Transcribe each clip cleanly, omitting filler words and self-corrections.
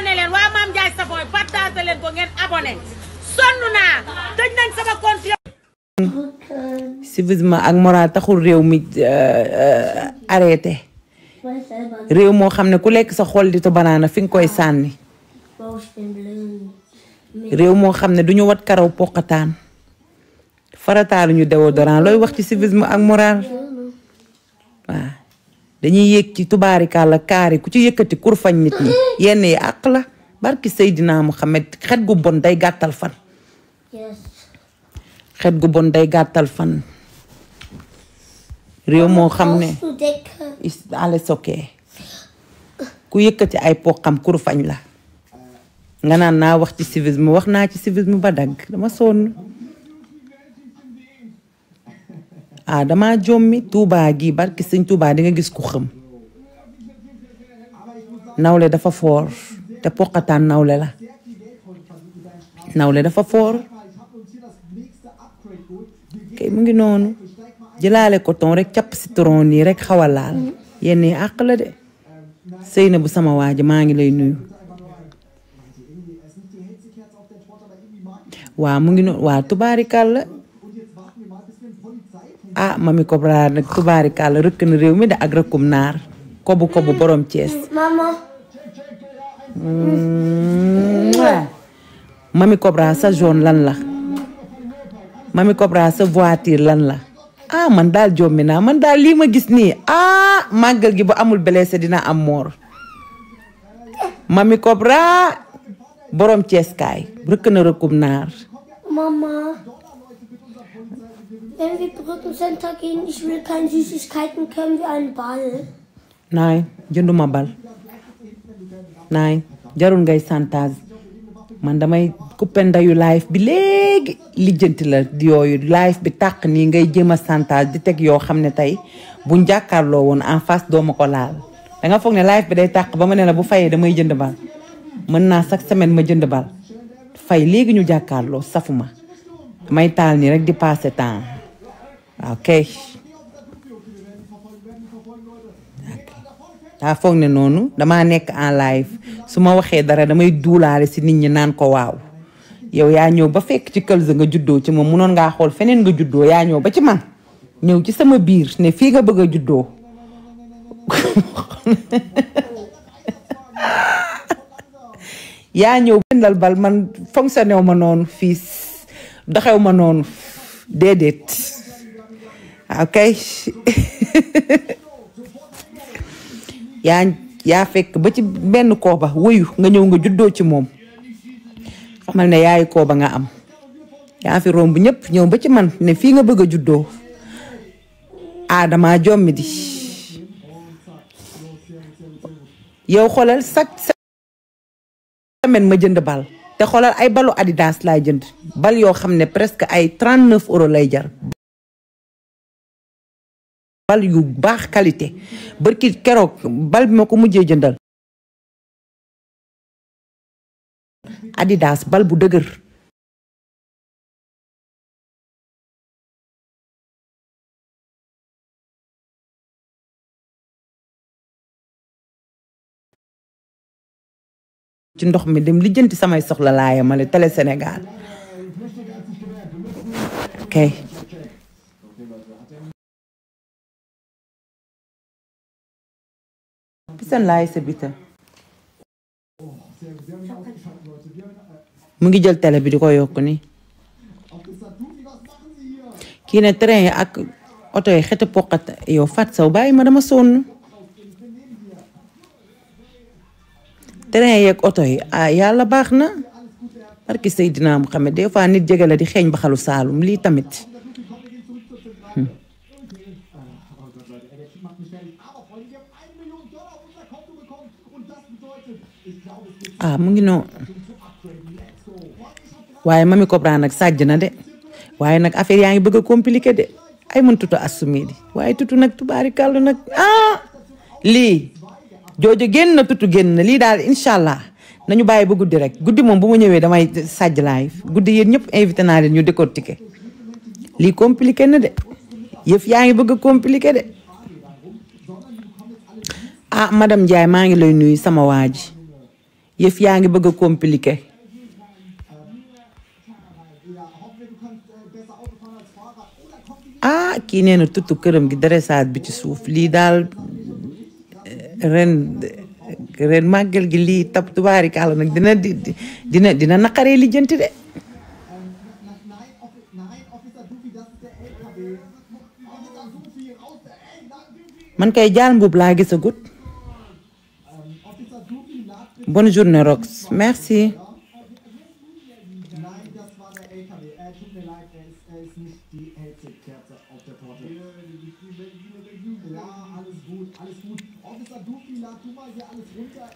abonné leen waa Mame Ndiaye Savon partagé leen ko ngeen abonné sonn naa tëj nañ sama compte. civisme ak moral taxul réew mi arrêté réew moo xam ne ku lekk sa xol di to banaana fi nga koy sànni réew moo xam ne duñu wat karaw poqataan farataalu ñu déodorant looy wax ci civisme ak moral waaw dañuy yéeg ci tubaarikàlla kaari ku ci yëkkati kurfañ nit ñi yenn yi àq la barki Seydina Muhammad xet gu bon day gàttal fan xet gu bon day gàttal fan réew moo xam ne alles ok ku yëkkati ay poqam kurfañ la nga naan naa wax ci civisme wax naa ci civisme ba dagg dama sonn dama jommi Touba gi barki sëñ Touba di nga gis ku xëm nawle dafa foor te poqataan nawle la nawle dafa foor kay mu ngi noonu jëlaale coton rek capp citron nii rek xaw a laal yenn yi àq la de sëy na bu sama waaji maa ngi lay nuyu waa mu ngi noonu waa tubaarikàlla Mamy Cobra nag tubaarikàlla rëkk na réew mi de ak rëkkum naar kobu borom Thiès Mamy Cobra sa jaune lan la Mamy Cobra sa voiture lan la man daal jommi naa man daal lii ma gis nii màggal gi bu amul blessé dina am moor Mamy Cobra borom Thiès kaay rëkk na rëkkum naar Mama, wenn wir Brückencenter gehen, ich will keine Süßigkeiten, können wir einen Ball? Nein, jënduma bal. Nein, jarul ngay santage. Man damay couper ndayu live bi léegi lijjanti la yooyu live bi tàq nii ngay jéem a santage di teg yoo xam ne tey buñ jàkkaarloo woon en face dooma ko laal. Da nga foog ne live bi day tàq ba ma ne la bu fayee damay jënd bal. Mën naa chaque semaine ma jënd bal. Fay léegi ñu jàkkaarloo safuma may taal nii rek di passer temps ok daa foog ne noonu damaa nekk en live su ma waxee dara damay duulaale si nit ñi naan ko waaw yow yaa ñëw ba fekk ci këlsa nga juddoo ci moom munoon ngaa xool feneen nga juddoo yaa ñëw ba ci man ñëw ci sama biir ne fii nga bëgg a juddoo yaa ñëw bindal bal man fonctionné wu ma noonu fii doxew ma noonu déedéet ok yaa fekk ba ci benn kooba wuyu nga ñëw nga juddoo ci moom xamal ne yaayu kooba nga am yaa fi romb ñëpp ñëw ba ci man ne fii nga bëgg a juddoo dama jommi di yow xoolal chaque semaine ma jënd bal te xoolal ay balu Adidas laay jënd bal yoo xam ne presque ay 39 € lay jar bal yu baax qualité barki keroog bal bi ma ko mujjee jëndal Adidas bal bu dëgër ci ndox mi dem lijjanti samay soxla laaya male Télé Sénégal ok pisan laay sa bita mu ngi jël télé bi di ko yokk ni kii ne train yi ak oto yi xete poqat yow fat saw bàyyi ma dama sonn train yeeg oto yi yàlla baax na barki Seydina Muhammad des fois nit jege la di xeeñ ba xalu Saalum lii tamit mu ngi noonu waaye Mamy Cobra nag sàjj na de waaye nag affaire yaa ngi bëgg a compliqué de ay mën tutu assumé di waaye tutu nag tubaarikàllu nag lii jooju génn na tutu génn na lii daal incha allah nañu bàyyi ba guddi rek guddi moom bu ma ñëwee damay sàjj live guddi yéen ñëpp invité naa leen ñu décortiquer lii compliqué na de yëf yaa ngi bëgg a compliqué de madame Ndiaye maa ngi lay nuyu sama waa ji yëf yaa ngi bëgg a compliqué. ah kii nee na tuttu këram gi dressage bi ci suuf lii daal ren màggal gi lii tab tubaarikàlla nag dina naqaree lijjanti de. man kay jaal mbuub laa gisagut. bonne journée Rox merci.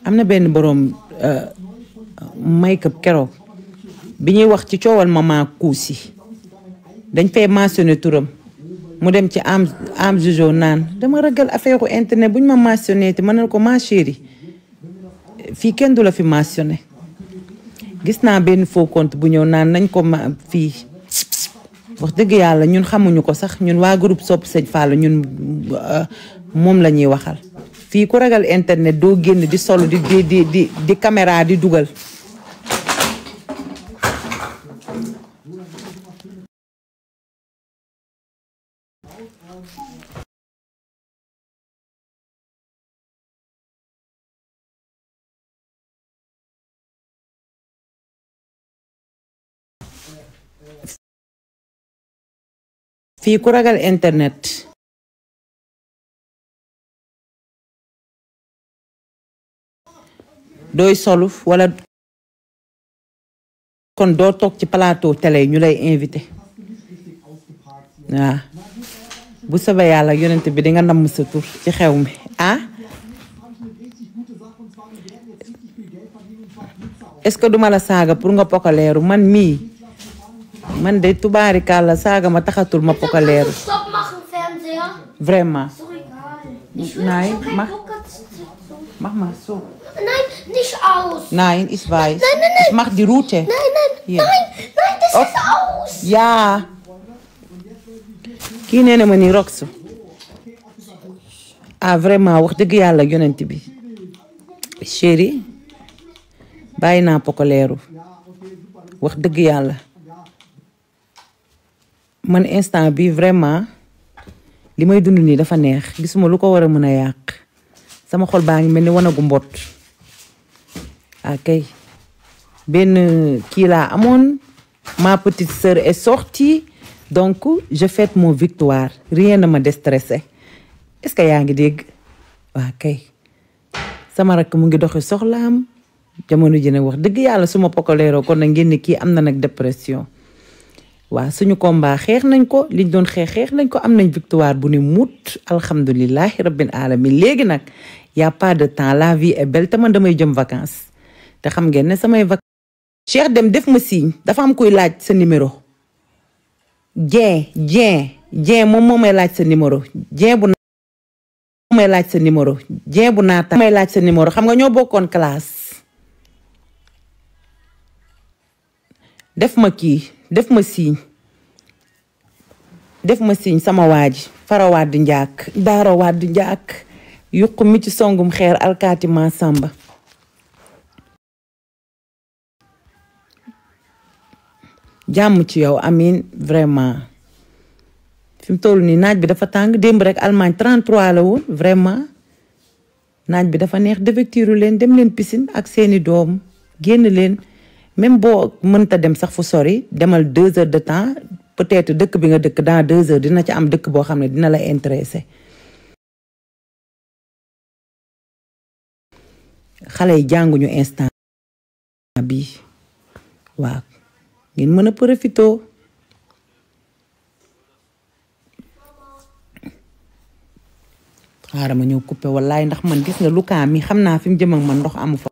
am na benn boroom make-up keroog bi ñuy wax ci coowal mama Kousi dañ fay mentionné turam mu dem ci am jujo naan dama ragal affaire internet bu ñu ma mentionné te mënal ko ma chérie fii kenn du la fi mentionné. gis naa benn faux compte bu ñëw naan nañ ko fii wax dëgg yàlla ñun xamuñu ko sax ñun waa groupe sopp sëñ Fallou ñun moom la ñuy waxal. fii ku ragal internet doo génn di solo di caméra di dugal. fii ku ragal internet dooy solu wala kon doo toog ci plateau télé ñu lay invité waaw bu soobee yàlla yonent bi di nga namm sa tur ci xew mi ah est-ce que duma la saaga pour nga pokaleeru man mii man de tubaarikàlla saaga ma taxatul ma pokaleeru Stop machen, Fernseher. vraiment Ist doch egal. nein mach Nein, mach mal so nicht aus. nein ich weiß Nein, nein, nein. ich mach die Route Nein, Hier. nein, das ist aus. yaa kii nee na ma ni Rox ah vraiment wax dëgg yàlla yonent bi chéri bàyyi naa pokaleeru wax dëgg yàlla man instant bi vraiment li may dund nii dafa neex gisuma lu ko war a mën a yàq sama xol baa ngi mel ni wanagu mbott kay benn kii laa amoon ma petite sœur est sortie donc je fête mon victoire rien ne me déstressé est-ce que yaa ngi dégg waa kay sama rakk mu ngi doxi soxlaam jamono ji nag wax dëgg yàlla suma pokoleeroo kon na ngeen ne kii am na nag dépression waaw suñu combat xeex nañ ko liñ doon xeex nañ ko am nañ victoire bu ni mut alhamdulilahi rabbil alamin léegi nag y a pas de temps la vie est belle te man damay jëm vacances te xam ngeen ne samay vacances Cheikh dem def ma signe dafa am koy laaj sa numéro Dieng moom moo may laaj sa numéro Dieng bu may laaj sa numéro Dieng bu naata may laaj sa numéro xam nga ñoo bokkoon classe def ma signe sama waaji farawaat di njaak daarawaat di njaak yuq mi ci songum xeer alkaati ma sàmba jàmm ci yow amin vraiment fi mu toll nii naaj bi dafa tàng démb rek Allemagne 33 la woon vraiment naaj bi dafa neex dévectiru leen dem leen piscine ak seeni doom génn leen même boo mënta dem sax fu sori demal 2 heures de temps peut-être dëkk bi nga dëkk dans 2 heures dina ci am dëkk boo xam ne dina la intéressé xale yi jànguñu instant bi waaw ngeen mën a profitoo xaaral ma ñëw coupé wallaay ndax man gis nga Luka mi xam naa fi mu jëm ak man ndox amu fa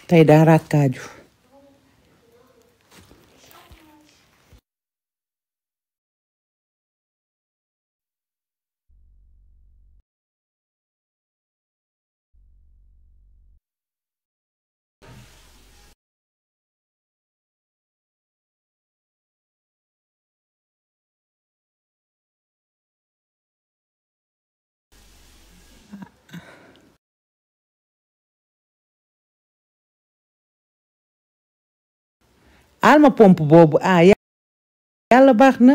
tey daa rakkaaju alma pompe boobu yàlla baax na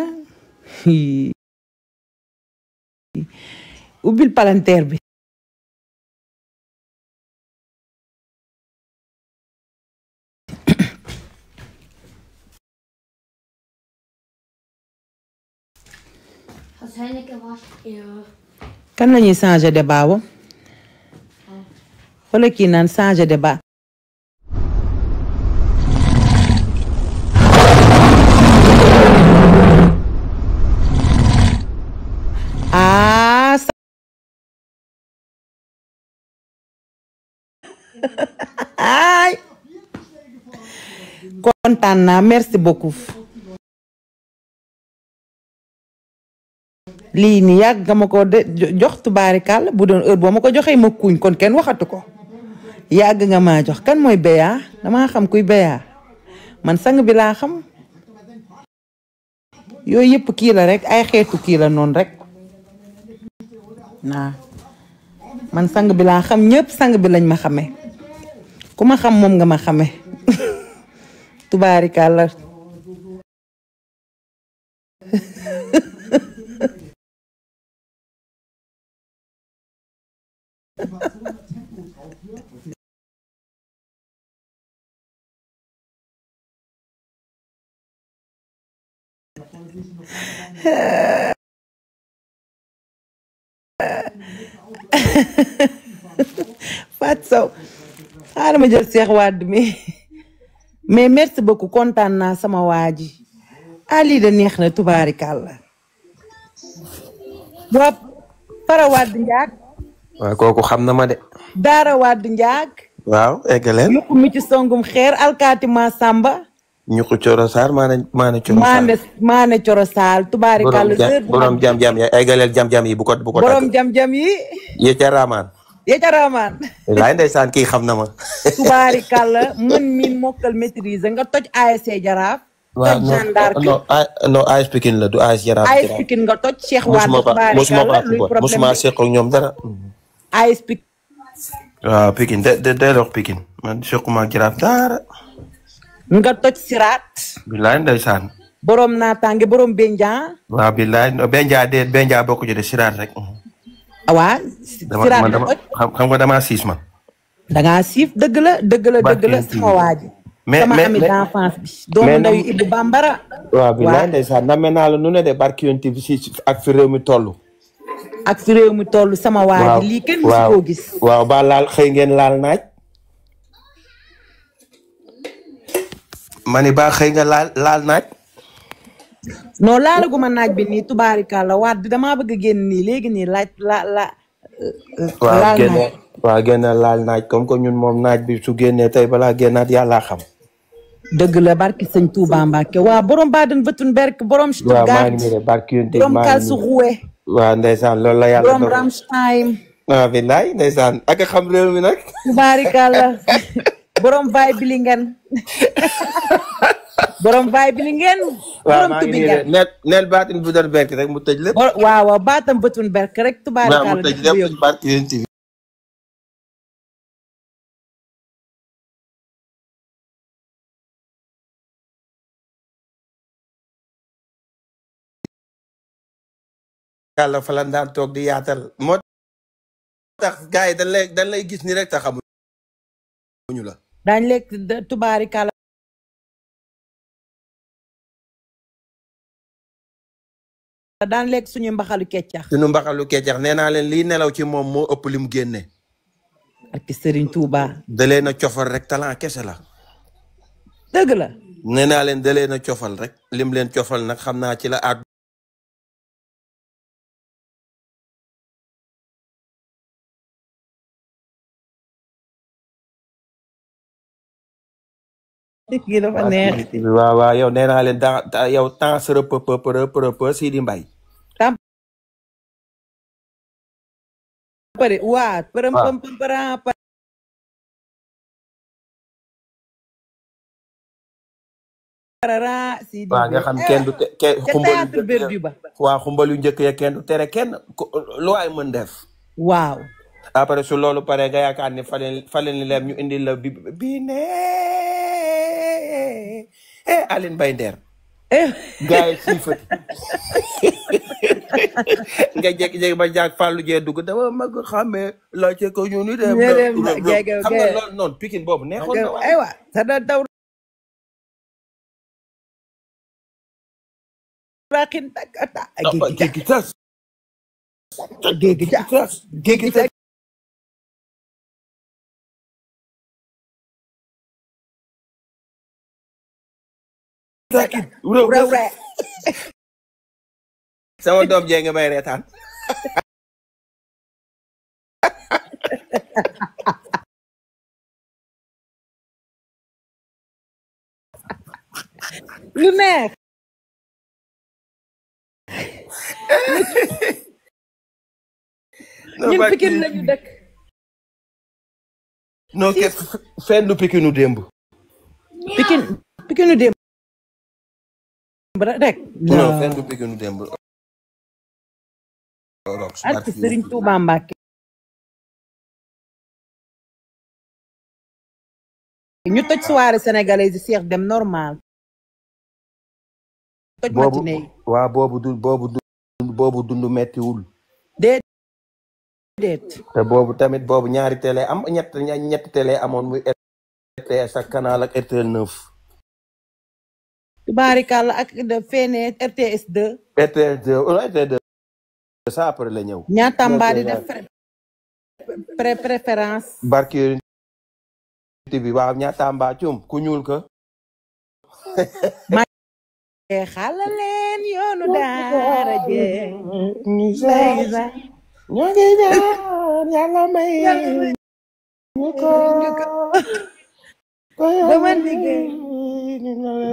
ubbil palanteer bi Hast du Hände gewaschen? Ja. kan lañuy changer débat wam wala kii naan changer débat ay kontaan naa merci beaucoup lii nii yàgg nga ma ko de jox tubaarikàlla bu doon heure boo ma ko joxee ma kuuñ kon kenn waxatu ko yàgg nga maa jox kan mooy Béya damaa xam kuy Béya man sang bi laa xam yooyu yëpp kii la rek ay xeetu kii la noonu rek naa man sang bi laa xam ñëpp sang bi lañ ma xame ku ma xam moom nga ma xame tubaarikàlla Fatou Sow xaaral ma jël Cheikh Wade mi mais merci beaucoup kontaan naa sama waa ji lii de neex na tubaarikàlla waa Para Wade Njaag waaw kooku xam na ma de. Daara Wade Njaag waaw eggaleen. ñuqu mi ci songum xeer alkaati ma Samba ñuqu Coro Sarr maane Coro Sarr. maane Coro Sarr tubaarikàlla borom jam-jam yi eggaleel jam-jam yi bu ko borom jam-jam yi ye ca Raamaan. laay ndeysaan kii xam na ma. tubaarikàlla mën miin mokkal maîtriser nga toj ASC Jaraaf. waaw non AS Pikine la du AS Jaraaf. AS Pikine nga toj Cheikh Wade tubaarikàlla luy problème musuma seq ak ñoom dara. AS Pikine. waaw Pikine de wax Pikine man sequma ak Jaraaf dara. nga toj Siraat. bilaay ndeysaan. borom naataange borom Benja. waaw bilaay Benja bokk ci de Siraat rek. waaw Siraat nga toj xam nga damaa siis ma. dangaa siif dëgg la sama waa ji. sama ami d'enfance bi. doomu ndayu Ibou Bambara. waaw bilaay ndeysaan namme naa la nu ne de barki yonent bi si ak fi réew mi toll. ak fi réew mi toll sama waa ji lii kenn musu koo gis. waaw ba laal xëy ngeen laal naaj. ma ni ba xëy nga laal naaj. non laalaguma naaj bi nii tubaarikàlla Wade damaa bëgg a génn nii léegi nii laal naaj. waaw génn laal naaj comme que ñun moom naaj bi su génnee tey balaa génnaat yàlla xam. dëgg la barki sëñ Touba Mbacke waa borom Baden-Württemberg borom Stuttgart. waaw maa ngi nii de barki yonent borom Karlsruhe. waaw ndeysaan loolu la yàlla borom Ramstein. waaw bilaay ndeysaan ak xam réew mi nag. tubaarikàlla borom Baye Bilingen. borom Baye Bilingen. borom Tubingen neel Baden-Württemberg rek mu tëj lépp. waaw Baden-Württemberg rek tubaarikàlla. mu tëj lépp barki yonent bi. yàlla fa la daan toog di yaatal moo tax gars yi dañ lay gis ni rek tax xamuñu la. daañ lekk tubaarikàlla daan lekk suñu mbaxalu keccax. suñu mbaxalu keccax nee naa leen liy nelaw ci moom moo ëpp li mu génne. ak Serigne Touba. da leen a cofal rek talent kese la. dëgg la. nee naa leen da leen a cofal rek lim leen cofal nag xam naa ci la at. kii dafa neex. waaw yow nee naa leen yow temps sa rëpp Sidi Mbaye. pare waa përëm waaw nga xam kenn du xumbalu njëkk ya kenn du tere kenn lu waay mën def. waaw. après su loolu pare nga yaakaar ni fa leen leem ñu indi la bi ne Aline Mbaye Nder gars yi siifati nga jékki-jékki ba jaag Fallou Dieng dugg dama mag xàmmee laajte ko ñu ni dem xam nga loolu noonu Pikine boobu neexoon na waaye aywa sa da daw rakin takata géegi tas géegi tas géegi tas sama doom jee nga may reetaan lu neex ñun Pikine lañu dëkk non ke fen du Pikine démb Pikine démb rek non fen du Pikine démb ak Serigne Touba Mbacké ñu toj soirée sénégalaise yi Cheikh dem normal toj matinée yi waaw boobu dund mettiwul déedéet te boobu tamit boobu ñaari télé am ñetti télé amoon muy RTS ak Canal ak RTL 9 tubaarikàlla ak feene RTS 2 RTL 2 ça après la ñëw ñaata mbaa di def préférence barki bi waaw ñaata mbaa cum ku ñuul ka xala leen yoonu daara jee ñoo ngi ñaan yàlla may ñu ko dama liggéey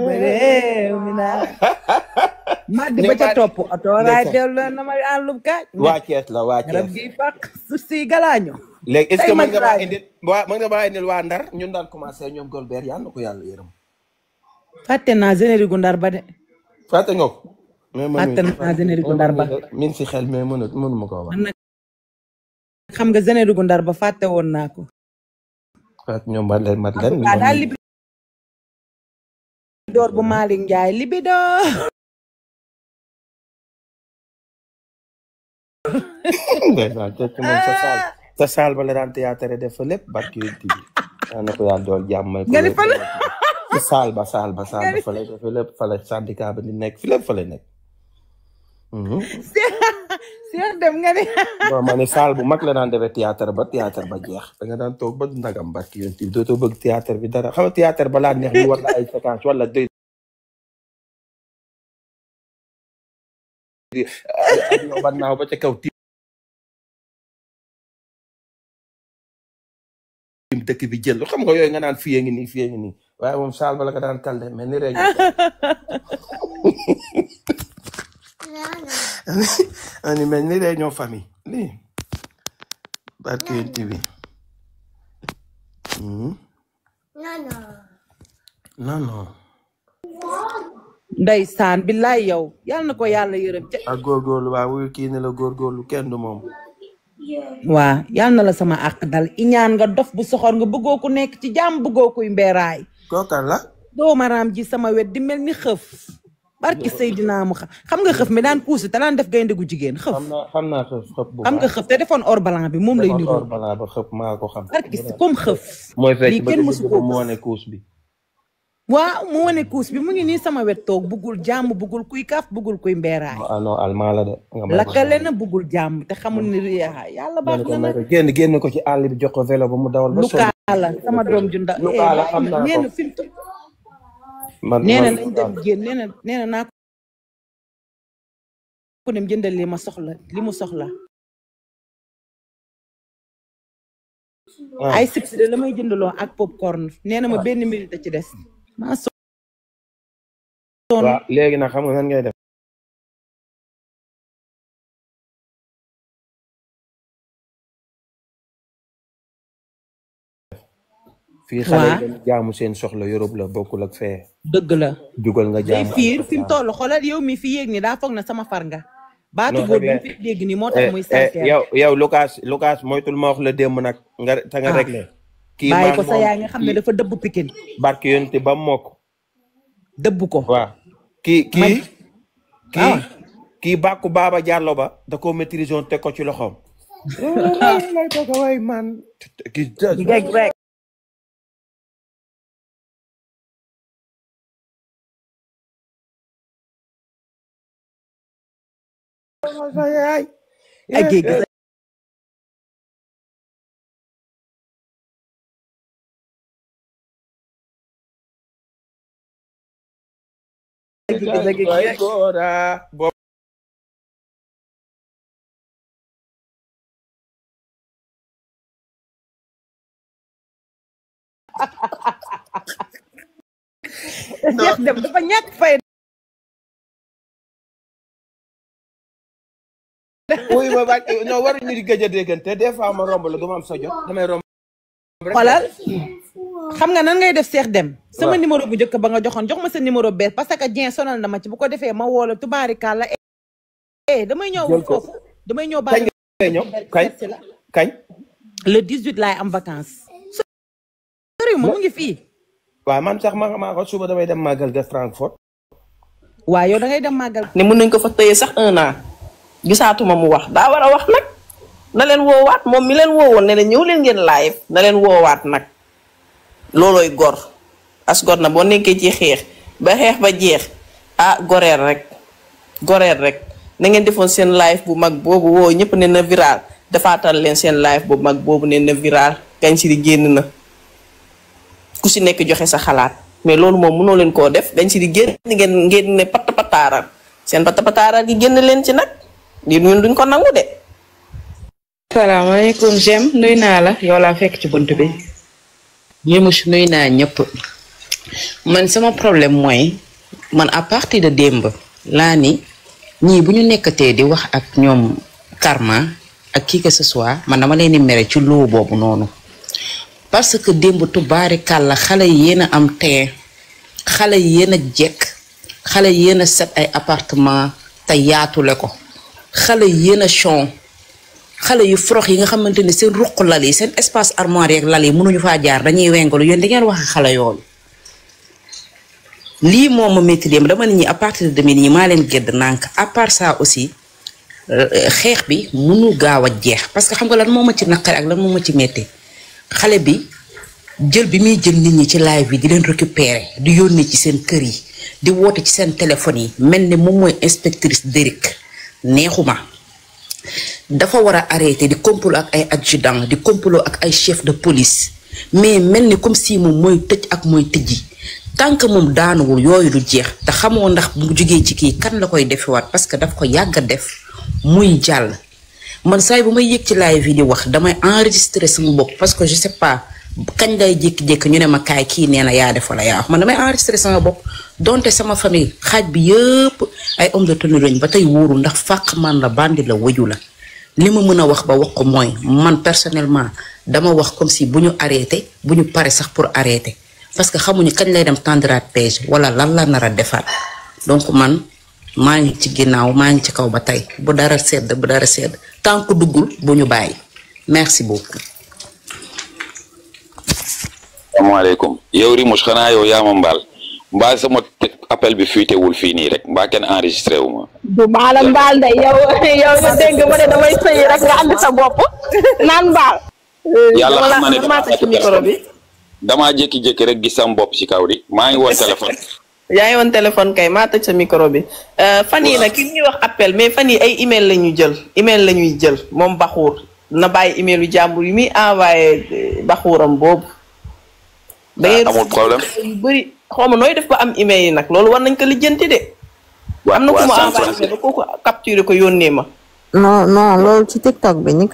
ba réew mi naa maddi ba ca topp oto raay dellu na ma àllub kaaj waa Thiès la waa garab Thiès gi fàq suuf si galaaño léegi est-ce que mën nga maa indil waa Ndar ñun daan commencé ñoom Golbert yàlla na ko yàlla yërëm fàtte naa générique gu Ndar ba de fàtte nga ko fàtte naa générique gu Ndar ba min si xel mais mënuma ko wax xam nga générique gu Ndar ba fàtte woon naa ko fàtte ñoom mat leen daal libi door bu Malick Ndiaye libi door moom sa saal ba la daan théâtre def fa lépp barki yéen bi na ko yàlla dool jàmm may ko ci saal ba fa lay def lépp fa la syndicat ba di nekk fi lépp fa lay nekk Cheikh dem nga ne non ma ne saal bu mag la daan defee théâtre ba jeex da nga daan toog ba ndagam barki yéen bi dootoo bëgg théâtre bi dara xam nga théâtre ba laa neex ñu war la ay séquence wala deux ñoo ba naaw ba ca kaw tim dëkk bi jël xam nga yooyu nga naan fiyee ngi nii waaye moom saal ba la ko daan kalde mel ni réunion ani mel ni réunion famille lii barke yéen bi non ndeysaan billaay yow yàlla na ko yàlla yërëm ca ak góorgóorlu waa wuyu kii ne la góorgóorlu kenn du moom waa yàlla na la sama àq dal iñaan nga dof bu soxor nga bëggoo ku nekk ci jàmm bëggoo kuy mbeeraay kookan la doomaraam ji sama wet di mel ni xëf barki Seydina mu xam nga xëf mi daan kuusi te daan def gaynde gu jigéen xëf xam naa xëf bu xam nga xëf te defoon or blanc bi moom lay niru or blanc ba xëf maa ko xam barki comme xëf mooy fekk lii kenn mësu ko mu wane kuus bi waaw mu wane kuus bi mu ngi nii sama wet toog buggul jàmm buggul kuy kaaf buggul kuy mbeeraay non allemand la de lakkale na buggul jàmm te xamul ni yàlla baax na nag génn ko ci àll bi jox ko vélo ba mu dawal ba Lukaala sama doom ju ndaw nee na fi mu nee na lañ dem génn nee na naa ko dem jëndal li mu soxla ay chips de la may jëndaloo ak popcorn nee na ma benn minute ci des maa sonn waaw léegi nag xam nga nan ngay def fii xale yi jaamu seen soxla Europe la bokkul ak fee dëgg la jugal nga jaamu fiir fi mu toll xoolal yow mi fi yéeg ni daa foog na sama far nga baatu góor bi fi dégg ni moo tax muy yow Lucas moytul ma wax la démb nag nga ta nga réglé kii bàyyi ko sa yaa nga xam ne dafa dëbb Pikine barki yonte ba mokk dëbb ko. waaw kii bàkku Baba Diallo ba da koo maîtriser woon teg ko ci loxoom. lay bëgg a way man. rek. ay géej Cheikh Deme dafa ñàkk fay. oui ma ba non waruñu di gëj a déggante des fois ma romb la du ma am sa jot damay romb. xoolal xam nga nan ngay def Cheikh Deme. sama numéro bu njëkk ba nga joxoon jox ma sa numéro bees parce que Dieng sonal na ma ci bu ko defee ma woo la tubaarikàlla. damay ñëw foofu damay ñëw baax. kañ. le 18 laay am vacances. sori ma mu ngi fii. waaw man sax maa ko suba damay dem màggal ga Francfort. waaw yow da ngay dem màggal. ne mën nañ ko fa tëye sax 1 an gisaatuma mu wax daa war a wax nag na leen woowaat moom mi leen woowoon ne leen ñëw leen ngeen live na leen woowaat nag loolooy gor as gor na boo nekkee ci xeex ba xeex ba jeex goreer rek na ngeen defoon seen live bu mag boobu woo ñëpp ne na viral defaatal leen seen live bu mag boobu ne na viral kañ si di génn na ku si nekk joxe sa xalaat mais loolu moom mënoo leen koo def dañ si di génn ngeen ne pataaral seen pataaral gi génn leen ci nag di ñun duñ ko nangu de. salaamaaleykum Jem nuy naa la yow laa fekk ci bunt bi ñemush nuy naa ñëpp man sama problème mooy man à partir de démb laa ni ñii bu ñu nekkatee di wax ak ñoom Karma ak qui que ce soit man dama leen di mere ci loo boobu noonu parce que démb tubaari kàlla xale yi yéen a am tee xale yi yéen a jekk xale yi yéen a set ay appartement te yaatule ko xale yi yéen a chon xale yu forox yi nga xamante ne seen ruq lal yi seen espace armoire yeeg lal yi mënuñu faa jaar dañuy wengalu yéen di ngeen wax xale yooyu lii moom ma métti dem dama ne ñi à partir de demi ñi maa leen gedd nànk à part ça aussi xeex bi mënu gaaw a jeex parce que xam nga lan moo ma ci naqari ak lan moo ma ci métti xale bi jël bi muy jël nit ñi ci live bi di leen récupérer di yónnee ci seen kër yi di woote ci seen téléphone yi mel ni moom mooy inspectrice Derrick neexuma dafa war a arrêter di complot ak ay adjudant di complot ak ay chef de police mais mel ni comme si moom mooy tëj ak mooy tëjji tant que moom daanuwul yooyu du jeex te xamoo ndax bu jógee ci kii kan la koy defewaat parce que daf ko yàgg a def muy jàll man saay bu may yëg ci live yi di wax damay enregistrer sama bopp parce que je sais pas kañ lay jékki-jékki ñu ne ma kaay kii nee na yaa def wala yaa wax man damay enregistrer sama bopp donte sama famille xaaj bi yëpp ay homme de tenue lañ ba tey wóoru ndax fàq man la bandi la wëju la li ma mën a wax ba wax ko mooy man personnellement dama wax comme si bu ñu arrêté bu ñu pare sax pour arrêter parce que xamuñu kañ lay dem tendraat page wala lan la nar a defaat donc man maa ngi ci ginnaaw maa ngi ci kaw ba tey bu dara sedd tant que duggul bu ñu bàyyi merci beaucoup. asalaamaaleykum yow Rimouche xanaa yow yaa ma mbaa sama appel bi fuitewul fii nii rek mbaa kenn enregistré wu ma. du baala mbaal de yow nga dégg ma ne damay sëy rek nga andi sa bopp naan mbaal. yàlla xam na ne damaa jékki-jékki rek gis sama bopp ci kaw di maa ngi woon téléphone. yaa ngi woon téléphone kay maa tëj sa micro bi. fan yii nag ki ñuy wax appel mais fan yii ay email la ñuy jël email la ñuy jël moom Baxuur na bàyyi email yu jàmbur yi muy envoyé Baxuuram boobu. amul problème yu bëri xaw ma nooy def ba am email yi nag loolu war nañ ko lijjanti de. am na ku ma envoyé ba kooku capturé ko yónnee ma. non loolu ci TikTok bi ñu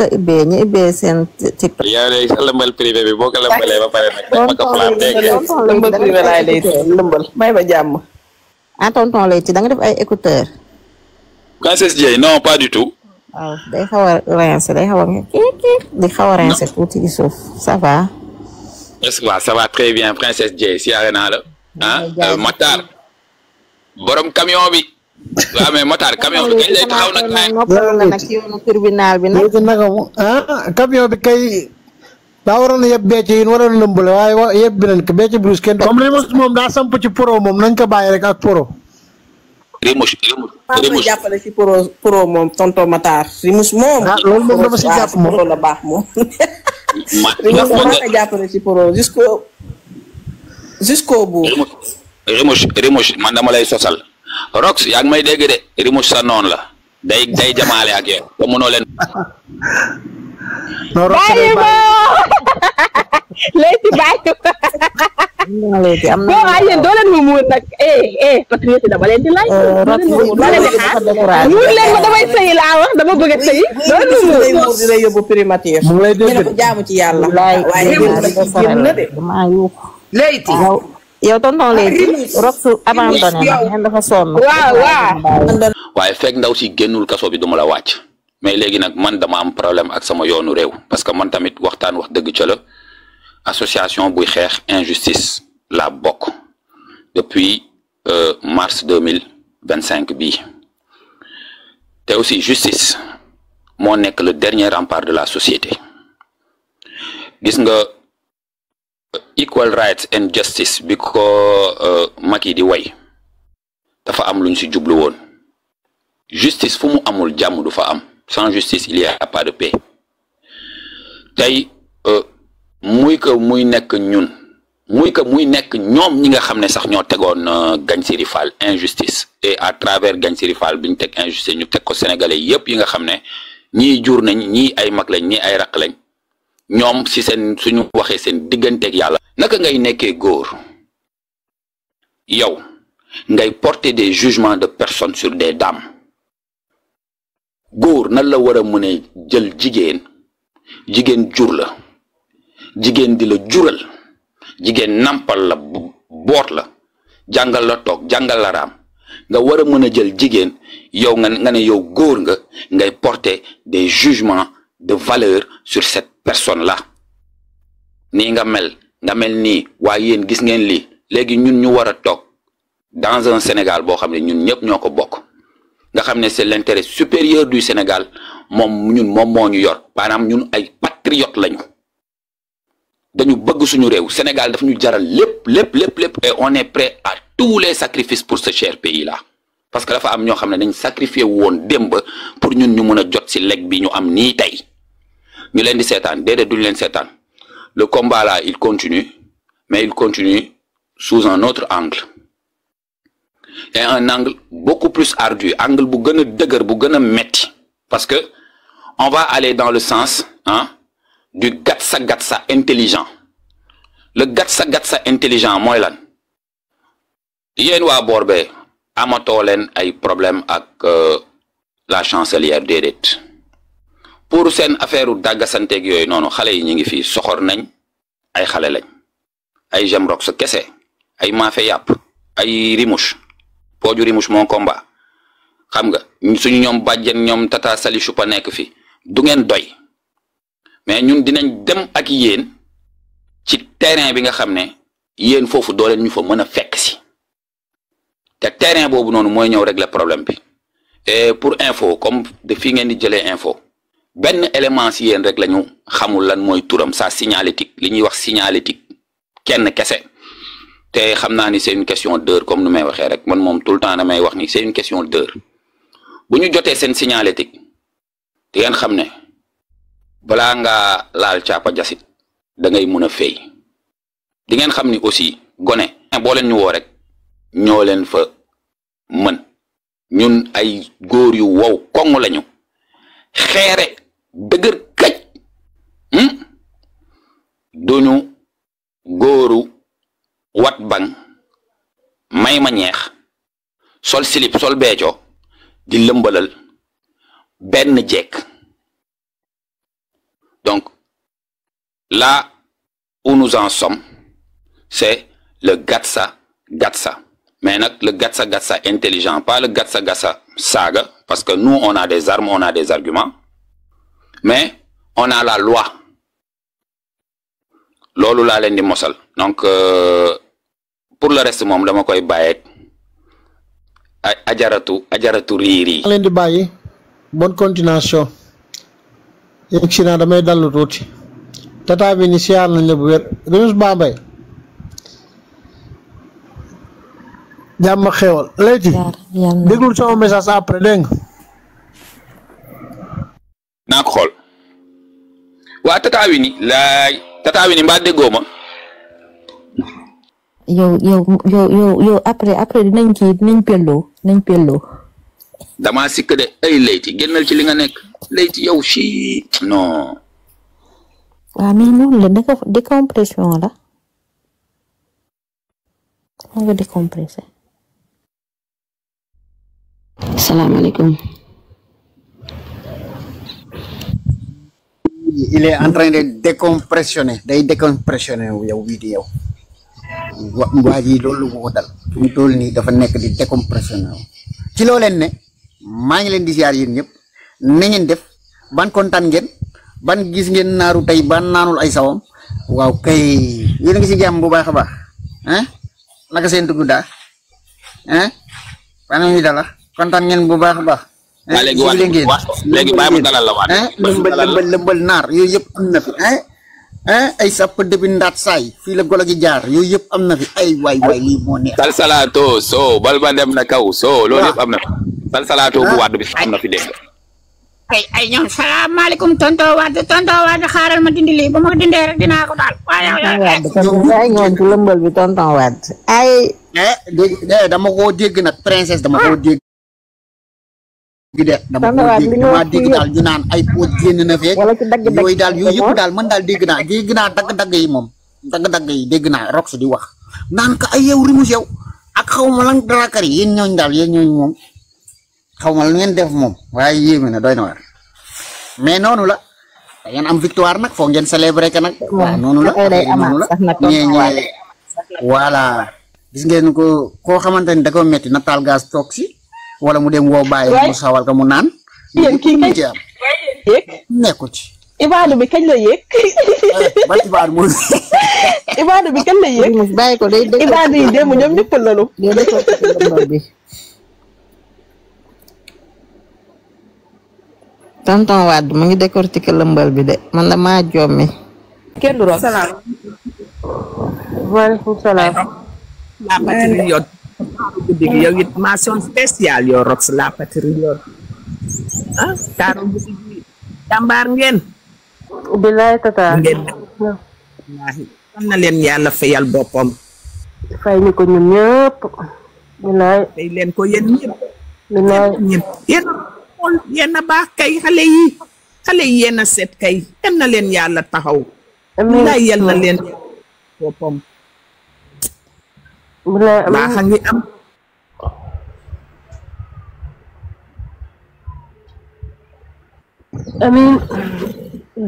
ibbee seen TikTok. yaa léegi sa lëmbal privé bi boo ko lëmbalee ba pare nag dañ ma ko flaam dégg lëmbal privé laay lay lëmbal may ma jàmm. tonton Leyti da nga def ay écouteurs. Princesse Dieye non pas du tout. waaw day xaw a rincer di xaw a rincer tuuti ci suuf ça va. est-ce que ça va très bien Princesse Dieye siyaare naa la Matar borom camion bi. waaw mais Matar camion bi kañ lay taxaw nag. noppal na nag ci yoonu tribunal bi nag. camion bi kay daa waroon a yeb becc yi waroon a lëmbale waaye yeb bi nañ ko becc Bruce kenn comme Rimouche moom daa samp ci pro moom nañ ko bàyyi rek ak pro. Rimouche jàppale ci pro moom tonton Matar Rimouche moom. loolu moom dama si jàpp moom la baax moom. Rimouche moom nga jàppale ci pro jusqu'au bout. Rimouche man dama lay sosal Rox yaa ngi may dégg de Rimouche sa noonu la day jamaale ak yow ba mënoo leen. non Rox léegi bàyyi léegi am na waaye yéen doo leen mu muur nag patriote dama leen di laaj muur leen ma damay sëyi laa wax dama bëgg a sëyi doo leen mu muur di lay yóbbu primature mu lay dégg jaamu ci yàlla waaye maa yuux Leyti yow tonton léegi Rox abandonné na ngeen dafa sonn waaw waaye fekk ndaw si génnul kaso bi duma la wàcc mais léegi nag man dama am problème ak sama yoonu réew parce que man tamit waxtaan wax dëgg ca la association buy xeex injustice la bokk depuis mars 2025 bii te aussi justice moo nekk le dernier rempart de la société gis nga equal rights and justice bi ko Macky di way dafa am lu ñu si jublu woon justice fu mu amul jàmm du fa am sans justice il y a pas de paix tey muy que muy nekk ñun muy que muy nekk ñoom ñi nga xam ne sax ñoo tegoon Gagne Siri Fall injustice et à travers Gagne Siri Fall bi ñu teg injustice ñu teg ko sénégalais yépp yi nga xam ne ñii jur nañ ñii ay mag lañ ñii ay raq lañ ñoom si seen suñu waxee seen digganteeg yàlla. naka ngay nekkee góor yow ngay porter des jugements de personnes sur des dames góor nan la war a mën a jël jigéen jur la jigéen di la jural jigéen nampal la boot la jàngal la toog jàngal la raam nga war a mën a jël jigéen yow nga ne yow góor nga ngay porter des jugements de valeur sur cette personne là nii nga mel nii waaye yéen gis ngeen lii léegi ñun ñu war a toog dans un Sénégal boo xam ne ñun ñëpp ñoo ko bokk nga xam ne c'est l'intérêt supérieur du Sénégal moom moo ñu yor maanaam ñun ay patriotes lañu dañu bëgg suñu réew Sénégal daf ñu jaral lépp et on est prêt à tous les sacrifices pour ce cher pays là parce que dafa am ñoo xam ne dañ sacrifié woon démb pour ñun ñu mën a jot ci leg bi ñu am nii tey ñu leen di seetaan déedéet duñu leen seetaan le combat là il continue mais il continue sous un autre angle et un angle beaucoup plus ardu angle bu gën a dëgër bu gën a metti parce que on va aller dans le sens du gatsa intelligent le gatsa intelligent mooy lan yéen waa boor bee amatoo leen ay problème ak la chancelière déedéet pour seen affaire u dàggasanteeg yooyu noonu xale yi ñu ngi fii soxor nañ ay xale lañ ay Jem Rox sa kese ay maafe yàpp ay Rimouche pooju Rimouche mon combat xam nga suñu ñoom bàjjen ñoom tata Sali Choupa nekk fi du ngeen doy mais ñun dinañ dem ak yéen ci terrain bi nga xam ne yéen foofu doo leen ñu fa mën a fekk si te terrain boobu noonu mooy ñëw régler problème bi et pour info comme de fii ngeen di jëlee info benn élément si yéen rek la ñu xamul lan mooy turam sa signalétique li ñuy wax signalétique kenn kese te xam naa ni c'est une question d'heure comme nu may waxee rek man moom tout le temps damay wax ni c'est une question d'heure bu ñu jotee seen signalétique di ngeen xam ne balaa ngaa laal caapa jasit da ngay mën a fay di ngeen xam ni aussi gone boo leen ñu woo rek ñoo leen fa mën ñun ay góor yu wow koŋ lañu xeere dëgër kaj duñu góoru wat bang may ma ñeex sol slip sol beeco di lëmbalal benn jekk donc là où nous en sommes c'est le gatsa mais nag le gatsa intelligent pas le gatsa saaga parce que nous on a des armes on a des arguments mais on a la loi loolu laa leen di mosal donc pour le reste moom dama koy bàyyeeg ajaratu riiri leen di bàyyi bonne continuation yegg si naa damay dallu tuuti tata bi ni siyaar nañ la bu wér Remus Bambay jàmm xewal Leyti déglul sama message après dégg nga naa ko xool waa tata wi ni laay tata wi ni mbaa déggoo ma yow après dinañ pelloo dama sikk de ay Leyti génnal ci li nga nekk Leyti yow ci non waaw mais noonu la décompression la nga décompressé. Salaamaaleykum. Il est en train de décompressionner day décompressionner yow bii di yow waa ji loolu moo dal mu toll nii dafa nekk di décompressionner ci loo leen ne maa ngi leen di ziar yéen ñëpp na ngeen def ban kontaan ngeen ban gis ngeen naaru tey ban naanul ay sawam waaw kay yéen a ngi si jàmm bu baax a baax ah naka seen dugg daa ah fan yi dala kontaan ngeen bu baax a baax. léegi bàyyi ma dalal la waat lëmbal naar yooyu yëpp am na fi ay sàpp dëbi ndaat saay fii la golo gi jaar yooyu yëpp am na fi ay waay lii moo neex. salsalaato soo bal ba dem na kaw soo loolu yëpp am na fi salsalaato bu waat bi am na fi dégg ay ñoom salaamaaleykum tonto waat xaaral ma dindi lii ba ma dindee rek dinaa ko daal waaye ñoon ci lëmbal bi tonton waat ay dama koo dégg nag princesse dama koo dégg dama dégg daal ñu naan ay pot génn na fekk yooyu daal yooyu yëpp daal man daal dégg naa dagg-dagg yi moom dagg-dagg yi dégg naa rox di wax naan ka ay yow Remus yow ak xaw ma lan drakar yi yéen ñooñ daal yéen ñooñ moom xaw ma lu ngeen def moom waaye yéeme na doy na waar mais noonu la da ngeen am victoire nag foo ngeen célébrer que nag waaw noonu la ñee voilà gis ngeen ko koo xamante ni da ko metti na taal gaz toog si wala mu dem woo bàyyi mu sawal ka mu naan yéen kii nga ci am nekku ci ibaadu bi kañ la yéeg ban ibaadu mo ibaadu bi kañ la yéeg bàyyi ko day ibaadu yi démb ñoom ñëpp lalu tonton Wade mu ngi décortiquer lëmbal bi de man la maa jommi kenn du rox salaam waaleykum salaam la patriote guddi gi yow it mention spéciale yow Rox la patriote ah taaru guddi gi jàmbaar ngeen bilaay tata ngeen wallahi am na leen yàlla fayal boppam fay ñu ko ñun ñëpp bilaay fay leen ko yéen ñëpp bilaay yéen a baax kay xale yi yéen a set kay yal na leen yàlla taxaw bilaay yal na leen boppam baax a ngi am amin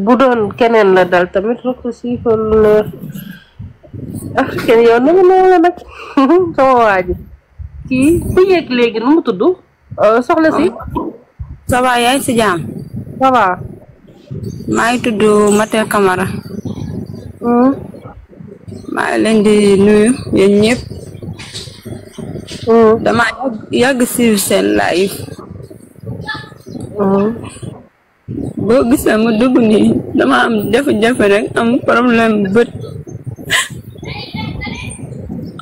bu doon keneen la dal tamit rek si fa lu leer ah kenn yow na la nag sama waa ji kii ku yéeg léegi nu mu tudd soxla si ça va yaay si jaam ça va maa ngi tudd Matel Camara maa ngi leen di nuyu yéen ñëpp dama yàgg suivre seen live boo gisee ma dugg nii dama am jafe-jafe rek am problème bët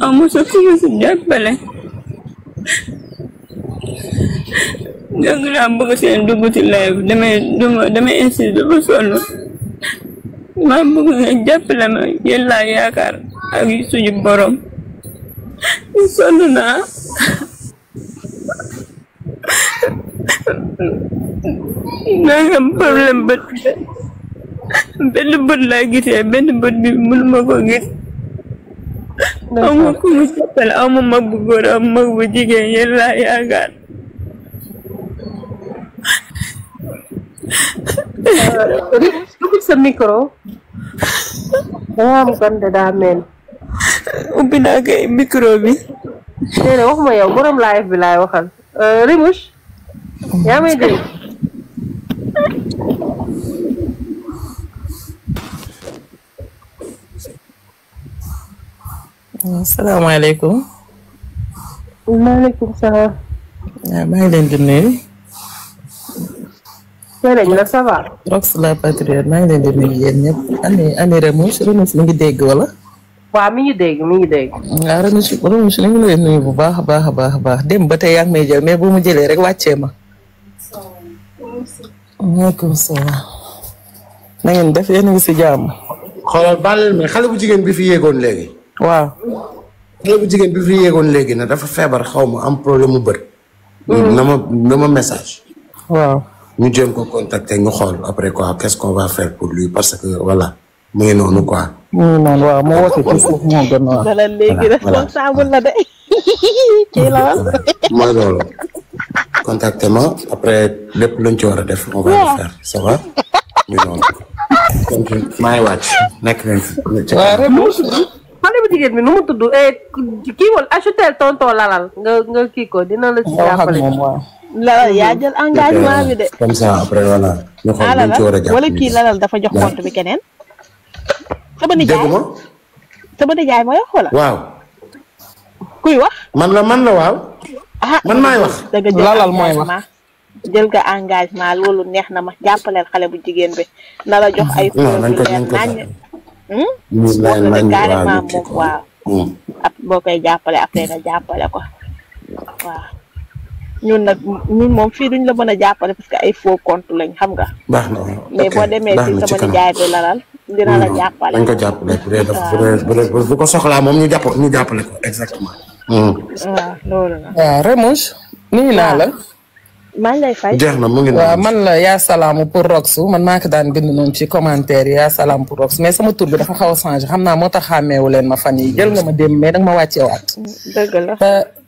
amu sa ku ma si jàppale dëgg laa bëgg seen dugg ci live damay insisté ba sonn ma bëgg ngeen jàppale ma yéen laa yaakaar ak suñu borom sonn naa nga am problème bët benn bët laa gisee benn bët bi mënuma ko gis aw ma ku mu jàppale aw ma mag bu góor aw mag bu jigéen yéen laa yaakaar ubbi sa micro danga am kon de daa mel ubbi naa kay micro bi déedéet waxuma yow borom live bi laay waxal Remus yaa may dégg asalaamaaleykum. maaleykum salaam. waaw maa ngi leen di nuyu. Sëriñ la ça va. Rox la patriote maa ngi leen di nuyu yéen ñëpp ani Remus mi ngi dégg wala. waaw mi ngi dégg. waaw Remus ñu ngi lay nuyu bu baax a baax dem ba tey yaa ngi may jël mais bu mu jëlee rek wàccee ma. waaleykum salaam. na ngeen def yéen a ngi si jàmm. xoolal baal mais xale bu jigéen bi fi yéegoon léegi. waaw. xale bu jigéen bi fi yéegoon léegi nag dafa feebar xaw ma am problème mu bët. na ma message. waaw. ñu jéem ko contacter ñu xool après quoi qu'est-ce qu'on va faire pour lui parce que voilà mu ngi noonu quoi. mu ngi noonu waaw moo woote ci suuf moo gën waaw. dala léegi responsable la de. kii la wala. mooy loolu. contacter ma après lépp luñ ci war a def on va le faire ça va. mu ngi noonu. donc maa ngi wàcc nekk nañ fi. waaw Remus. xale bu jigéen bi nu mu tudd kii wala acheter tonton Lalal nga kii ko dina la ci jàppale. Lalal yaa jël engagement bi de. comme ça après voilà. ñu xool luñ ci war a jàpp wala kii Lalal dafa jox compte bi keneen. sama nijaay mooy wax wala. waaw. kuy wax. man la waaw. man maay wax. Lalal mooy wax. jël nga engagement loolu neex na ma jàppaleel xale bu jigéen bi na la jox ay. nañ ko carrément moom waaw. ab boo koy jàppale après nga jàppale ko waaw. ñun moom fii duñ la mën a jàppale parce que ay faux compte lañ xam nga. baax na mais boo demee ci sama nijaay bi Lalal dina la jàppale. dañ ko jàppale bu ko soxlaa moom ñu jàppale ko exactement. waaw loolu la. waaw Remus. nuyu naa la. maa ngi lay fay. jeex na mu ngi waaw man la yaa salaamu pour Rox man maa ko daan bind noonu ci commentaire yaa salaam pour Rox mais sama tur bi dafa xaw a changé xam naa moo tax xàmmeewu leen ma fan yi jël nga ma démb mais danga ma wàcceewaat. dëgg la.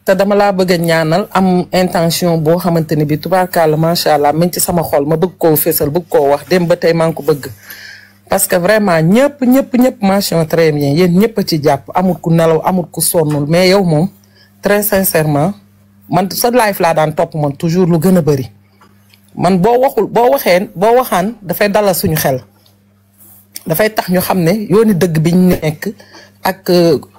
te dama laa bëgg a ñaanal am intention boo xamante ni bi tubaarkàlla macha allah mi ngi ci sama xol ma bëgg koo fésal bëgg koo wax dem ba tey maa ngi ko bëgg. parce que vraiment ñëpp mention très bien yéen ñëpp a ci jàpp amul ku nelaw amul ku sonnul mais yow moom très sincèrement man sa life laa daan topp man toujours lu gën a bëri man boo waxaan dafay dalal suñu xel dafay tax ñu xam ne yooni dëgg bi ñu nekk ak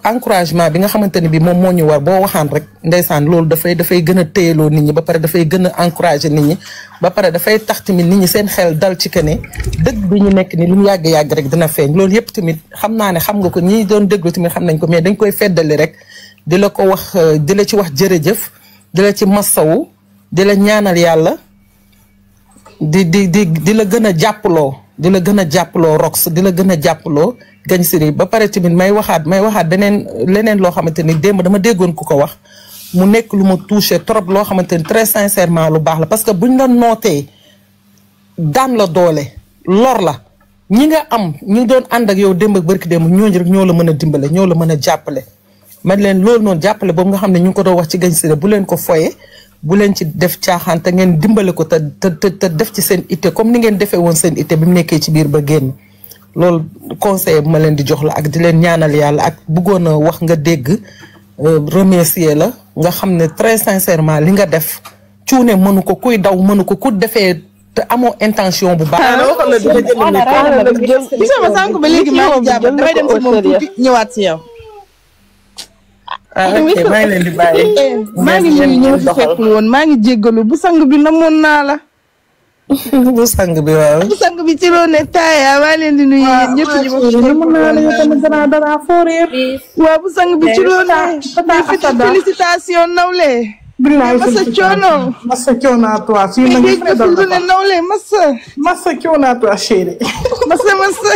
encouragement bi nga xamante ne bi moom moo ñu war boo waxaan rek ndeysaan loolu dafay gën a téyeloo nit ñi ba pare dafay gën a encourager nit ñi ba pare dafay tax tamit nit ñi seen xel dal ci que ne dëgg bi ñu nekk ni lu mu yàgg-yàgg rek dina feeñ loolu yëpp tamit xam naa ne xam nga ko ñi doon déglu tamit xam nañ ko mais dañ koy feddali rek di la ko wax di la ci wax jërëjëf di la ci massawu di la ñaanal yàlla di la gën a jàppaloo Rox di la gën a jàppaloo Gagne Siri ba pare tamit may waxaat leneen loo xamante ni démb dama déggoon ku ko wax mu nekk lu ma touché trop loo xamante ni très sincèrement lu baax la parce que buñ la nootee daan la doole lor la ñi nga am ñi doon ànd ak yow démb ak barki démb ñooñu rek ñoo la mën a dimbale ñoo la mën a jàppale man leen loolu noonu jàppale boobu nga xam ne ñu ngi ko doon wax ci Gagne Siri bu leen ko foye bu leen ci def caaxaan te ngeen dimbale ko te def ci seen itte comme ni ngeen defee woon seen itte bi mu nekkee ci biir ba génn loolu conseil bu ma leen di jox la ak di leen ñaanal yàlla ak bëggoon a wax nga dégg remercier la nga xam ne très sincèrement li nga def cuune mënu ko kuy daw mënu ko ku defee te amoo intention bu baax. gisuma sànq ba léegi maa ngi jàpp damay dem si moom tuuti ñëwaat si yow. ok maa ngi leen di bàyyi. maa ngi nuyu ñëw fi fekk woon maa ngi jéggalu bu sang bi namoon naa la. bu sang bi waaw. bu sang bi ci loo ne taaya maa leen di nuyu yéen ñëpp ñu ma fi fekk woon. waaw bu sang bi ci loo ne. félicitation nawle. masa coono. masa coono à toi. fii nag ñu fay dal ne nawle masa. masa coono à toi chérie. masa.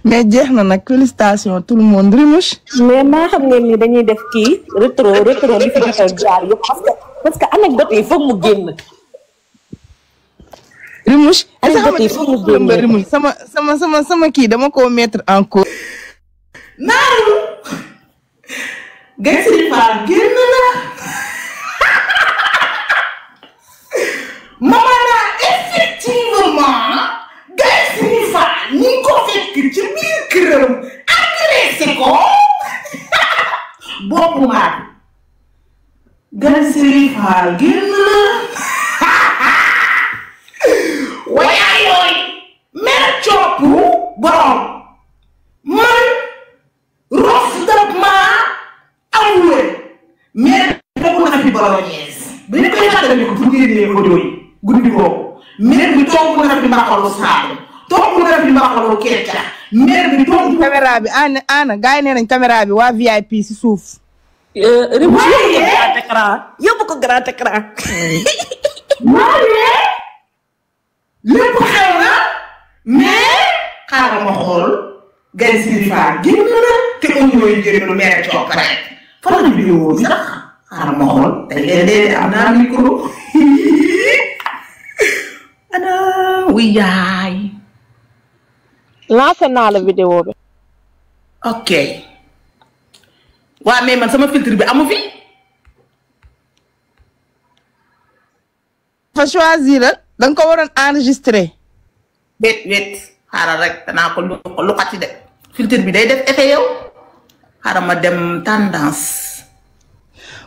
mais jeex na nag félicitation tout le monde Rimouche. mais maa xam ngeen ni dañuy def kii rétro li fi jotal jaar yëpp parce que anecdote yi foog mu génn. Rimouche. anecdote yi foog mu génn Rimouche sama kii dama ko mettre en cause. naaru. Gagne Siri Fall génn na. maman effectivement. Gagne Siri Fall ñu ngi ko fekk ci biir këram agressé ko boppu maa Gagne Siri Fall génn na waaye yooyu mer coppu borom man Rox daf maa awuwe mer bokk na fi bolognaise bu ñu koy génnee audio yi guddi googu maire bi togg na fi mbaxalu saabu togg na fi mbaxalu kecca maire bi togg caméra bi ana gars yi nee nañ caméra bi waa VIP si suuf yóbbu ko grand écran waaye lépp xew na mais xaaral ma xool Gaye Siri Fall génn na te audio yi génn maire coop rek fan la vidéo bi sax xaaral ma xool tey de am naa micro ana wuy yaay lancé naa la vidéo bi ok waa mais man sama filtre bi amu fi fa choisir da nga ko waroon enregistré wet xaaral rek danaa ko luxati de filtre bi day def effet yow xaaral ma dem tendance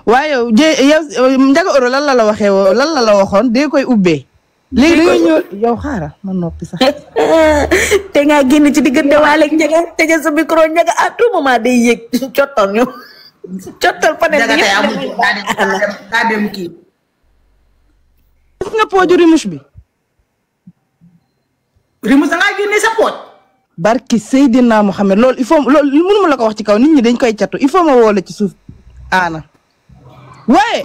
waaye yow Ndiaga Euro lan la waxee lan la waxoon dee koy ubbee léegi da nga ñëw yow xaaral ma noppi sax te nga génn ci diggante waale ak Ndiaga tëjee sa micro Ndiaga à tout moment day yëg cottal ñu cottal panel bi daa dem kii gis nga pooju rimush bi rimush da ngaa génne sa pooj barki Seydina Mohamed loolu il faut loolu mënuma la ko wax ci kaw nit ñi dañ koy catu il faut ma woo la ci suuf ana waaye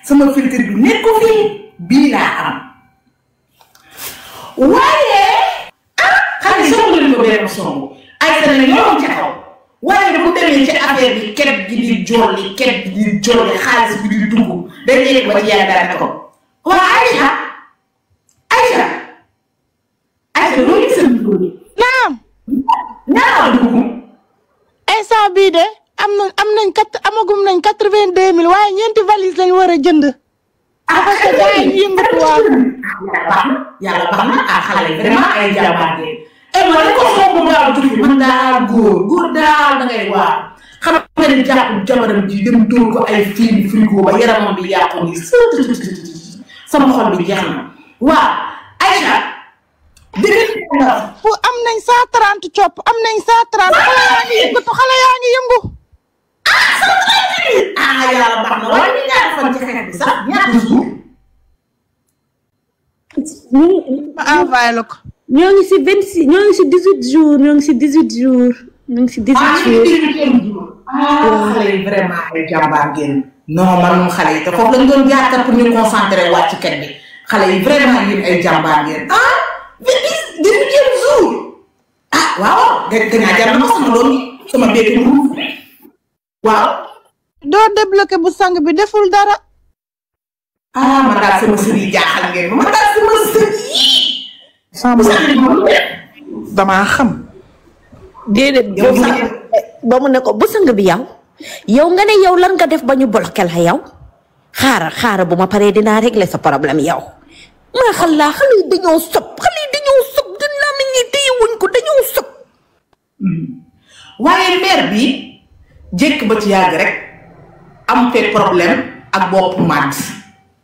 sama filtre bi nekk fii bii laa am waaye xale songu leen ko benn songu ay sa ne ñoo ci kaw waaye bu demee ci affaire bi kereb gi di jolli kereb gi di jolli xaalis bi di dugg day yegg ba ci yaay dara ne ko waa Aïcha loolu gis naam dugg instant bii de amagum nañ 82 000 waaye ñeenti valise lañ war a jënd. parce que gars yi yëngatu waaw. yàlla baax na xale yi vraiment ay jàmbaar ngeen. ma ne ko soog mu gaaw tuuti man daal góor daal da ngay waar. xam nga ne jàpp jabaram ji dem dóor ko ay fii frigo ba yaramam bi yàqu ni sama xol bi jeex na waaw Aïcha. am nañ 130 copp am nañ 130 xale yaa ngi yëngu. yàlla baax na waaye ñu ñaari fan ci xeex bi sax ñaata jour. ma envoyé la ko. ñoo ngi si 26 ñoo ngi si 18 jours ñoo ngi si 18 jours. ñu ngi si 18 jours. xale yi vraiment ay jàmbaar ngeen. non man xale yi te foofu lañ doon jaar pour ñu concentré waat ci kër bi xale yi vraiment yéen ay jàmbaar ngeen. 18e jour. waaw gannaaw jar na ma sama doom sama béykat yi waaw. doo débloqué bu sang bi deful dara. man daal sama sër yi jaaxal ngeen ma man daal sama sër yi. damaa xam. déedéet ba mu ne ko bu sang bi yow nga ne yow lan nga def ba ñu bloqué la yow xaaral bu ma paree dinaa régler sa problème yow. maa xam laa xale yi dañoo sob dinaa mi ñi téye wuñ ko dañoo sob. waaye maire bi jékk ba ci yàgg rek am fee problème ak bopp màdd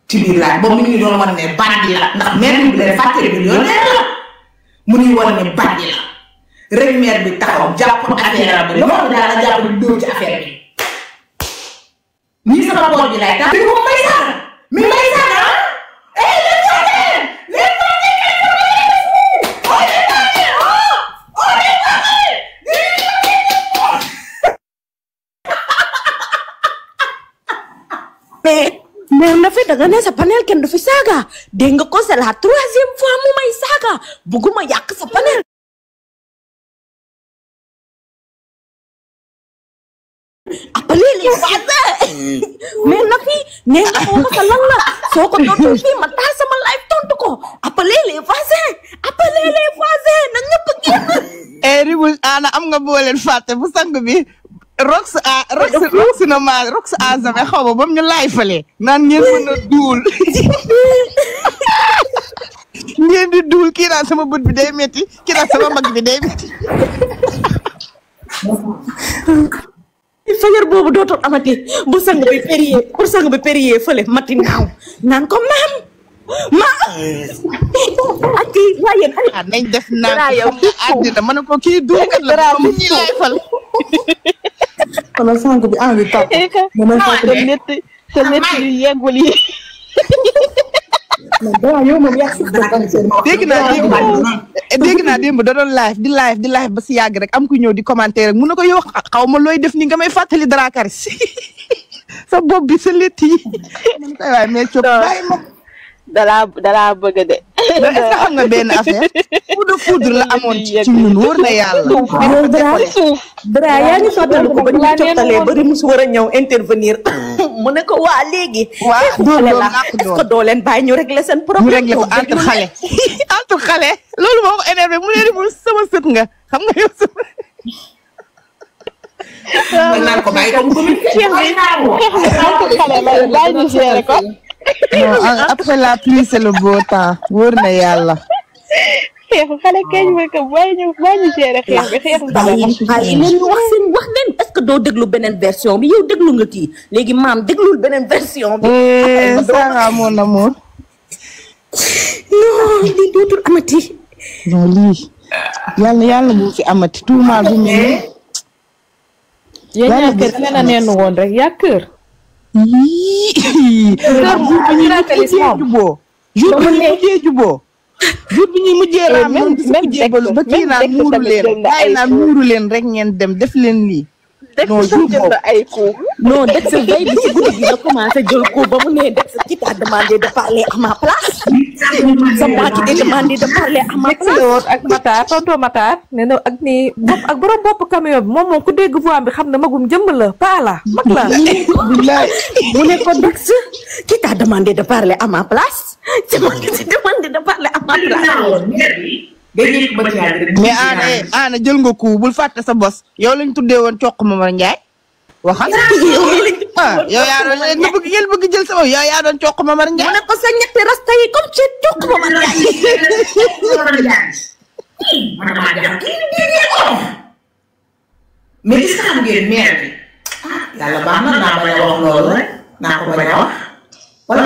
ci biir laaj boobu mi ngi doon wan ne bandi la ndax maire bi leen fàttali millionnaire la mu ngi wan ne bandi la rek maire bi taxaw jàpp affaire bi loolu daal la jàpp di dóor ci affaire bi nii sama boor bi lay tax bi moom may saaga mi may saaga mais na fi daga ne sa panel kenn du fi saaga dégg nga ko c'est la 3e fois mu may saaga bugguma yàq sa panel. appelez les voisins mais na fi nee nga xaw ma sa lan la soo ko tontu fii ma taal sama live tontu ko appelez les voisins na ñëpp génn. Ribul ana am nga boo leen fàtte bu sang bi. rox na ma rox azame xaw ma bam ñu laay fale naan ngeen mën a duul ngeen di duul kii naan sama bët bi day metti kii naan sama mag bi day metti fajar boobu dootul amati bu sang bi périer fële mati naaw naan ko maam ma ati waaye nañ def naa yow àddina ma ne ko kii duukat la mu ñi lay fal kon sànq bi en bi topp te nett yu yeggul yi yow moom yaa dégg naa démb da doon live di live ba si yàgg rek am ku ñëw di commenter rek mun na ko yow xaw ma looy def ni nga may fàttali dara karis sa bopp bi sa létt yi man koy waay mais coob bàyyi ma dalaa bëgg de est-ce que xam nga benn affaire coup de foudre la amoon ci ñun wóor na yàlla dara yaa ngi sottali ko ba ñu cottalee bari musu war a ñëw intervenir mu ne ko waa léegi doole la est-ce que doo leen bàyyi ñu régler seen problème ñu régler ko entre xale loolu moo ko énervé mu ne mu sama sët nga xam nga yow sama naan ko bàyyi ko mu non après la pluie c'est le beau temps wóor na yàlla xeexu xale kañ mooy que bàyyi ñu gérer xeex bi xeexu bàyyi leen ñu wax seen wax leen est-ce que doo déglu beneen version bi yow déglu nga kii léegi maam déglul beneen version bi Sarah mon amour non lii dootul amati non lii yàlla bu fi amati tout mal bu mu yàlla kër ngeen a neenu woon rek yaa kër jour bi ñuy mujjee raam moom gis nga jébalu ba kii naan muuru leen bàyyi naan muuru leen rek ngeen dem def leen lii non jour boobu ay coup non Dex bay bi ci guddi gi la commencé jël coup ba mu ne Dex qui t'a demandé de parler à ma place c'est moi qui t'ai demandé de parler à ma place ak Matar tonton Matar nee na ak ni bopp ak borom bopp camion bi moom ku dégg voix bi xam ne magum jëmm la paa la mag la mu ne ko Dex qui t'a demandé de parler à ma place c'est moi qui t'ai demandé de parler à ma place mais ana jël nga ko bul fàtte sa bos yow lañ tuddee woon Coq Momar Ndiaye waxal yow yaa doon nga bëgg ngeen bëgg jël sama yow yaa doon Coq Momar Ndiaye mu ne ko sa ñetti rasta yi comme ci Coq Momar mais est-ce que xam ngeen maire bi yàlla baax na naa bañ a wax loolu rek naa ko bañ a wax wala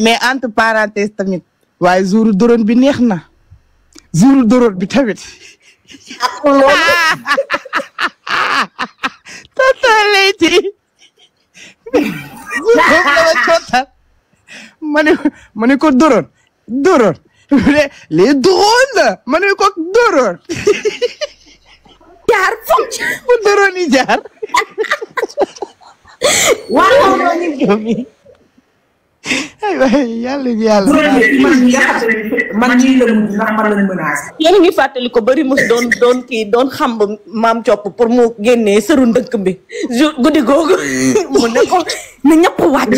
mais entre parenthèses tamit waaye jour doron bi neex na jour doron bi tamit tonton Leyti ma ne ko doron les drones ma ne ko doron jaar fu doron yi jaar waaw yàlla man ñii la mujj ndax man lañ menacé. yéen a ngi fàttali ko bari mos doon kii doon xam maam copp pour mu génnee sëru ndëkk bi guddi googu mu ne ko na ñëpp wàcc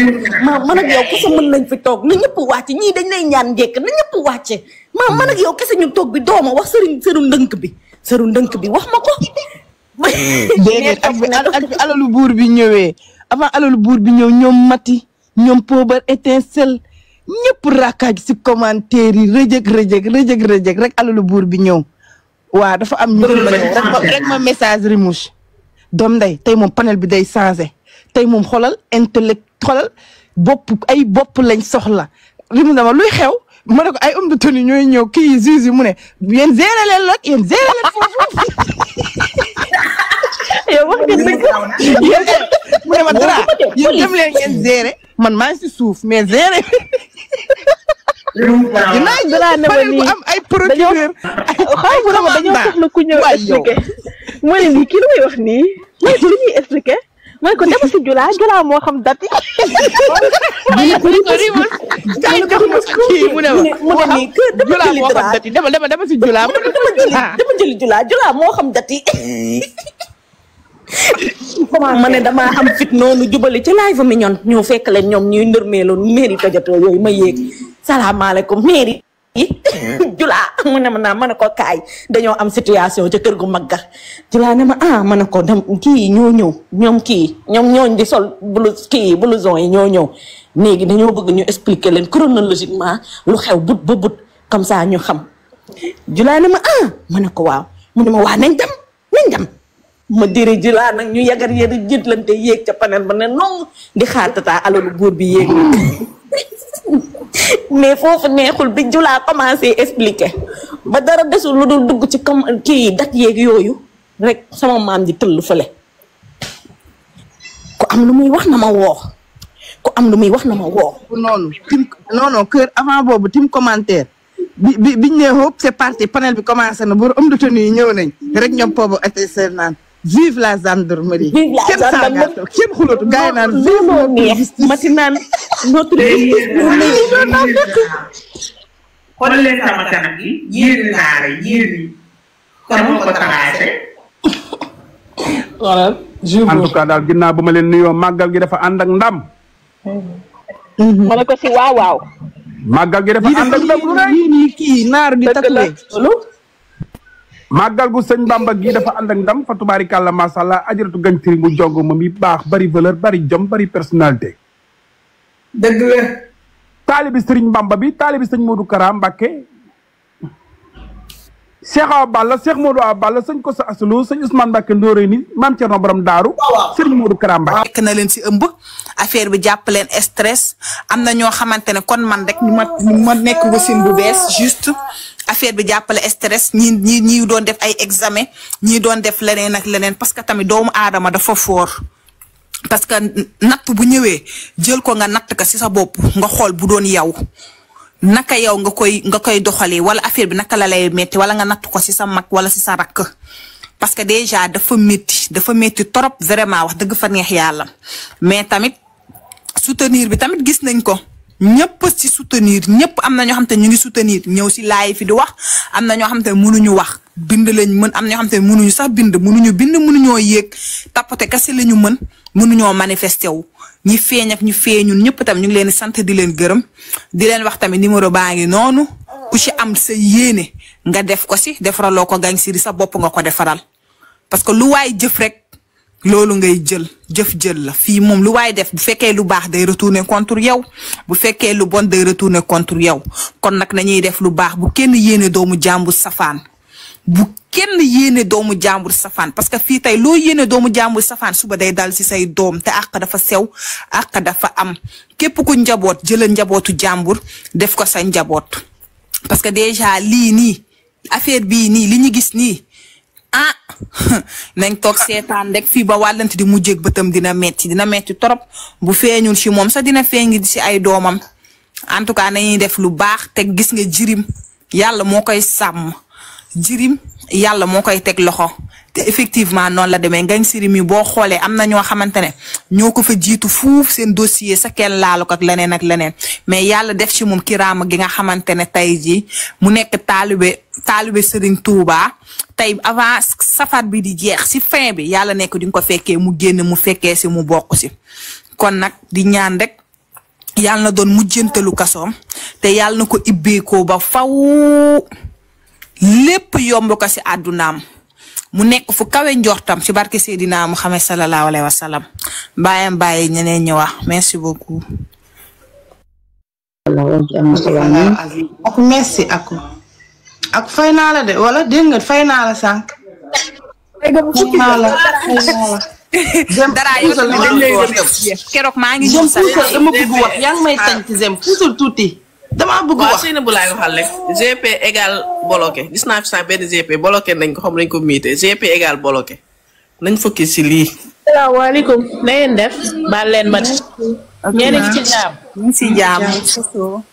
man ak yow kese mën nañ fi toog na ñëpp wàcc ñii dañ lay ñaan njëkk na ñëpp wàcce man ak yow kese ñu toog bi dooma wax sëru ndënk bi wax ma ko déedéet ak alalu buur bi ñëwee avant alalu buur bi ñëw ñoom mati ñoom poobar étincelle ñëpp rakkaaj si commentaire yi rëjëg rek alalu buur bi ñëw waaw dafa am ñu rek ma message rimouche doom nday tey moom panel bi day changé tey moom xolal intellect xolal bopp lañ soxla rimouche dama luy xew ma ne ko ay homme de tenue ñooy ñëw kii juge yi mu ne yéen géré leen la yéen géré leen foofu yow wax nga dëgg mu ne ma dara yéen dem leen ngeen géré man maa ngi si suuf mais géré dinaa ne ma nii am ay procureur xaw ma ne dañoo soxla ku ñëw expliqué mooy ne nii kii lu muy wax nii mooy lu ñuy expliqué mooy ko dama si Jula moo xam dati dama si Jula dama jëli Jula moo xam dati ma ne damaa am fit noonu jubali ci live mi ñoon ñoo fekk leen ñoom ñuy ndërmeeloon mairie tojatoo yooyu ma yéeg salaamaaleykum mairie Jula mu ne ma naa ma ne ko kaay dañoo am situation ca kër gu mag ga Jula ne ma ma ne ko dem kii ñoo ñëw ñoom ñooñ di sol blouson yi ñoo ñëw léegi dañoo bëgg ñu expliquer leen chronologiquement lu xew but ba but comme ça ñu xam Jula ne ma ma ne ko waaw mu ne ma waa nañ dem ma diri Jula nag ñu yagar yéri jiitlante yéeg ca panel ba ne non di xaar tata alalu buur bi yéeg mais foofu neexul bi julaa commencé expliquer ba dara desul lu dul dugg ci kii dat yeeg yooyu rek sama maam di tëll fële ku am lu muy wax na ma woo noonu tim non kër avant boobu tim commentaire biñ ne hop c'est parti panel bi commencé na bu homme de tenue yi ñëw nañ rek ñoom poobu été seen naan vive la gendarmerie. kenn xulóotu gars yi naan vive la justice mati naan notre xool leen sama kanam gi yéen laare yéen kon moo ko tracé. en tout cas daal ginnaaw ba ma leen nuyoo màggal gi dafa ànd ak ndam. ma ne ko si waaw. màggal gi dafa ànd ak ndam lu rëy nii kii naar di tatoué. màggal gu sëñ Bamba gi dafa ànd ak ndam fa tubaarikàlla macha allah ajaratu gañtiri mu jong ma mi baax bari valeur bari jom bari personnalité. dëgg la. taalibi sëriñ Bamba bi taalibi sëñ Modou Kara Mbacké. Cheikh Awa Balla Cheikh Modou Awa Balla sëñ ko sa asulu sëñ Ousmane Mbacké Ndoré ni maam Thierno borom daaru sëriñ Modou Kara Mbacké. fekk na leen si ëmb affaire bi jàpp leen stress am na ñoo xamante ne kon man rek ma nekk wasin bu bees juste affaire bi jàppale stress ñi doon def ay examen ñi doon def leneen ak leneen parce que tamit doomu aadama dafa foor parce que natt bu ñëwee jël ko nga natt ka si sa bopp nga xool bu doon yow naka yow nga koy doxalee wala affaire bi naka la lay metti wala nga natt ko si sa mag wala si sa rakk parce que déjà dafa métti trop vraiment wax dëgg fa neex yàlla mais tamit soutenir bi tamit gis nañ ko ñëpp ci soutenir ñëpp am na ñoo xam te ñu ngi soutenir ñëw ci live fi di wax am na ñoo xam te mënuñu wax bind lañ mën am na ñoo xam te mënuñu sax bind mënuñoo yéeg tapote kese la ñu mën mënuñoo manifesté wu ñi feeñ ak ñu feeñul ñëpp tam ñu ngi leen di sant di leen gërëm di leen wax tamit numéro baa ngi noonu ku ci am sa yéene nga def ko ci defaraloo ko gañ si sa bopp nga ko defaral parce que lu waay jëf rek loolu ngay jël la fii moom lu waay def bu fekkee lu baax day retourner contre yow bu fekkee lu bon day retourner contre yow kon nag nañuy def lu baax bu kenn yéene doomu jàmbur safaan parce que fii tey loo yéene doomu jàmbur safaan suba day dal ci say doom te àq dafa sew àq dafa am képp ku njaboot jëlal njabootu jàmbur def ko sa njaboot parce que déjà lii nii affaire bii nii li ñu gis nii nañ toog seetaan rek fii ba wàllanti di mujjéeg bëtam dina metti torop bu feeñul ci moom sax dina feeñ ci ay doomam en tout cas nañuy def lu baax te gis nga jirim yàlla moo koy sàmm jirim yàlla moo koy teg loxo te effectivement noonu la demee ngañ sirim yi boo xoolee am na ñoo xamante ne ñoo ko fa jiitu fuuf seen dossier sa kenn laalu ko ak leneen mais yàlla def ci moom kiraama gi nga xamante ne tey jii mu nekk taalibe Serigne Touba tey avant safar bi di jeex ci fin bi yàlla nekk di nga ko fekkee mu génn mu fekkee ci mu bokk ci kon nag di ñaan rek yàlla na doon mujjantalu kasoom te yàlla na ko ibbeekoo ba faw lépp yomb ko ci àddunaam mu nekk fu kawe njortam ci barke Seydina Muhammad sallallahu alayhi wa sallam bàyyi ñeneen ñi wax merci beaucoup. ak merci ak fay naa la de wala dégg nga fay naa la sànq. dara yow keroog maa ngi ñëw sax dama bëgg wax yaa ngi may tànn ci zem puusul tuuti. dama bëgg wax seen bu laay waxal rek GP égal bloqué gis naa fi sax benn GP bloqué nañ ko xam nañ ko miite GP égal bloqué nañ focus ci lii. salaamaaleykum na ngeen def baal leen ma ñenn ñi ci jaam ñu ci jaam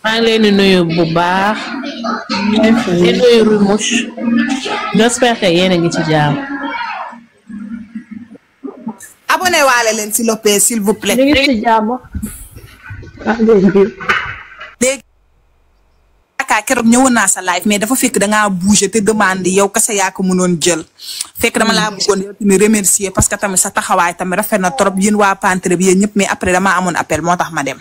maa ngi leen di nuyu bu baax di nuyu Rumouche j'espère que yéen a ngi ci jaam. abonné waale leen s'il vous plaît s'il vous plaît. ñu ngi ci jaam. keroog ñëwoon naa sa live mais dafa fekk dangaa bouger te demande yow kese yaa ko mënoon jël fekk dama laa bëggoon yow tamit remercier parce que tamit sa taxawaay tamit rafet na trop yéen waa Pantre bi yéen ñëpp mais après damaa amoon appel moo tax ma dem.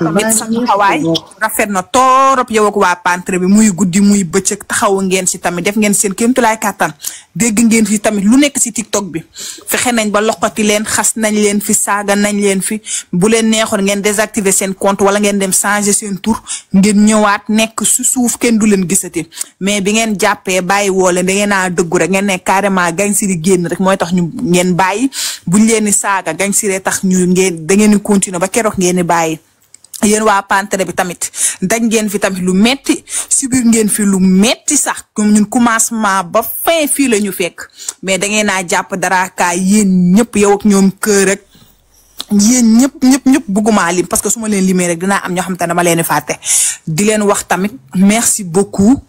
tamit sa taxawaay rafet na torop yow ak waa Pantre bi muy guddi muy bëccëg taxawu ngeen si tamit def ngeen seen kéemtulaay kàttan dégg ngeen fi tamit lu nekk si TikTok bi fexe nañ ba loqati leen xas nañ leen fi saaga nañ leen fi bu leen neexoon ngeen désactiver seen compte wala ngeen dem changer seen tur ngeen ñëwaat nekk su suuf kenn du leen gisati mais bi ngeen jàppee bàyyi woo leen da ngeen a dëggu rek ngeen ne carrément gañ si di génn rek mooy tax ñu ngeen bàyyi buñ leen di saaga gañ si ree tax ñu ngeen da ngeen di continuer ba keroog ngeen di bàyyi yéen waa Pantere bi tamit daj ngeen fi tamit lu metti subir ngeen fi lu metti sax comme ñun commencement ba fin fii la ñu fekk mais da ngeen naa jàpp dara kaay yéen ñëpp yow ak ñoom kër ak yéen ñëpp bëgguma lim parce que su ma leen limee rek dinaa am ñoo xam te ne dama leen fàtte di leen wax tamit merci beaucoup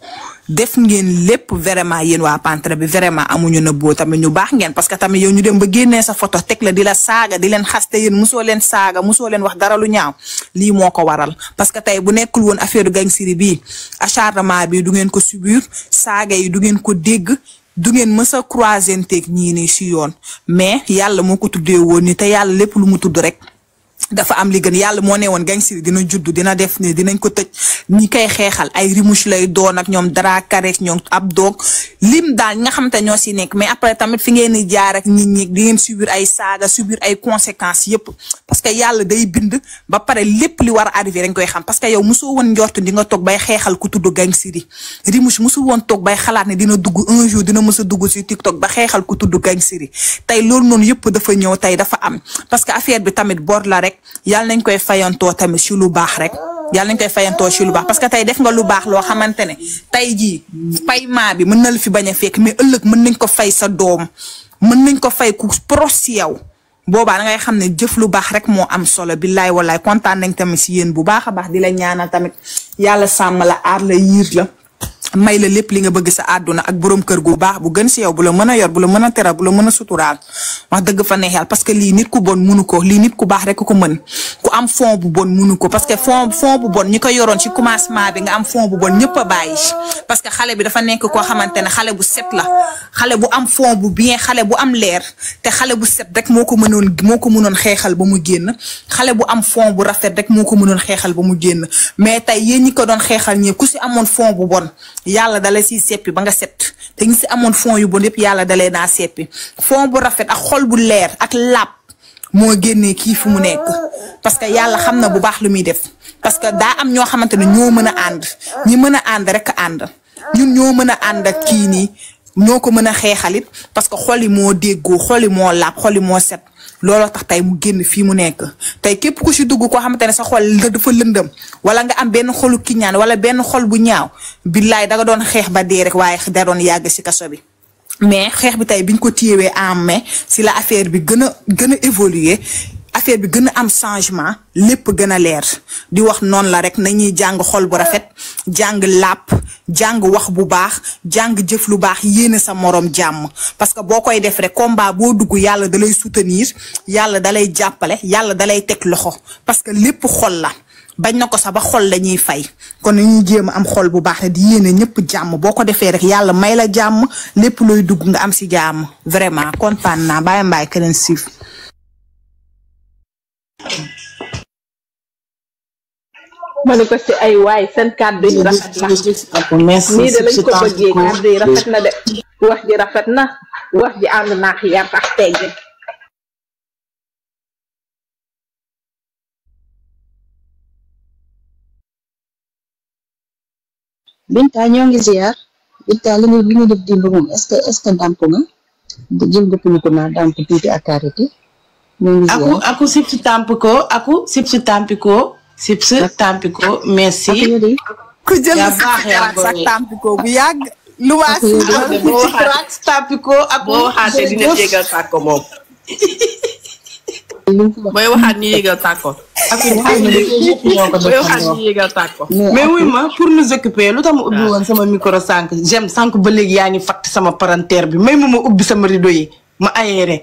def ngeen lépp vraiment yéen waa Pantere bi vraiment amuñu na boo tamit ñu baax ngeen parce que tamit yow ñu dem ba génnee sa photo teg la di la saaga di leen xaste yéen musoo leen saaga musoo leen wax dara lu ñaaw lii moo ko waral parce que tey bu nekkul woon affaire Gagne Siri bii acharnement bi du ngeen ko subir saaga yi du ngeen ko dégg du ngeen mës a croiser teeg ñii nii si yoon mais yàlla moo ko tuddee woon ni te yàlla lépp lu mu tudd rek dafa am li gën yàlla moo ne woon Gagne Siri dina judd dina def ni dinañ ko tëj ñi koy xeexal ay rimouche lay doon ak ñoom dara kareek ñoom ab doog lim daal ñi nga xamante ñoo si nekk mais après tamit fi ngeen di jaar ak nit ñi di ngeen subir ay saaga subir ay conséquences yëpp parce que yàlla day bind ba pare lépp li war a arrivé dañ koy xam parce que yow mosoo woon njort di nga toog bay xeexal ku tudd Gagne Siri rimouche mosul woon toog bay xalaat ne dina dugg un jour dina mës a dugg si TikTok ba xeexal ku tudd Gagne Siri tey loolu noonu yëpp dafa ñëw tey dafa am parce que affaire bi tamit bor la rek yàlla nañ koy fayantoo tamit si lu baax rek yàlla nañ koy fayantoo si lu baax parce que tey def nga lu baax loo xamante ne tey jii paiement bi mën na la fi bañ a fekk mais ëllëg mën nañ ko fay sa doom mën nañ ko fay ku proche si yow boobaa da ngay xam ne jëf lu baax rek moo am solo billaay wallaay kontaan nañ tamit si yéen bu baax a baax di la ñaanal tamit yàlla sàmm la aar la yiir la may la lépp li nga bëgg sa àdduna ak borom kër gu baax bu gën si yow bu la mën a yor bu la mën a teral bu la mën a suturaal wax dëgg fa neex yàlla parce que lii nit ku bon munu ko lii nit ku baax rek ko mën ku am fond bu bon munu ko parce que fond bu bon ñi ko yoroon ci commencement bi nga am fond bu bon ñëpp a bàyyi parce que xale bi dafa nekk koo xamante ne xale bu set la xale bu am fond bu bien xale bu am leer te xale bu set rek moo ko mënoon xeexal ba mu génn xale bu am fond bu rafet rek moo ko mënoon xeexal ba mu génn mais tey yéen ñi ko doon xeexal ñi ku si amoon fond bu bon yàlla dalay siy seppi ba nga set te ñi si amoon fond yu bon yëpp yàlla dalee naa seppi fond bu rafet ak xol bu leer ak làpp moo génnee kii fu mu nekk parce que yàlla xam na bu baax lu muy def parce que daa am ñoo xamante ne ñoo mën a ànd ñi mën a ànd rek ànd ñun ñoo mën a ànd ak kii nii ñoo ko mën a xeexalit parce que xol yi moo déggoo xol yi moo làpp xol yi moo set looloo tax tey mu génn fii mu nekk tey képp ku si dugg koo xamante ne sa xol dafa lëndëm wala nga am benn xolu kiñaan wala benn xol bu ñaaw billaay da nga doon xeex ba dee rek waaye da doon yàgg si kaso bi mais xeex bi tey biñ ko téyewee en main si la affaire bi gën a évoluer affaire bi gën a am changement lépp gën a leer di wax noonu la rek nañuy jàng xol bu rafet jàng làpp jàng wax bu baax jàng jëf lu baax yéene sa morom jàmm parce que boo koy def rek combat boo dugg yàlla dalay soutenir yàlla dalay jàppale yàlla dalay teg loxo parce que lépp xol la bañ na ko sax ba xol la ñuy fay kon nañuy jéem a am xol bu baax ne di yéene ñëpp jàmm boo ko defee rek yàlla may la jàmm lépp looy dugg nga am si jàmm vraiment kontaan naa bàyyi mbaay keneen siif ma ne ko si ay waay seen kàddu yi rafet na nii de lañ ko bëggee kàddu yi rafet na de wax ji rafet na wax ji ànd naax yar ak teggin Binta ñoo ngi ziar Binta li ñu def dimb moom est-ce que ndàmp nga jël nga ko naa ndàmp tuuti ak karité ñoo ngi ziar aku sips tampiko aku sips tampiko sips tampiko merci ku jël sa tampiko bu yàgg lu waa si tampiko ak boo waxaatee dina yégal tàkko moom booy waxaat ñu yégal tàkko mais wuy ma pour nous occuper lu tax ma ubbi woon sama micro sànq j'aime sànq ba léegi yaa ngi fatt sama palanteer bi may ma ubbi sama rideau yi ma aéré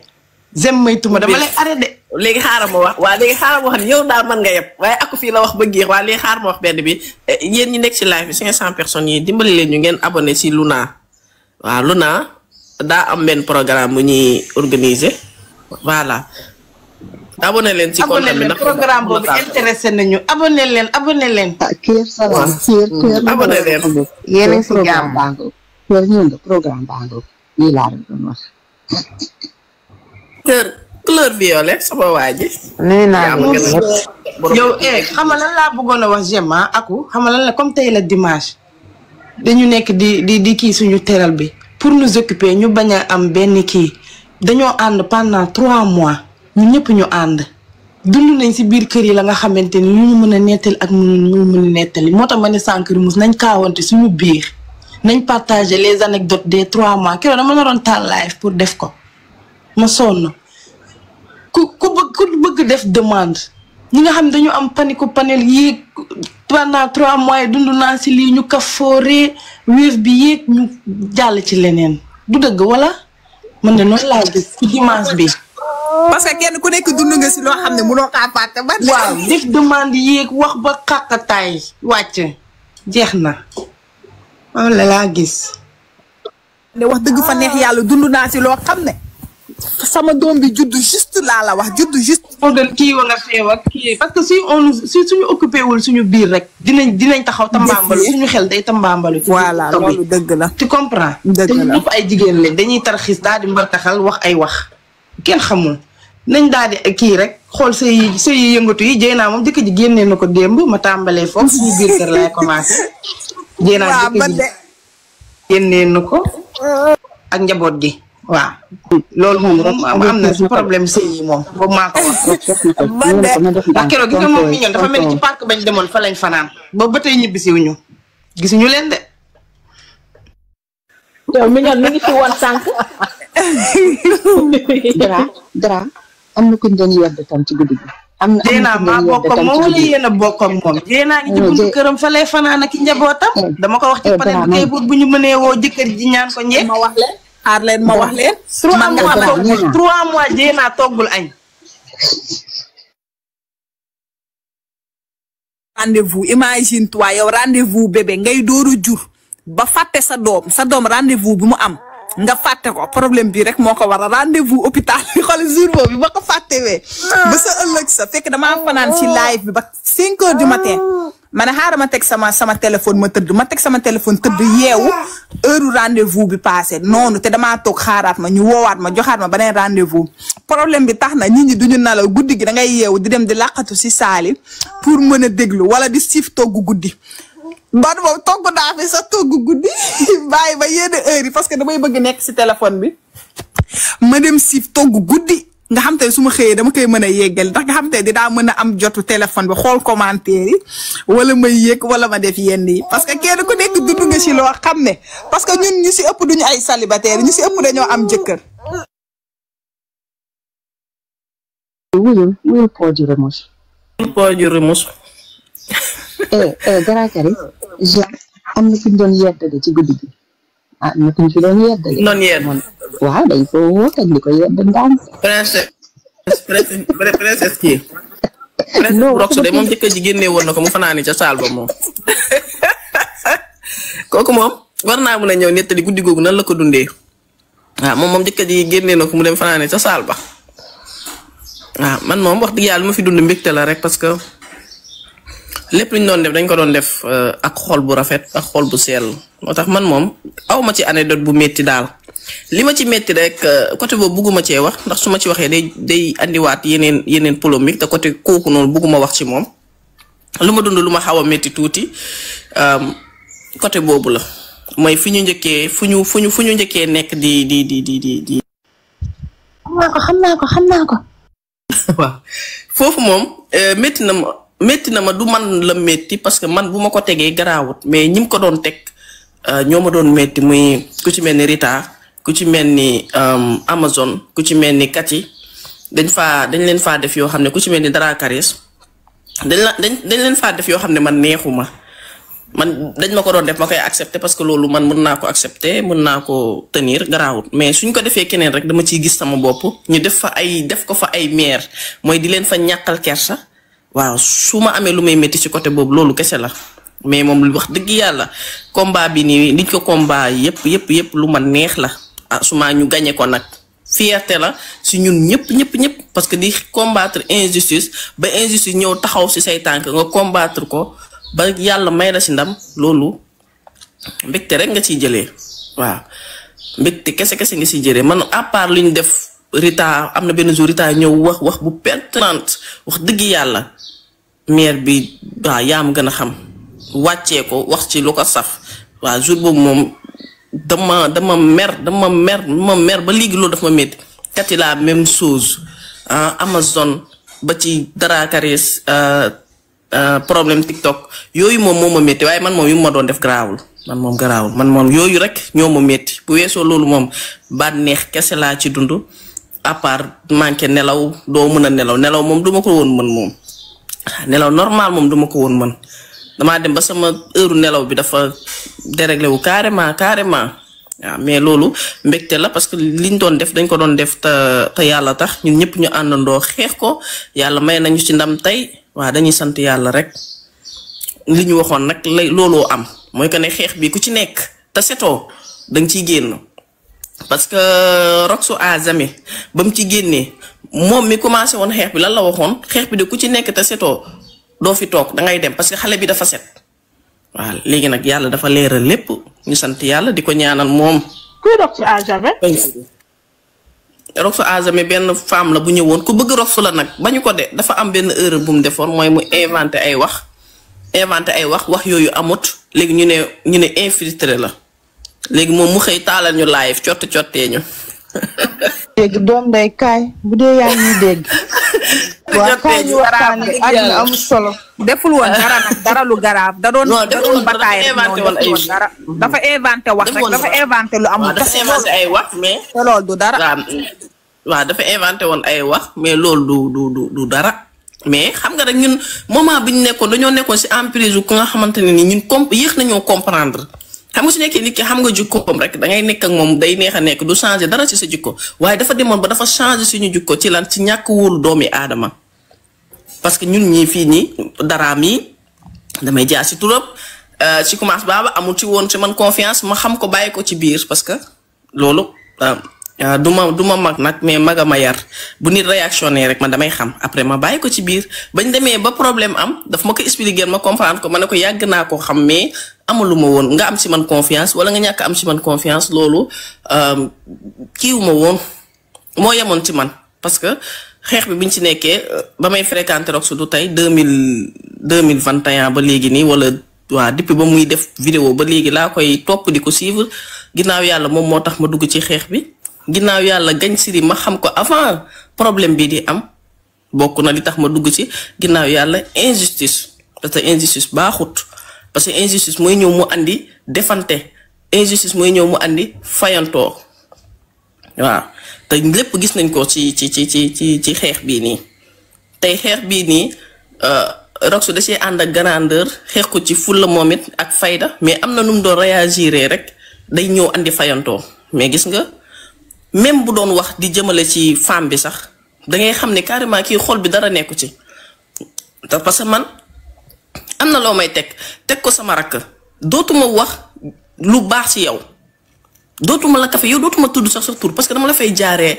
j'aime maytuma dama lay arrêté léegi xaaral ma wax waa léegi xaaral ma wax yow daal mën nga yeb waaye aku fii la wax ba giir waa léegi xaaral ma wax benn bi yéen ñi nekk ci live bi 500 personnes yi dimbali leen ñu ngeen abonné ci Luna waaw Luna daa am benn programme bu ñuy organiser voilà abonné leen ci compte bi ndax programme boobu intéressé nañu abonné leen abonné leen kër salaam kër abonné leen yéen ci jàmm bango kër ñu nga programme bango yi laa doon wax couleur violet sama waa ji yow xam nga lan laa bëggoon a wax Gemma aku xam nga lan la comme tey la dimanche dañu nekk di kii suñu teral bi pour nous occuper ñu bañ a am benn kii dañoo ànd pendant 3 mois ñun ñëpp ñu ànd dund nañ si biir kër yi la nga xamante ni lu ñu mën a nettali ak ñu mën a nettali moo tax ma ne sànq Rimousse nañ kaawante suñu biir nañ partager les anecdotes des 3 mois keroog dama naroon taal live pour def ko ma sonn ku bëgg def demande ñi nga xam dañu am paniku panel yéeg pendant 3 mois yi dund naa si lii ñu kafooree wéef bi yéeg ñu jàll ci leneen du dëgg wala man de noonu laa gis ci dimanche bi. parce que kenn ku nekk dund nga si loo xam ne mënoo kaa fàtte ba. waaw def demande yéeg wax ba xàqataay wàcc jeex na wala laa gis. de wax dëgg fa neex yàlla dund naa si loo xam ne sama doom bi juddu juste laa la wax juddu juste. moo gën kii wa nga xew ak kii parce que si suñu occupé wul suñu biir rek dinañ taxaw tambaambalu suñu xel day tambaambalu. voilà loolu dëgg la. tu comprends. dëgg la te ñëpp ay jigéen lañ dañuy tarxis daal di mbartaxal wax ay wax kenn xamul nañ daal di kii rek xool say yëngatu yi jéy naa moom jëkkër ji génnee na ko démb ma tàmbalee foofu suñu biir kër laay commencé. jéy naa jëkkër ji génnee na ko ak njaboot gi. waaw loolu moom am na problème sëy yi moom boobu maa ko wax. ndax keroog gis nga moom Mignon dafa mel ni ci parc bañ demoon fa lañ fanaan boobu ba tey ñibbisiwuñu gisuñu leen de. yow Mignon mi ngi fi woon sànq. dara am na ku ñu doon yedd tam ci guddi gi. am na Jéena maa bokk ak moom wala yéen a bokk ak moom. Jéena ngi ci buntu këram fa lay fanaan ak njabootam. dama ko wax ci panel bi kay bu ñu mënee woo jëkkër ji ñaan ko njëkk. ma wax leen xaar leen ma wax leen. 3 mois Jéena toggul añ. rendez-vous imagine toi yow rendez-vous bébé ngay dooru jur ba fàtte sa doom rendez-vous bi mu am nga fàtte ko problème bi rek moo ko war a rendez-vous hôpital bi xool jour boobu ba ko fàttewee ba sa ëllëg sa fekk damaa fanaan ci live bi ba 5 heures du matin ma ne xaaral ma teg sama téléphone ma teg sama téléphone tëdd yeewu heure rendez-vous bi passé noonu te damaa toog xaaraat ma ñu woowaat ma joxaat ma beneen rendez-vous problème bi tax na nit ñi duñu nalaw guddi gi da ngay yeewu di dem di làqatu si saali pour mën a déglu wala di siif togg guddi ban moom togg naa fi sa togg guddi bàyyi ba yenn heure yi parce que damay bëgg nekk si téléphone bi ma dem siif togg guddi nga xam te su ma xëyee dama koy mën a yeggal ndax nga xam te dinaa mën a am jotu téléphone bi xool commentaire yi wala ma yëg wala ma def yenn yi parce que kenn ku nekk dund nga si loo xam ne parce que ñun ñu si ëpp duñu ay célibataire ñu si ëpp dañoo am jëkkër. wuyul Pooju Rimousse. Pooju Rimousse. Dara Kari am na ku ñu doon yedd de ci guddi gi ah am na ku ñu fi doon yedd de. noonu yedd waaw dañ ko woo kañ di ko yedd ndaan. princesse kii. princesse Rox de moom jëkkër ji génne woon na ko mu fanaani ca saal ba moom. kooku moom war naa mën a ñëw nettali guddi googu nan la ko dundee waaw moom jëkkër ji génne na ko mu dem fanaani ca saal ba waaw man moom wax dëgg yàlla lu ma fi dund mbégte la rek parce que. lépp lu ñu doon def dañ ko doon def ak xol bu rafet ak xol bu sell moo tax man moom aw ma ci anecdote bu métti daal li ma ci métti rek côté boobu bugguma cee wax ndax su ma ci waxee day andiwaat yeneen polémique te côté kooku noonu bugguma wax ci moom lu ma dund lu ma xaw a métti tuuti côté boobu la mooy fi ñu njëkkee fu ñu njëkkee nekk di. xam naa ko. waaw foofu moom métti na ma du man la métti parce que man bu ma ko tegee garaawut mais ñi mu ko doon teg ñoo ma doon métti muy ku ci mel ni Rita ku ci mel ni Amazon ku ci mel ni Kati dañ leen faa def yoo xam ne ku ci mel ni Dara Karis dañ leen faa def yoo xam ne man neexuma man dañ ma ko doon def ma koy accepter parce que loolu man mën naa ko accepter mën naa ko tenir garaawut mais suñ ko defee keneen rek dama ciy gis sama bopp ñu def ko fa ay meer mooy di leen fa ñàkkal kersa. waaw su ma amee lu may métti ci côté boobu loolu kese la mais moom lu wax dëgg yàlla combat bi nii liñ ko combat yëpp lu ma neex la ah su ma ñu gagné ko nag fierté la si ñun ñëpp parce que di combattre injustice ba injustice ñëw taxaw si say tànk nga combattre ko ba yàlla may la si ndam loolu mbégte rek nga ciy jëlee waaw mbégte kese nga ciy jëlee man à part lu ñu def Rita am na benn jour Rita ñëw wax bu pertinente wax dëgg yàlla maire bi waaw yaa ma gën a xam wàccee ko wax ci lu ko saf waaw jour boobu moom dama mer ba léegi loolu dafa ma métti Kati la même chose Amazon ba ci dara karis problème TikTok yooyu moom moo ma métti waaye man moom yu ma doon def garaawul man moom yooyu rek ñoo ma métti bu weesoo loolu moom bànneex kese laa ci dund à part manqué nelaw doo mën a nelaw moom duma ko woon mën moom nelaw normal moom duma ko woon mën damaa dem ba sama heure nelaw bi dafa déréglé wu carrément waaw mais loolu mbégte la parce que liñ doon def dañ ko doon def te yàlla tax ñun ñëpp ñu àndandoo xeex ko yàlla may nañu ci ndam tey waaw dañuy sant yàlla rek li ñu waxoon nag looloo am mooy que ne xeex bi ku ci nekk te setoo danga ciy génn parce que Roxu à jamais ba mu ci génnee moom mi commencé woon xeex bi lan la waxoon xeex bi de ku ci nekk te setoo doo fi toog dangay dem parce que xale bi dafa set waaw léegi nag yàlla dafa leeral lépp ñu sant yàlla di ko ñaanal moom. kuy Roxu à jamais. Roxu à jamais benn femme la bu ñëwoon ku bëgg Roxu la nag bañu ko de dafa am benn erreur bu mu defoon mooy mu inventé ay wax yooyu amut léegi ñu ne infiltré la léegi moom mu xëy taalal ñu live cottee ñu. dégg doom day kaay bu dee yaa ngi dégg. waa kaay ñu waxtaan bi àddina amul solo. deful woon dara nag dara lu garaaf da doon bataay dara dafa inventé wax rek dafa inventé lu amul. dafa inventé ay wax mais. te loolu du dara. waaw dafa inventé woon ay wax mais loolu du dara. mais xam nga rek ñun moment bi ñu nekkoon dañoo nekkoon ci emprise ku nga xamante ne ni ñun yéex nañoo comprendre. xam nga su nekkee nit ki xam nga jikkoom rek dangay nekk ak moom day neex a nekk du changer dara ci sa jikko waaye dafa demoon ba dafa changer suñu jikko ci lan ci ñàkk wóolu doomi aadama parce que ñun ñii fii nii daraam yi damay jaar ci turam ci commence baaba amul ci woon ci man confiance ma xam ko bàyyi ko ci biir parce que loolu du ma mag nag mais maga ma yar bu nit réactionné rek man damay xam après ma bàyyi ko ci biir bañ demee ba problème am daf ma ko expliquer ma comprendre ko ma ne ko yàgg naa ko xam mais amaluma woon nga am ci man confiance wala nga ñàkk am ci man confiance loolu kiiwuma woon moo yemoon ci man parce que xeex bi biñ ci nekkee ba may fréquenter Roxu du tey 2021 ba léegi nii wala waa depuis ba muy def vidéo ba léegi laa koy topp di ko suivre ginnaaw yàlla moom moo tax ma dugg ci xeex bi ginnaaw yàlla gañ siri ma xam ko avant problème bi di am bokk na li tax ma dugg ci ginnaaw yàlla injustice parce que injustice baaxut parce que injustice mooy ñëw mu andi defante injustice mooy ñëw mu andi fayantoo waaw te lépp gis nañ ko ci xeex bii nii tey xeex bii nii Roxu da cee ànd ak grandeur xeex ko ci fulla moom it ak fayda mais am na nu mu doon réagir rek day ñëw andi fayantoo mais gis nga même bu doon wax di jëmale ci femme bi sax da ngay xam ne carrément kii xol bi dara nekku ci parce que man am na loo may teg ko sama rakk dootuma wax lu baax ci yow dootuma la kafe yow dootuma tudd sax sa tur parce que dama la fay jaaree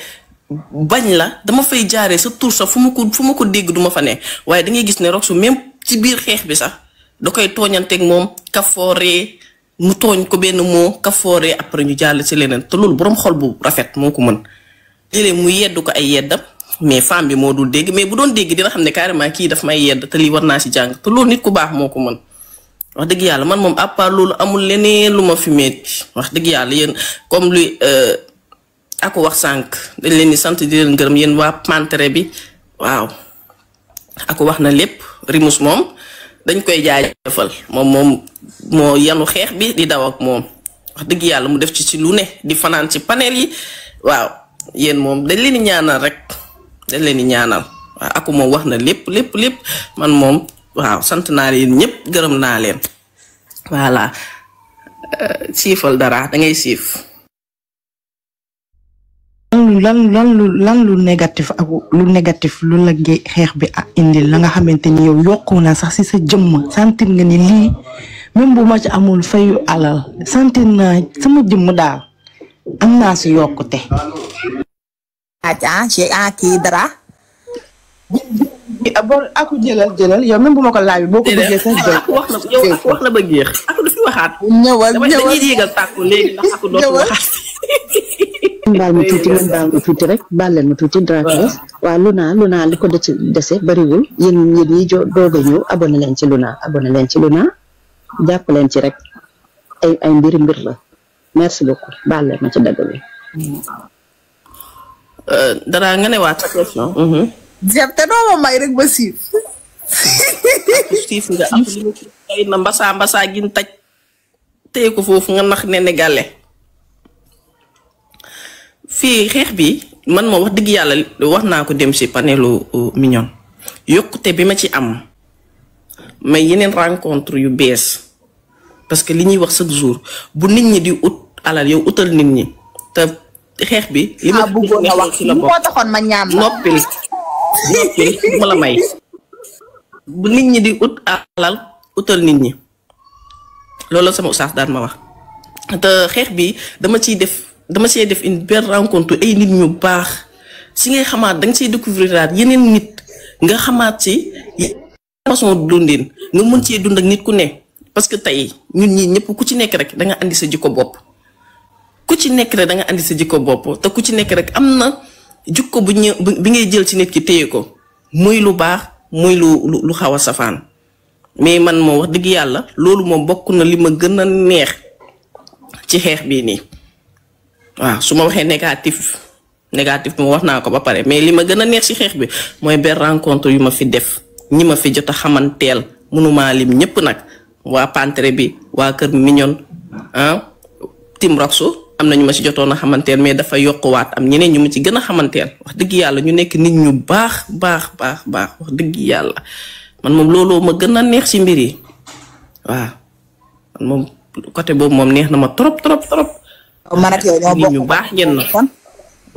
bañ la dama fay jaaree sa tur sax fu ma ko dégg duma fa ne waaye da ngay gis ne Roxu même ci biir xeex bi sax da koy tooñanteeg moom kafooree mu tooñ ko benn moo kafooree après ñu jàll ci leneen te loolu borom xol bu rafet moo ko mën léeg-léeg mu yeddu ko ay yeddam mais femme bi moo dul dégg mais bu doon dégg dina xam ne carrément kii daf may yedd te lii war naa ci jàng te loolu nit ku baax moo ko mën wax dëgg yàlla man moom à part loolu amul leneen lu ma fi metti wax dëgg yàlla yéen comme luy ako wax sànq dañ leen di sant di leen gërëm yéen waa Pantere bi waaw ako wax na lépp Rimus moom dañ koy jaajëfal moom moo yanu xeex bi di daw ak moom wax dëgg yàlla mu def ci lu ne di fanaan ci panel yi waaw yéen moom dañ leen di ñaanal rek dañ leen di ñaanal waaw aku moom wax na lépp man moom waaw sant naa leen ñëpp gërëm naa leen voilà siifal dara da ngay siif. lan lu négatif ak lu négatif lu la xeex bi indil la nga xamante ni yow yokku na sax ci sa jëmm sentir nga ni lii même bu ma ci amul fayu alal sentir naa sama jëmm daal am naa ci yokkute. kii dara. aku jëlal yow même bu ma ko laaj boo ko bëggee sax jël. wax na ba jeex aku du fi waxaat. ñëwal dañuy yéegal tàkku léegi ndax aku dootu waxaat. baal ma tuuti rek baal leen ma tuuti Dracula's waaw Luna li ko dese bariwul yéen ñi doog a ñëw abonné leen ci Luna jàpp leen ci rek ay mbir la merci beaucoup baal leen ma ci dagg bi. dara nga ne waat sa question. Jam te doo ma may rek ba siif. siif nga am li ma ay na mbasa gin taj téye ko foofu nga nax ne gàlle fii xeex bi man ma wax dëgg yàlla wax naa ko dem si panelu Mignon yokkute bi ma ci am may yeneen rencontre yu bees parce que li ñuy wax chaque jour bu nit ñi di ut alal yow utal nit ñi te xeex bi li ma bëggoon a wax moo taxoon ma ñaan noppil ma la may bu nit ñi di ut alal utal nit ñi loolu sama oustaz daan ma wax te xeex bi dama ciy def une belle rencontre ay nit ñu baax si ngay xamaat da nga ciy découvrir daal yeneen nit nga xamaat ci façon dundin nga mën cee dund ak nit ku ne parce que tey ñun ñii ñëpp ku ci nekk rek da nga andi sa jikko bopp ku ci nekk rek da nga andi sa jikko bopp te ku ci nekk rek am na jikko bi ngay jël ci nit ki téye ko muy lu baax muy lu xaw a safaan mais man moo wax dëgg yàlla loolu moom bokk na li ma gën a neex ci xeex bii nii waaw su ma waxee négatif mo wax naa ko ba pare mais li ma gën a neex ci xeex bi mooy benn rencontre yu ma fi def ñi ma fi jot a xamanteel mënumaa lim ñëpp nag waa Pantere bi waa Kër Mignon Tim Roxu am na ñu ma ci jotoon a xamanteel mais dafa yokkuwaat am ñeneen ñu ma ci gën a xamanteel wax dëgg yàlla ñu nekk nit ñu baax wax dëgg yàlla man moom looloo ma gën a neex ci mbir yi waaw man moom côté boobu moom neex na ma trop. man ak yow ñoo bokk ñu baax ngeen na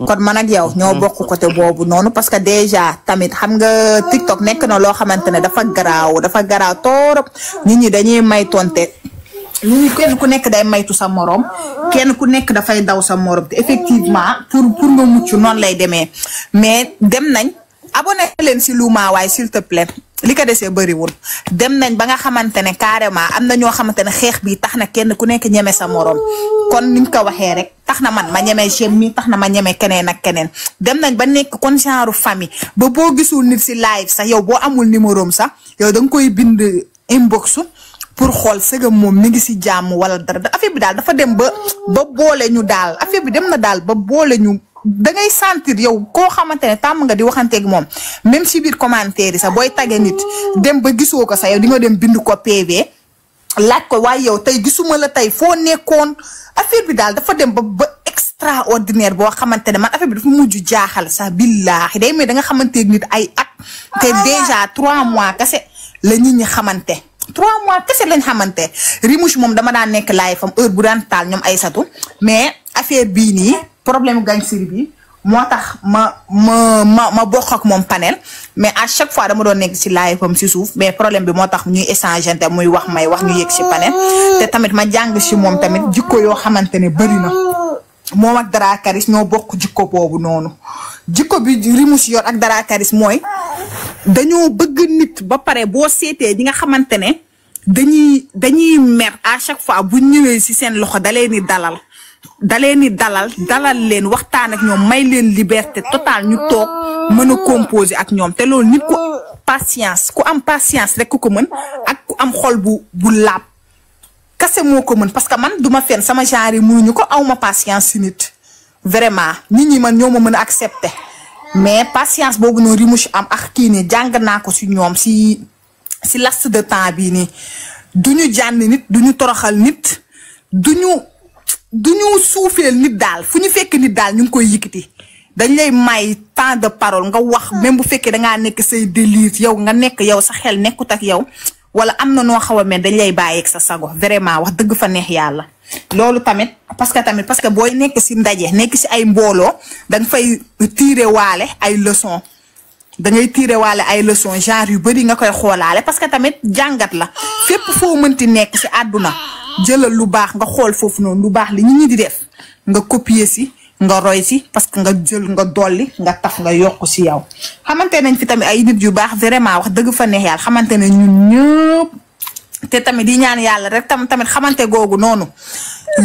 kon man ak yow ñoo bokk côté boobu noonu parce que déjà tamit xam nga TikTok nekk na loo xamante ne dafa garaaw torop nit ñi dañuy may tonte ñu kenn ku nekk day maytu sa morom kenn ku nekk dafay daw sa morom te effectivement pour nga mucc noonu lay demee mais dem nañ abonné leen si Luma waaye s'il te plaît li ko desee bëriwul dem nañ ba nga xamante ne carrément am na ñoo xamante ne xeex bi tax na kenn ku nekk ñeme sa morom kon ni nga ko waxee rek tax na man ma ñeme Jem mi tax na ma ñeme keneen ak keneen dem nañ ba nekk kon genre famille ba boo gisul nit si live sax yow boo amul numéro am sax yow da nga koy bind inbox pour xool sëgam moom mi ngi si jàmm wala dara affaire bi daal dafa dem ba boole ñu daal affaire bi dem na daal ba boole ñu. da ngay sentir yow koo xamante ne tàmm nga di waxanteeg moom même si biir commentaire yi sax booy tagge nit dem ba gisoo ko sax yow di nga dem bind ko PV laaj ko waaye yow tey gisuma la tey foo nekkoon affaire bi daal dafa dem ba extraordinaire boo xamante ne man affaire bi dafa mujj jaaxal sax billaahi day mais da nga xamanteeg nit ay at te déjà 3 mois kese la nit ñi xamante 3 mois kese lañ xamante Rimouche moom dama daan nekk laay fam heure bu daan taal ñoom Aysatu mais affaire bii nii problème gangster bi moo tax ma bokk ak moom panel mais à chaque fois dama doon nekk ci live am ci suuf mais problème bi moo tax ñuy échanger te muy wax may wax ñu yëg ci panel te tamit ma jàng ci moom tamit jikko yoo xamante ne bëri na moom ak Dara Karis ñoo bokk jikko boobu noonu jikko bi Rimouche yor ak Dara Karis mooy dañoo bëgg nit ba pare boo seetee di nga xamante ne dañuy mer à chaque fois bu ñëwee ci seen loxo dalee ni dalal leen waxtaan ak ñoom may leen liberté totale ñu toog mën a composer ak ñoom te loolu nit ku am patience rek ku ko mën ak ku am xol bu laab kase moo ko mën parce que man duma fen sama genre yi mënuñu ko awma patience si nit vraiment nit ñi man ñoo ma mën a accepter mais patience boobu noonu Rimouche am ak kii nii jàng naa ko si ñoom si laps de temps bii nii duñu jànn nit duñu toroxal nit duñu suufeel nit daal fu ñu fekk nit daal ñu ngi koy yëkkati dañ lay may temps de parole nga wax même bu fekkee dangaa nekk say délire yow nga nekk yow sa xel nekkut ak yow wala am na noo xaw a mel dañ lay bàyyeeg sa sago vraiment wax dëgg fa neex yàlla. loolu tamit parce que booy nekk si ndaje nekk si ay mbooloo danga fay tirer waale ay leçons dangay tirer waale ay leçons genre yu bari nga koy xoolaale parce que tamit jàngat la fépp foo mënti nekk si àdduna. jëlal lu baax nga xool foofu noonu lu baax li ñi di def nga copier si nga roy si parce que nga jël nga dolli nga taf nga yokk si yow xamante nañ fi tamit ay nit yu baax vraiment wax dëgg fa neex yàlla xamante ne ñun ñëpp te tamit di ñaan yàlla rek tamit xamante googu noonu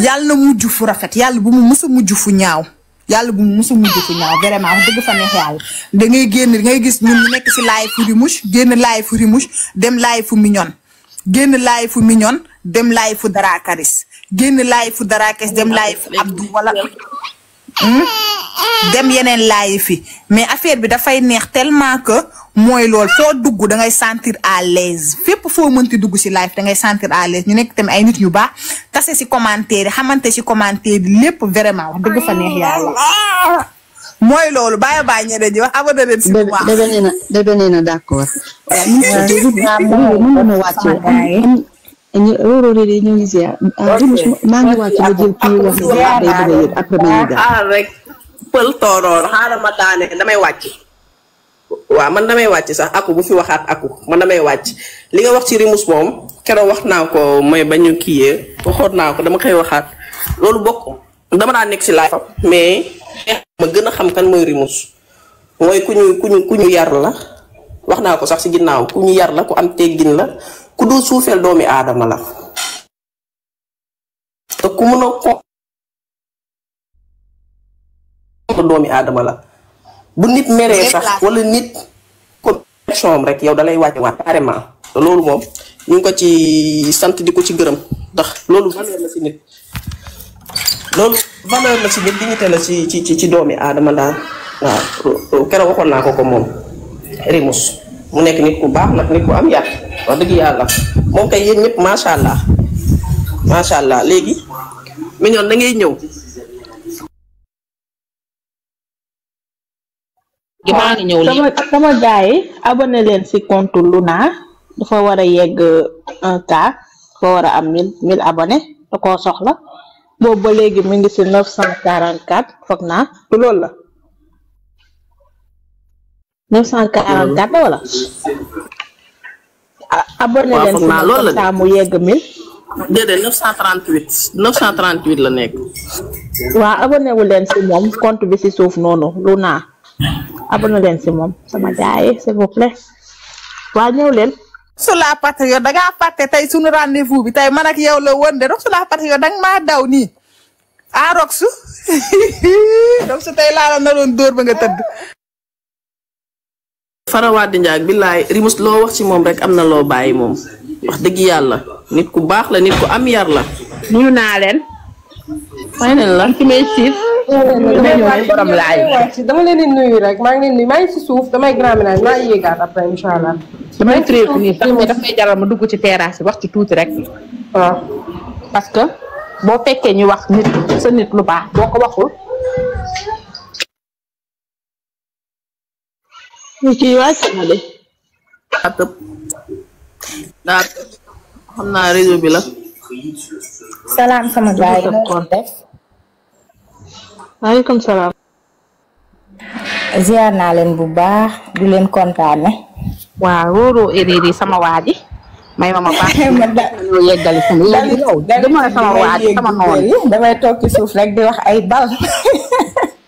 yàlla na mujj fu rafet yàlla bu mu mës a mujj fu ñaaw vraiment wax dëgg fa neex yàlla da ngay génn ngay gis ñun ñu nekk si live fu Rimouche génn live fu Rimouche dem live fu Mignon génn live fu Mignon dem live fu Dara Karis génn live fu Dara Karis dem live fu Abdou wala dem yeneen laay fi mais affaire bi dafay neex tellement que mooy lool soo dugg da ngay sentir à l'aise fépp foo mënti dugg si live da ngay sentir à l'aise ñu nekk tamit ay nit ñu baax tase si commentaire yi xamante si commentaire yi lépp vraiment wax dëgg fa neex yàlla mooy loolu bàyyi ñeneen ñi wax abonné leen si bu baax bébé nee na d'accord mën na wàcce ñu ngi ziar maa ngi wàcc ba jël kii wax day bëgg a yëg après ma yëgal rek pël tooroor xaaral ma daane damay wàcc waaw man damay wàcc sax aku bu fi waxaat aku man damay wàcc li nga wax ci Rimous moom keroog wax naa ko mooy ba ñu kiiyee waxoon naa ko dama koy waxaat loolu bokk dama daan nekk si laay mais ma gën a xam kan mooy Rimous mooy ku ñu yar la wax naa ko sax si ginnaaw ku ñu yar la ku am teggin la ku dul suufeel doomi aadama la te ku mun a ko doomi aadama la bu nit meree sax wala nit connexion rek yow dalay wàcc waat carrément te loolu moom ñu ngi ko ci sant di ko ci gërëm ndax loolu valeur la si nit loolu valeur la si nit dignité la ci doomi aadama daal waaw keroog waxoon naa ko moom Rimous mu nekk nit ku baax nag nit ku am yar wax dëgg yàlla moom kay yéen ñëpp macha allah léegi Mignone da ngay ñëw. maa ngi ñëw sama gars yi abonné leen si compte Luna dafa war a yegg 1K dafa war a am 1000 abonné da koo soxla boobu ba léegi mu ngi si 944 foog naa du loolu la 944 la wala abonné leen si comme ça mu yegg 1000 déedéet 938 la nekk. waaw abonné wu leen si moom compte bi si suuf noonu Luna abonné leen si moom sama gaay s'il vous plaît waa ñëw leen. su la patriote da ngaa fàtte tey sunu rendez-vous bi tey man ak yow la woon de su la patriote da nga maa daw nii Roxu donc su tey laa la naroon dóor ba nga tëdd. Farawaadi Njaag billaay Rimous loo wax ci moom rek am na loo bàyyi moom wax dëgg yàlla nit ku baax la nit ku am yar la. nuyu naa leen. may nañ la ci may siif. borom laay dama leen di nuyu rek maa ngi leen di maa ngi si suuf damay grand ménage maa ngi yéegaat après incha allah. damay tréeku nii sax mais daf may jaral ma dugg ci terrasse bi wax ci tuuti rek. waaw parce que boo fekkee ñu wax nit sa nit lu baax boo ko waxul. ñu ciy wàcc na de. xam naa réseau bi la. salaam sama gars yi maaleykum salaam. ziar naa leen bu baax du leen kontaane. waaw wóoroo erreur yi sama waa ji may ma baax ñu yeggali sama waa ji sama noonu damay toog ci suuf rek di wax ay bal.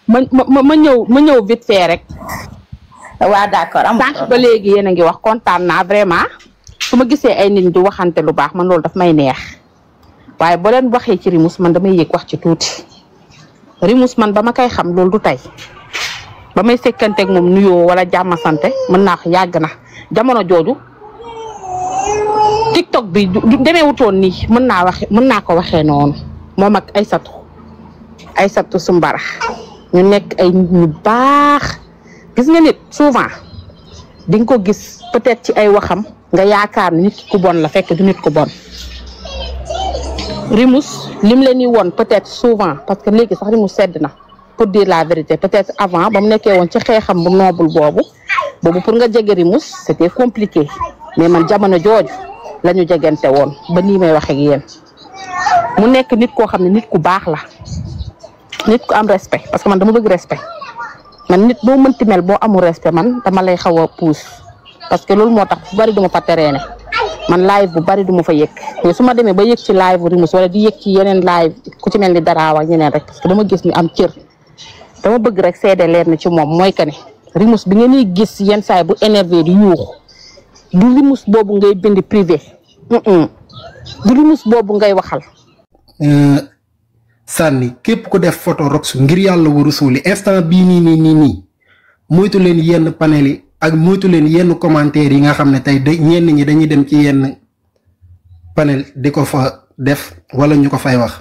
ma ñëw vite fait rek. waa d'accord am sànq ba léegi yéen a ngi wax kontaan naa vraiment su ma gisee ay nit di waxante lu baax man loolu daf may neex waaye boo leen waxee ci Rimous man damay yëg wax ci tuuti Rimous man ba ma koy xam loolu du tey ba may sekkanteeg moom nuyoo wala jàmm sante mën naa ko yàgg na jamono jooju TikTok bi du demeewutoon nii mën naa ko waxee noonu moom ak Aysatu Sumbara ñu nekk ay nit ñu baax. gis nga nit souvent di nga ko gis peut-être ci ay waxam nga yaakaar ni nit ku bon la fekk du nit ku bon Rimous lim leen di woon peut-être souvent parce que léegi sax Rimous sedd na pour dire la vérité peut-être avant ba mu nekkee woon ci xeexam bu noble boobu pour nga jege Rimous c'était compliqué mais man jamono jooju la ñu jegante woon ba nii may wax ak yéen mu nekk nit koo xam ne nit ku baax la nit ku am respect parce que man dama bëgg respect. man nit boo mënti mel boo amul respect man dama lay xaw a puus parce que loolu moo tax fu bari duma fa tereene man live bu bari duma fa yëg mais su ma demee ba yëg ci live bu Rimous wala di yëg ci yeneen live ku ci mel ni Daraawa ak ñeneen rek parce que dama gis ni am cër dama bëgg rek seede leer na ci moom mooy que ne Rimous bi ngeen di gis yenn saay bu énervé di yuux du Rimous boobu ngay bind privé du Rimous boobu ngay waxal. sànni képp ku def photo Roxu ngir yàlla waru suuli instant bii nii moytu leen yenn panel yi ak moytu leen yenn commentaire yi nga xam ne tey ñenn ñi dañuy dem ci yenn panel di ko fa def wala ñu ko fay wax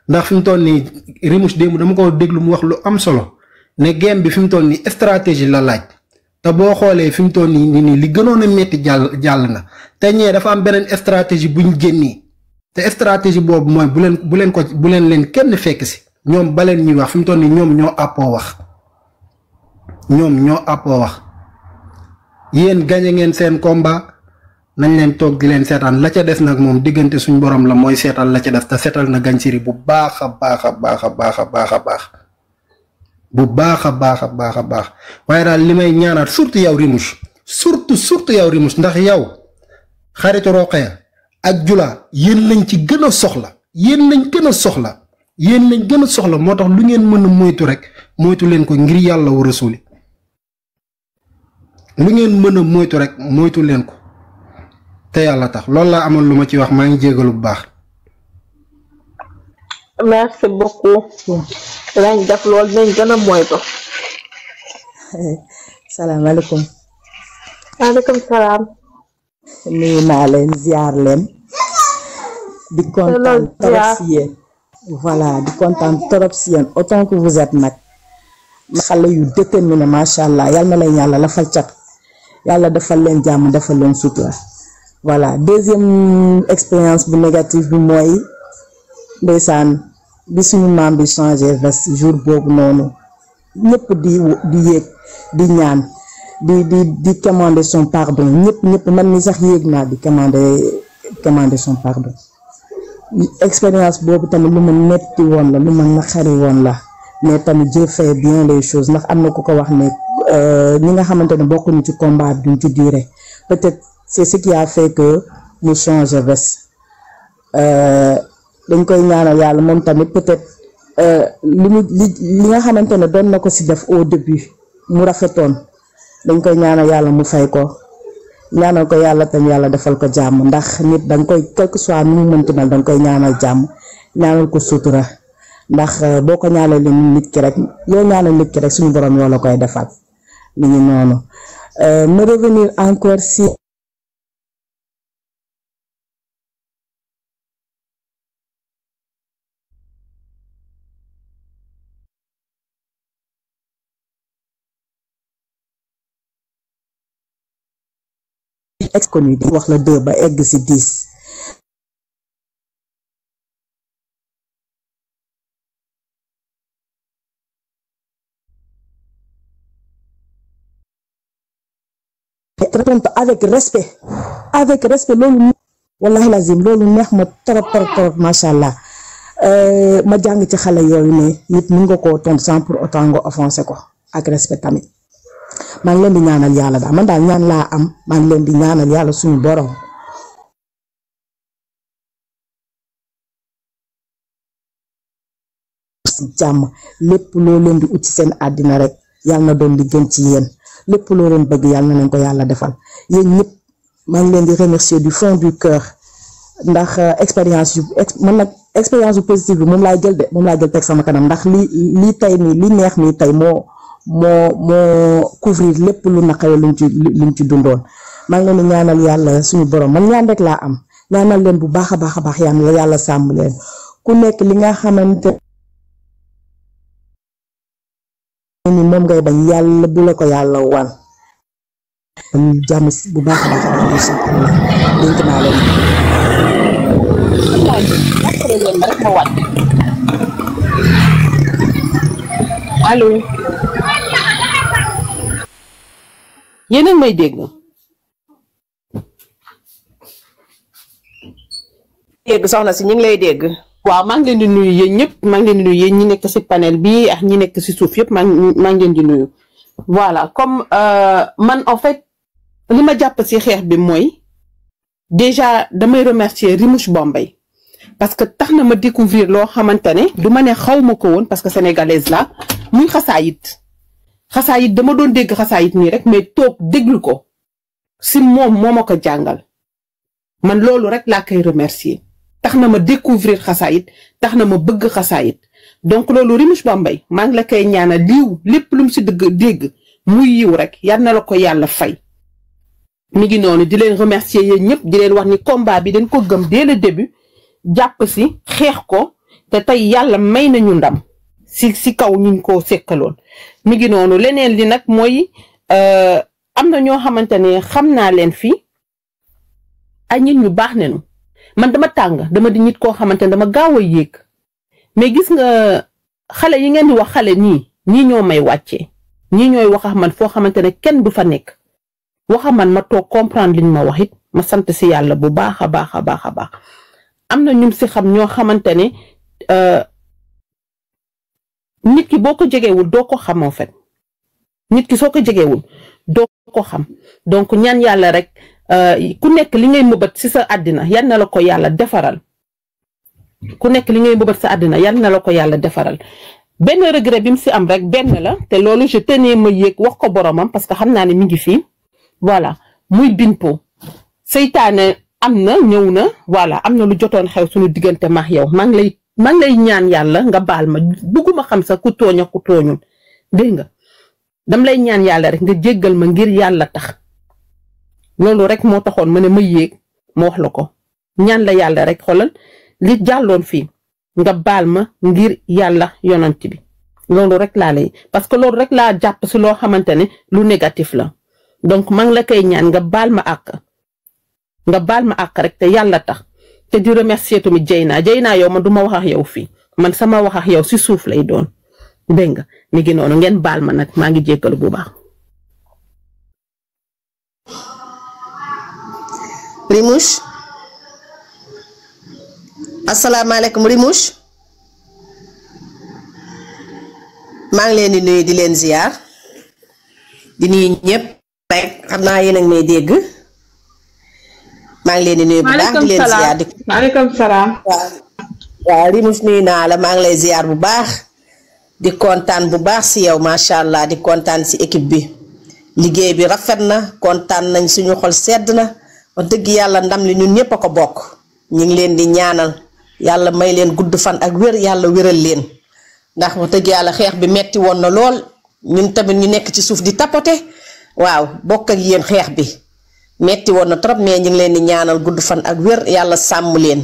ndax fi mu toll nii Rimous démb dama ko déglu mu wax lu am solo ne game bi fi mu toll nii stratégie la laaj te boo xoolee fi mu toll nii li gënoon a metti jàll na te ñee dafa am beneen stratégie buñ génnee te stratégie boobu mooy bu leen leen kenn fekk si ñoom baleen ñuy wax fi mu toll nii ñoom ñoo àppoo wax yéen gañe ngeen seen combat nañ leen toog di leen seetaan la ca des nag moom diggante suñ borom la mooy seetal la ca des te seetal na Gagne Siri bu baax a baax bu baax a baax waaye daal li may ñaanaat surtout yow Rimouche surtout yow Rimouche ndax yow xaritu Roqaya ak Jula yéen lañ ci gën a soxla yéen lañ gën a soxla moo tax lu ngeen mën a moytu rek moytu leen ko ngir yàlla war a suuli lu ngeen mën a moytu rek moytu leen ko te yàlla tax loolu laa amoon lu ma ci wax maa ngi jégalu bu baax. merci beaucoup. lañ def lool nañ gën a moytu. salaamaaleykum. maaleykum salaam. nuyu naa leen ziar leen. di kontaan trop si yéen. voilà di kontaan trop si yéen autant que vous êtes nag. xale yu déterminé macha allah yal na leen yàlla la fal cat. yàlla defal leen jàmm defal leen sutura. voilà deuxième expérience bu négative bi mooy ndeysaan bi suñu maam bi changé veste jour boobu noonu ñëpp di yéeg di ñaan di commander son pardon ñëpp man mi sax yéeg naa di commander son pardon expérience boobu tamit lu ma metti woon la lu ma naqari woon la mais tamit Dieu fait bien les choses ndax am na ku ko wax ne ñi nga xamante ne bokkuñu ci combat bi duñ ci durer peut-être c'est ce qui a fait que mu change veste dañ koy ñaanal yàlla moom tamit peut-être li nga xamante ne doon na ko ci def au début mu rafetoon dañ koy ñaanal yàlla mu fay ko ñaanal ko yàlla tam yàlla defal ko jàmm ndax nit danga koy quel que soit nu mu mënti mel danga koy ñaanal jàmm ñaanal ko sutura ndax boo ko ñaanal nit ki rek yoo ñaanal nit ki rek suñu borom yoo la koy defal li ñu noonu me revenir encore si ex-connu di wax la 2 ba egg ci 10 avec respect loolu wallahi lazim loolu neex ma trop macha allah ma jàng ci xale yooyu ne nit mën nga koo tontu sans pour autant nga offensé ko ak respect tamit maa ngi leen di ñaanal yàlla daal man daal ñaan laa am maa ngi leen di ñaanal yàlla suñu borom jàmm lépp loo leen di ut ci seen àddina rek yàlla na doon li gën ci yéen lépp loo leen bëgg yàlla na leen ko yàlla defal yéen ñëpp maa ngi leen di remercier du fond du cœur ndax expérience yu man nag expérience yu positive bi moom laay jël teg sama kanam ndax li tey nii li neex nii tey moo couvrir lépp lu naqare luñ ci dundoon maa ngi leen di ñaanal yàlla suñu borom man ñaan rek laa am ñaanal leen bu baax a baax yàlla sàmm leen ku nekk li nga xamante ni moom ngay bañ yàlla bu la ko yàlla wan jàmm bu baax a baax dénk naa leen allo yéen a may dégg soxna si ñu ngi lay dégg. waaw maa ngi leen di nuyu yéen ñëpp maa ngi leen di nuyu yéen ñi nekk ci panel bi ak ñi nekk ci suuf yëpp maa ngi leen di nuyu. voilà comme man en fait li ma jàpp ci xeex bi mooy déjà damay remercier Rimouche Bombay parce que tax na ma découvrir loo xamante ne du ma ne xaw ma ko woon parce que sénégalaise la muy xasaayit dama doon dégg xasaayit nii rek mais toog déglu ko ci moom moo ma ko jàngal man loolu rek laa koy remercier. tax na ma découvrir xasaayit tax na ma bëgg xasaayit donc loolu Rimouche Bombay maa ngi la koy ñaanal liiw lépp lu mu ci dégg muy yiw rek yal na la ko yàlla fay. mi ngi noonu di leen remercier yéen ñëpp di leen wax ni combat bi dañ ko gëm dès le début jàpp ci xeex ko te tey yàlla may nañu ndam si kaw ñuñ ko sekkaloon mi ngi noonu leneen li nag mooy am na ñoo xamante ne xam naa leen fii ay nit ñu baax nañu man dama tàng dama di nit koo xamante ne dama gaaw a yéeg mais gis nga xale yi ngeen di wax xale ñii ñoo may wàccee ñii ñooy wax ak man foo xamante ne kenn du fa nekk wax ak man ma toog comprendre liñ ma wax it ma sant si yàlla bu baax a baax a baax a baax am na ñum si xam ñoo xamante ne nit ki boo ko jegewul doo ko xam en fait nit ki soo ko jegewul doo ko xam donc ñaan yàlla rek ku nekk li ngay mëbët si sa àddina yal na la ko yàlla defaral ku nekk li ngay mëbët sa àddina yal na la ko yàlla defaral benn regret bi mu si am rek benn la te loolu je tenais ma yéeg wax ko boromam parce que xam naa ne mi ngi fii voilà muy Bintu seytaane am na ñëw na voilà am na lu jotoon xew suñu diggante maax yow maa ngi lay ñaan yàlla nga baal ma bëgguma xam sax ku tooñ ak ku tooñul dégg nga dam lay ñaan yàlla rek nga jéggal ma ngir yàlla tax loolu rek moo taxoon ma ne ma yéeg ma wax la ko ñaan la yàlla rek xoolal li jàlloon fii nga baal ma ngir yàlla yonent bi loolu rek laa lay parce que loolu rek laa jàpp si loo xamante ne lu négatif la donc maa ngi la koy ñaan nga baal ma àq rek te yàlla tax te di remercier tamit Jeyna yow man du ma wax ak yow fii man sama wax ak yow si suuf lay doon dégg nga mi ngi noonu ngeen baal ma nag maa ngi jéggalu bu baax. Rimouche asalaamaaleykum Rimouche maa ngi leen di nuyu di leen ziar di nuyu ñëpp rek xam naa yéen a ngi may dégg maa ngi leen di nuyu bu baax di leen ziar maaleykum salaam. waaw Rimouche nuyu naa la maa ngi lay ziar bu baax di kontaan bu baax si yow macha allah di kontaan si équipe bi liggéey bi rafet na kontaan nañ suñu xol sedd na wax dëgg yàlla ndam li ñun ñëpp a ko bokk ñu ngi leen di ñaanal yàlla may leen gudd fan ak wér yàlla wéral leen ndax wax dëgg yàlla xeex bi metti woon na lool ñun tamit ñu nekk ci suuf di tapoter waaw bokk ak yéen xeex bi metti woon na trop mais ñu ngi leen di ñaanal gudd fan ak wér yàlla sàmm leen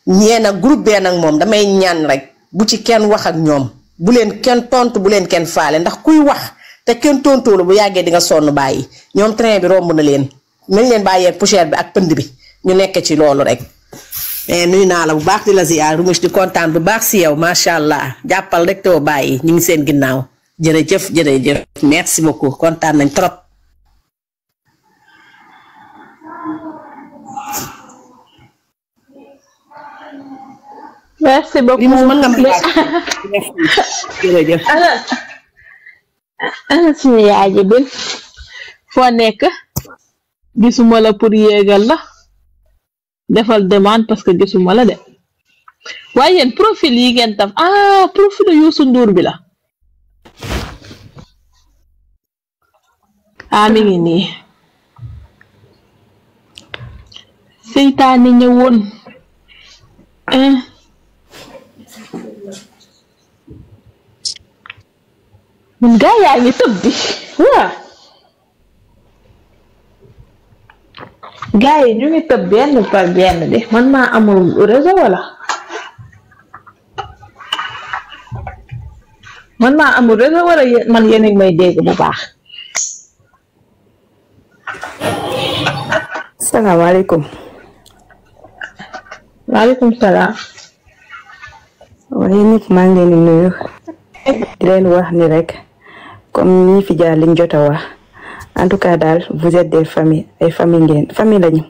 ñeen ak groupe bee nag moom damay ñaan rek bu ci kenn wax ak ñoom bu leen kenn tontu bu leen kenn faale ndax kuy wax te kenn tontuwul bu yàggee di nga sonn bàyyi ñoom train bi romb na leen nañ leen bàyyee poussière bi ak pënd bi ñu nekk ci loolu rek mais nuyu naa la bu baax di la ziar Rimouche di kontaan bu baax si yow macha allah jàppal rek te woo bàyyi ñu ngi seen ginnaaw jërëjëf merci beaucoup kontaan nañ trop. merci beaucoup jërëjëf. ana suñu yaay ji bi foo nekk gisuma la pour yéegal la defal demande parce que gisuma la de waaye yéen profil yi ngeen taf profil Youssou Ndour bi la mi ngi nii seytaane ñëwoon mun gaa yaa ngi tëb bi waa gaa yi ñu ngi tëb benn par benn de man maa amul réseau wala man maa amul réseau wala man yéen a ngi may dégg bu baax. salaamaaleykum. waaleykum salaam. waaye ñëpp maa ngi leen di nuyu di leen wax ni rek comme ñi fi jaar liñ jot a wax en tout cas daal vous êtes des familles ay famille ngeen famille lañu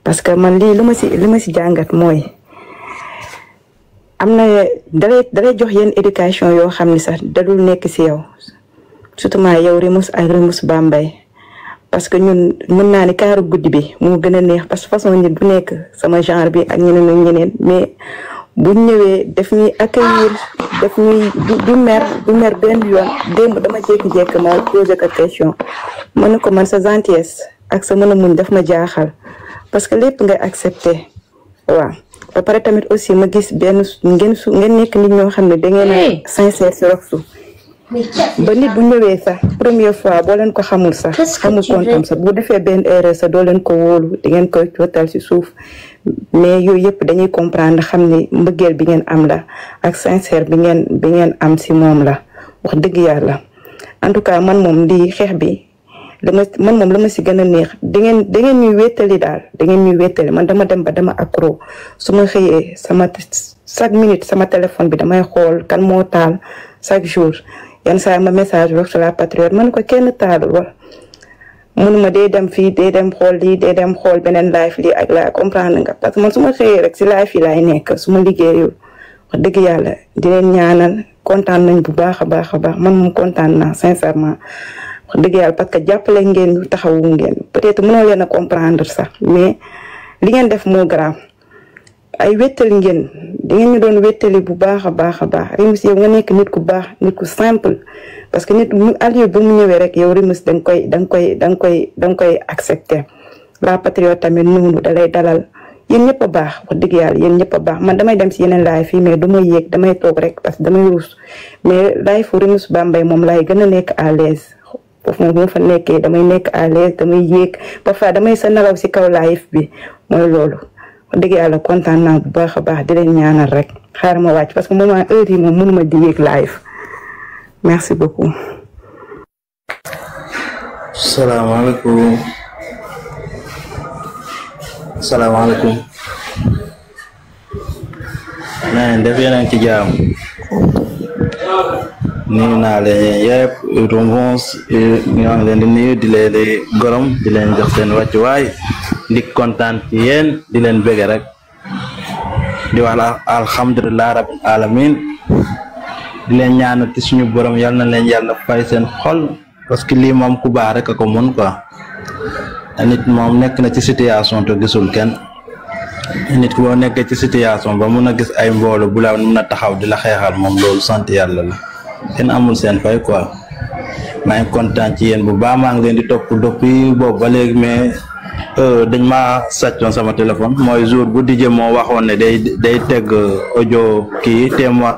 parce que man lii li ma si jàngat mooy am na dalay jox yenn éducation yoo xam ni sax dadul nekk si yow surtout yow Rimouche ak Rimouche Bambey parce que ñun mën naa ni kaaru guddi bi moo gën a neex parce que façon nit du nekk sama genre bi ak ñeneen ak ñeneen mais bu ñëwee daf ñuy accueillir daf ñuy du mer benn yoon démb dama jékki-jékki ma posé ko question mën na ko man sa gentillesse ak sa mën a muñ daf ma jaaxal parce que lépp nga accepté waaw ba pare tamit aussi ma gis benn ngeen nekk nit ñoo xam ne da ngeen a sincère si Roxu ba nit bu ñëwee sax première fois boo leen ko xamul sax xamul kontam sax bu defee benn erreur sax doo leen ko wóolu di ngeen koy cootal ci suuf mais yooyu yëpp dañuy comprendre xam ni mbëggeel bi ngeen am la ak sincère bi ngeen am ci moom la wax dëgg yàlla en tout cas man moom lii xeex bi man moom la ma ci gën a neex da ngeen ñuy wéttali daal da ngeen ñuy wéttali man dama dem ba dama accro su ma xëyee chaque minute sama téléphone bi damay xool kan moo taal chaque jour yenn saa ma message wax la patriote man ko kenn taalul wax munuma day dem fii day dem xool lii day dem xool beneen live lii ak laa comprendre nga parce que man su ma xëyee rek ci live yi laay nekk su ma liggéeyul wax dëgg yàlla di leen ñaanal kontaan nañ bu baax a baax a baax man moom kontaan naa sincèrement wax dëgg yàlla parce que jàppale ngeen ñu taxawu ngeen peut-être mënoo leen a comprendre sax mais li ngeen def moo grave ay wéttali ngeen da ngeen ñu doon wéttali bu baax a baax a baax Rimous yow nga nekk nit ku baax nit ku simple parce que nit mu Aliou ba mu ñëwee rek yow Rimous da nga koy accepter la patriote tamit noonu da lay dalal yéen ñëpp a baax wax dëgg yàlla yéen ñëpp a baax man damay dem ci yeneen live fii mais du ma yéeg damay toog rek parce que damay ruus mais live fu Rimous Bambey moom laay gën a nekk à l'aise foofu moom bu ma fa nekkee damay nekk à l'aise damay yéeg parfois damay sa nelaw ci kaw live bi mooy loolu. dëgg yàlla kontaan naa bu baax a baax di leen ñaanal rek xaaral ma wàcc parce que moment heure yi moom mënuma di yéeg live merci beaucoup. salaamaaleykum. salaamaaleykum. na ngeen def yéen a ngi ci jaam. nuyu naa leen yëpp Rimous ñoo ngi leen di nuyu di leen di gorom di leen jox seen wàccuwaay di kontaan ci yéen di leen bëgg rek di wax alhamdulilah rabbil alamin di leen ñaanal ci suñu borom yal na leen yàlla fay seen xol parce que lii moom ku baax rek a ko mën quoi nit moom nekk na ci situation te gisul kenn nit ki boo nekkee ci situation ba mun a gis ay mboolo bu la mun a taxaw di la xeexal moom loolu sant yàlla la kenn amul seen fay quoi maa ngi kontaan ci yéen bu baax maa ngi leen di topp depuis boobu ba léegi mais dañ ma sàccoon sama téléphone mooy jour bu DJ moo waxoon ne day teg audio kii témoin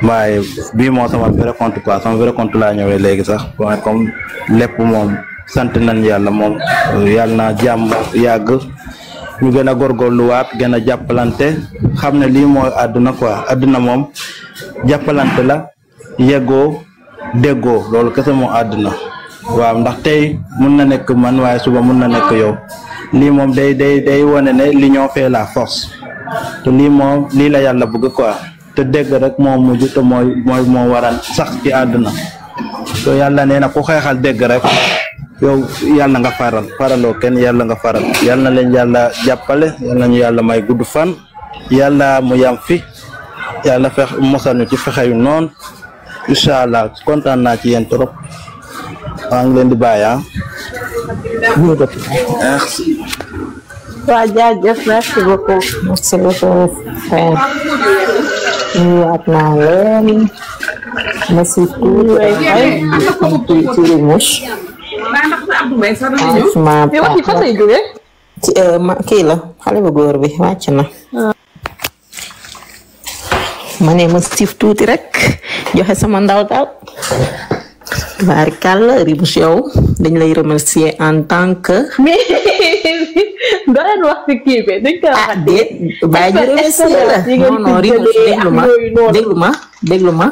waaye bii moo sama vrai compte quoi sama vrai compte laa ñëwee léegi sax waaye comme lépp moom sant nañ yàlla moom yàlla na jàmm yàgg ñu gën a góorgóorluwaat gën a jàppalante xam ne lii mooy àdduna quoi àdduna moom jàppalante la yeggoo déggoo loolu kese moo àdduna waaw ndax tey mun na nekk man waaye suba mun na nekk yow lii moom day wane ne l'union fait la force te lii moom lii la yàlla bëgg quoi te dégg rek moo mujj te moo waral sax ci àdduna te yàlla nee na ku xeexal dégg rek yow yàlla nga faraloo kenn yàlla nga faral yàlla na leen yàlla jàppale yàlla nañu yàlla may gudd fan yàlla mu yam fi yàlla mosal ñu ci fexe yu noonu incha allah kontaan naa ci yéen trop maa ngi leen di bàyyi merci. waa jaajëf merci beaucoup. merci beaucoup frère. nuyuwaat naa leen. merci tout. ci Rimous. ci kii la xale bu góor bi wàcc na. ma ne ma siif tuuti rek joxe sama ndaw daal. barikàlla Rimous yow dañ lay remercier en tant que. mais doo leen wax ci kii bi dañ koy wax. déet bàyyi ñu remercier la non non Rimous déglu ma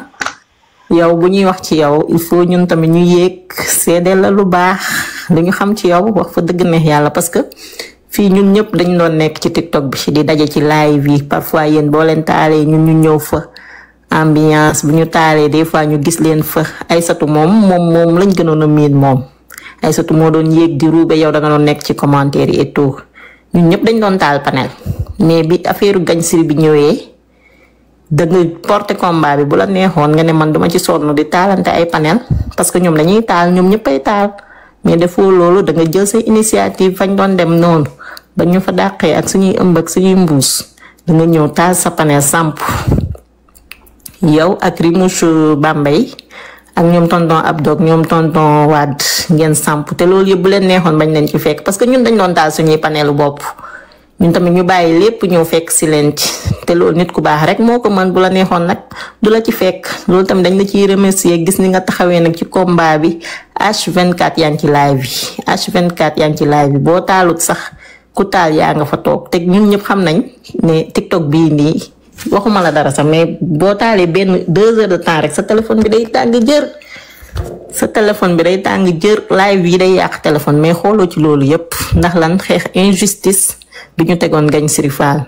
yow bu ñuy wax ci yow il faut ñun tamit ñu yéeg seedeel la lu baax lu ñu xam ci yow wax fa dëgg neex yàlla parce que fii ñun ñëpp dañ doon nekk ci TikTok bi di daje ci live yi parfois yéen boo leen taalee ñun ñu ñëw fa. ambiance bu ñu taalee des fois ñu gis leen fa Aysatu moom lañ gënoon a miin moom Aysatu moo doon yéeg di ruube yow da nga doon nekk ci commentaire yi et tout ñun ñëpp dañ doon taal panel mais bi affaire Gagne Siri bi ñëwee da nga porter combat bi bu la neexoon nga ne man duma ci sonn di taalante ay panel parce que ñoom dañuy taal ñoom ñëpp ay taal mais defoo loolu da nga jël say initiative fañ doon dem noonu ba ñu fa dàqee ak suñuy ëmb ak suñuy mbuus da nga ñëw taal sa panel samp yow ak Rimous Bambey ak ñoom tonton Abdou ñoom tonton Wade ngeen samp te loolu yëpp bu leen neexoon bañ leen ci fekk parce que ñun dañ doon taal suñuy panelu bopp ñun tamit ñu bàyyi lépp ñëw fekk si leen ci te loolu nit ku baax rek moo ko mën bu la neexoon nag du la ci fekk loolu tamit dañ la ciy remercier gis ni nga taxawee nag ci combat bi H24 yaa ngi ci live bi H24 yaa ngi ci live bi boo taalut sax ku taal yaa nga fa toog te ñun ñëpp xam nañ ne TikTok bii nii waxuma la dara sax mais boo taalee benn 2 heures de temps rek sa téléphone bi day tàng jër sa téléphone bi day tàng jër live yi day yàq téléphone mais xooloo ci loolu yëpp ndax lan xeex injustice bi ñu tegoon Ngagne Siri Fall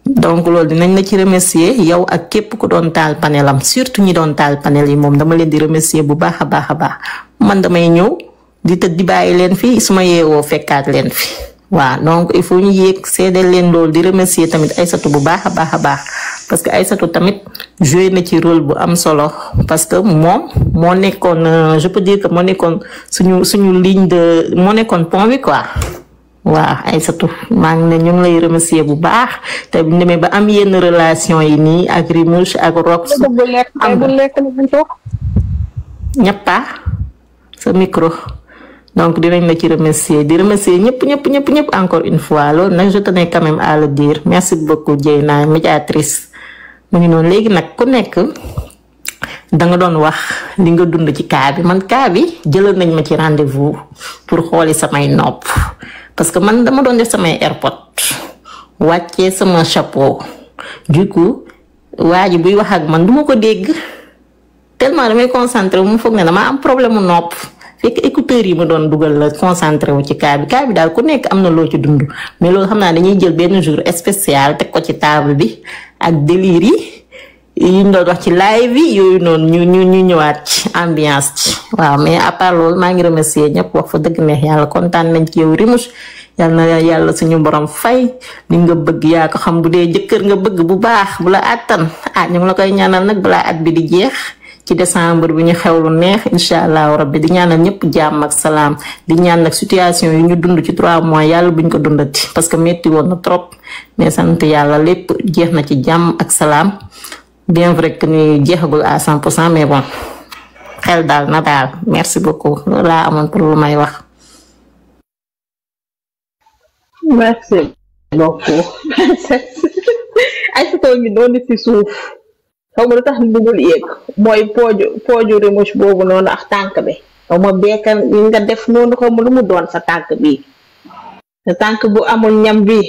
donc loolu dinañ la ci remercier yow ak képp ku doon taal panelam surtout ñi doon taal panel yi moom dama leen di remercier bu baax a baax a baax man damay ñëw di tëdd di bàyyi leen fi su ma yeewoo fekkaat leen fi waaw donc il faut ñu yéeg seedeel leen loolu di remercier tamit Aïssatou bu baax a baax a baax parce que Aïssatou tamit joué na ci rôle bu am solo parce que moom moo nekkoon je peux dire que moo nekkoon suñu ligne de moo nekkoon pont bi quoi. waaw Aïssatou maa ngi ne ñu ngi lay remercier bu baax te bu demee ba am yenn relation yi nii ak Rimouche ak Rox. ñappa sa micro donc dinañ la ci remercier di remercier ñëpp encore une fois loolu nag je tenais quand même à le dire merci beaucoup Dieyna médiatrice mu ngi noonu léegi nag ku nekk da nga doon wax li nga dund ci cas bi man cas bi jëlal nañ ma ci rendez-vous pour xooli samay nopp. parce que man dama doon def samay airpod wàccee sama chapeau du coup waa ji buy wax ak man duma ko dégg tellement damay concentré wu mu foog ne dama am problème mu nopp fekk écouteurs yi ma doon dugal la concentré wu ci cas bi daal ku nekk am na loo ci dund mais loolu xam naa dañuy jël benn jour spécial teg ko ci table bi ak délire yi ñu doon wax ci live yi yooyu noonu ñu ñëwaat ci ambiance ci waaw mais à part loolu maa ngi remercier ñëpp wax fa dëgg neex yàlla kontaan nañ ci yow Rimouche yal na yàlla suñu borom fay li nga bëgg yaa ko xam bu dee jëkkër nga bëgg bu baax bu la àttan ñu ngi la koy ñaanal nag balaa at bi di jeex ci décembre bi ñu xewlu neex incha allahu rabbi di ñaanal ñëpp jàmm ak salaam di ñaan nag situation yi ñu dund ci 3 mois yàlla buñ ko dundati parce que metti woon na trop mais sant yàlla lépp jeex na ci jàmm ak salaam. bien vrai que ni jeexagul à 100% mais bon xel daal na daal merci beaucoup loolu laa amoon pour lu may wax. merci beaucoup. Aïssatou ngi doon ci suuf xaw ma lu tax bëggul yéeg mooy pooju Rimouche boobu noonu ak tànk bi xaw ma beekal yi nga def noonu xaw ma lu mu doon sa tànk bi sa tànk bu amul ñam bi.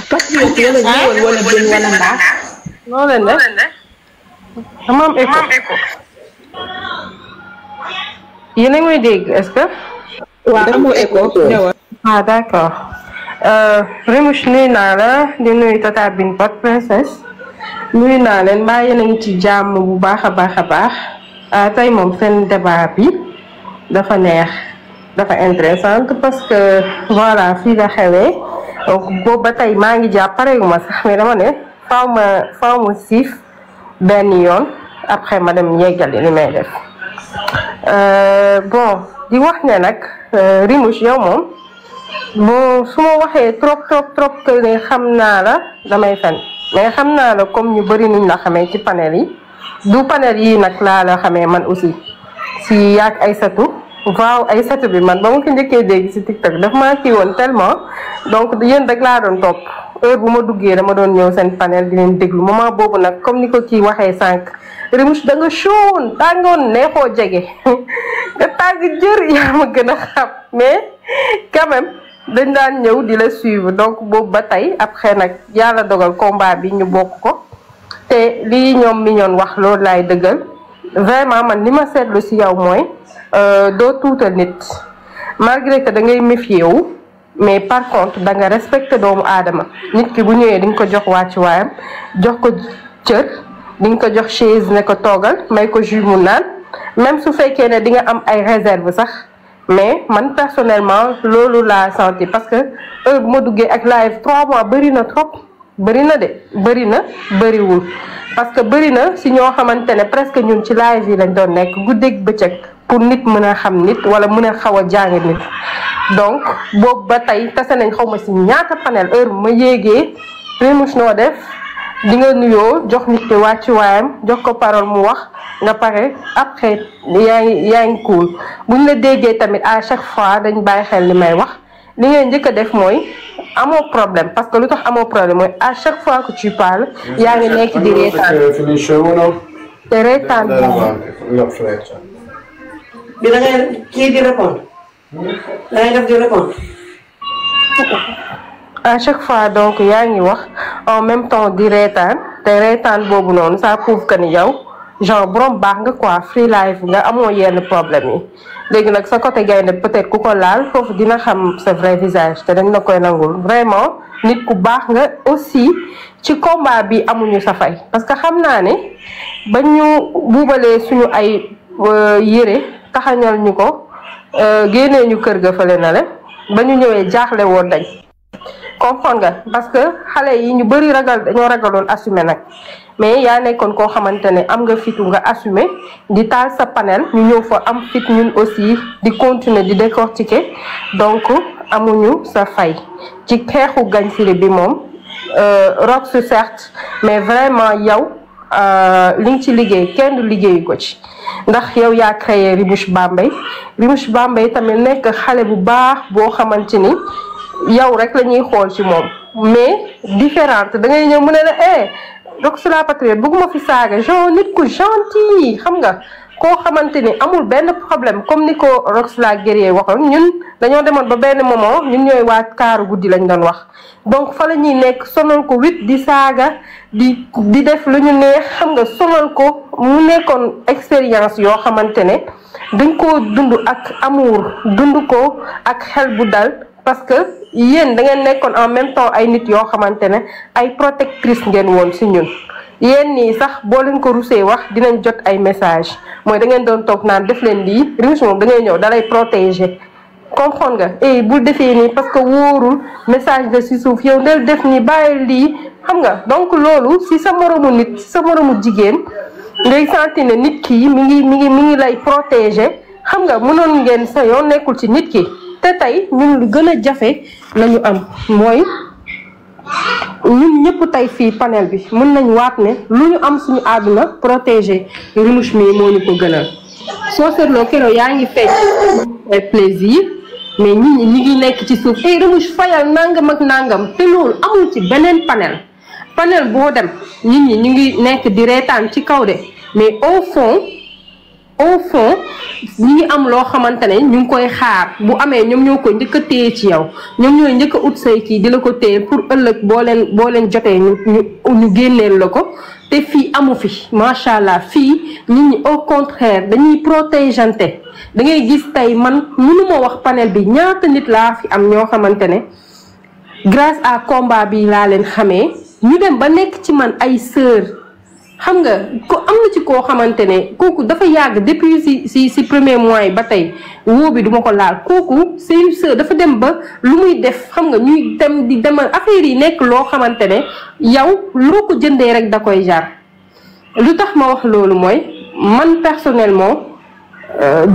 patriote wala ñëwal wala gën wala mbaax. noo leen def dama am écho. yéen a ngi may dégg est-ce que. waaw amul écho ñëwal. ah d'accord Rimouche nuyu naa la di nuyu Tata Bin Pot princesse nuyu naa leen mbaa yéen a ngi ci jàmm bu baax a baax a baax tey moom seen débat bi dafa neex dafa intéressante parce que voilà fii la xewee. donc boobu ba tey maa ngi jàpp pareeguma sax mais dama ne faaw ma siif benn yoon après ma dem yeggali li may def bon di wax ne nag Rimouche yow moom bon su ma waxee trop que ne xam naa la damay fen mais xam naa la comme ñu bari nuñ la xamee ci panel yi du panel yi nag laa la xamee man aussi si yaag Aïssatou waaw Aïssatou bi man ba ma ko njëkkee dégg si TikTok daf maa kii woon tellement donc yéen rek laa doon topp heure bu ma duggee dama doon ñëw seen panel di leen déglu moment boobu nag comme ni ko kii waxee sànq Rimouche da nga showoon tàngoon neexoo jege nga tàng jër yaa ma gën a xam mais quand même dañ daan ñëw di la suivre donc boobu ba tey après nag yàlla dogal combat bi ñu bokk ko te lii ñoom Mignone wax loolu laay dëggal vraiment man li ma seetlu si yow mooy doo tuutal nit malgré que da ngay méfier wu mais par contre da nga respecté doomu aadama nit ki bu ñëwee di nga ko jox wàccuwaayam jox ko cër di nga ko jox chaise ne ko toogal may ko jus mu naan même su fekkee ne di nga am ay réserve sax mais man personnellement loolu laa senti parce que heure bu ma duggee ak live 3 mois bëri na trop bëri na de bëri na bëriwul parce que bëri na si ñoo xamante ne presque ñun ci live yi lañ doon nekk guddeeg bëccëg pour nit mën a xam nit wala mën a xaw a jàng nit donc boobu ba tey tase nañ xaw ma si ñaata panel heure bu ma yéegee Rimouche noo def di nga nuyoo jox nit ki wàccuwaayam jox ko parole mu wax nga pare après yaa ngi cool buñ la déggee tamit à chaque fois dañ bàyyi xel li may wax li ngay njëkk a def mooy amoo problème parce que lu tax amoo problème mooy à chaque fois que tu parles yaa ngi nekk di reetaan te reetaan bi da ngay kii di répondre da ngay def di répondre à chaque fois donc yaa ngi wax en même temps di reetaan te reetaan boobu noonu ça prouve que ni yow genre borom baax nga quoi free life nga amoo yenn problème yi léegi nag sa côté gaynde peut-être ku ko laal foofu dina xam sa vrai visage te dañ la koy nangul vraiment nit ku baax nga aussi ci combat bi amuñu sa fay parce que xam naa ne ba ñu buubalee suñu ay yére taxañal ñu ko génnee ñu kër ga fële na le ba ñu ñëwee jaaxle woon dañ comprendre nga parce que xale yi ñu bëri dañoo ragaloon assumer nag mais yaa nekkoon koo xamante ne am nga fitu nga assumer di taal sa panel ñu ñëw fa am fit ñun aussi di continuer di décortiquer donc amuñu sa fay ci xeexu Gagne Siri bi moom Rox certes mais vraiment yow li nga ci liggéey kenn du liggéeyu ko ci ndax yow yaa créé Rimouche Bambey tamit nekk xale bu baax boo xamante ni yow rek la ñuy xool ci moom mais différente da ngay ñëw mu ne la Rox la patriote bëgguma fi saaga genre nit ku gentil xam nga koo xamante ni amul benn problème comme ni ko Rox la guerrier waxoon ñun dañoo demoon ba benn moment ñun ñooy waa kaaru guddi lañ doon wax donc fa la ñuy nekk sonal ko wit di saaga di def lu ñu neex xam nga sonal ko mu nekkoon expérience yoo xamante ne dañ koo dund ak amour dund ko ak xel bu dal parce que yéen da ngeen nekkoon en même temps ay nit yoo xamante ne ay protectrice ngeen woon si ñun yéen nii sax boo leen ko rusee wax dinañ jot ay message mooy da ngeen doon toog naan def leen lii Rimouche moom da ngay ñëw da lay protéger comprendre nga bul defee nii parce que wóorul message de si suuf yow del def nii bàyyi lii xam nga donc loolu si sa moromu nit si sa moromu jigéen ngay sentir ne nit ki mi ngi lay protéger xam nga mënoon ngeen sa yoon nekkul ci nit ki te tey ñun lu gën a jafe lañu am mooy ñun ñëpp tey fii panel bi mën nañ waat ne lu ñu am suñu àdduna protéger Rimouche mi moo ñu ko gënal soo seetloo keroog yaa ngi fecc plaisir mais nit ñi ngi nekk ci suuf Rimouche fayal nangam ak nangam te loolu amul ci beneen panel boo dem nit ñi ñu ngi nekk di reetaan ci kaw de mais au fond ñi ngi am loo xamante ne ñu ngi koy xaar bu amee ñoom ñoo koy njëkk a téye ci yow ñoom ñooy njëkk a ut say kii di la ko téye pour ëllëg boo leen jotee ñu génneel la ko te fii amu fi macha allah fii nit ñi au contraire dañuy protégeante da ngay gis tey man mënuma wax panel bi ñaata nit laa fi am ñoo xamante ne grâce à combat bi laa leen xamee ñu dem ba nekk ci man ay sœur xam nga ko am na ci koo xamante ne kooku dafa yàgg depuis si premier mois yi ba tey woo bi duma ko laal kooku c'est une sœur dafa dem ba lu muy def xam nga ñuy dem di demal affaire yi nekk loo xamante ne yow loo ko jëndee rek da koy jar lu tax ma wax loolu mooy man personnellement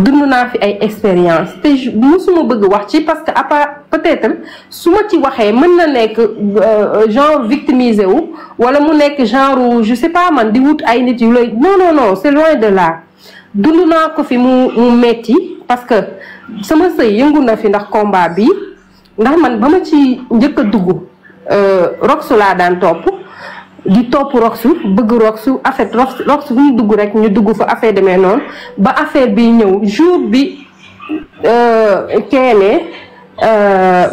dund naa fi ay expérience te musuma bëgg wax ci parce que à part peut-être su ma ci waxee mën na nekk genre victimisé wu wala mu nekk genre je sais pas man di wut ay nit yu lay non c'est loin de là dund naa ko fi mu metti parce que sama sëy yëngu na fi ndax combat bi ndax man ba ma ci njëkk a dugg Rox laa daan topp di topp Roxu bëgg Roxu en fait Roxu bu ñu dugg rek ñu dugg fa affaire demee noonu ba affaire bi ñëw jour bi keene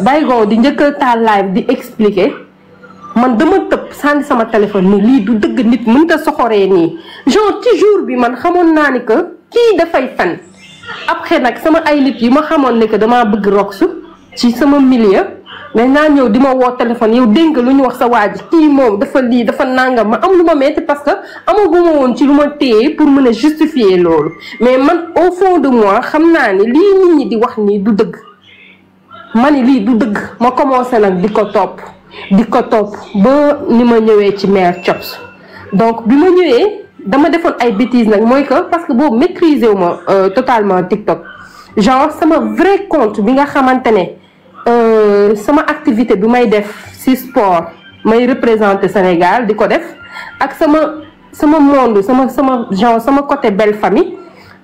baygon di njëkk a taal live di expliquer man dama tëb sànni sama téléphone ni lii du dëgg nit mënut a soxoree nii genre ci jour bi man xamoon naa ni que kii dafay fen après nag sama ay nit yi ma xamoon ne que damaa bëgg Roxu ci sama milieu mais naa ñëw di ma woo téléphone yow dégg lu ñu wax sa waa ji kii moom dafa lii dafa nangam ma am lu ma metti parce que amaguma woon ci lu ma téye pour mën a justifier loolu mais man au fond de moi xam naa ni lii nit ñi di wax nii du dëgg ma ni lii du dëgg ma commencé nag di ko topp ba ni ma ñëwee ci mère Chops donc bi ma ñëwee dama defoon ay bêtises nag mooy que parce que boobu maîtriser wu ma totalement TikTok genre sama vrai compte bi nga xamante ne sama activité bi may def ci sport may représenter Sénégal di ko def ak sama monde sama genre sama côté belle famille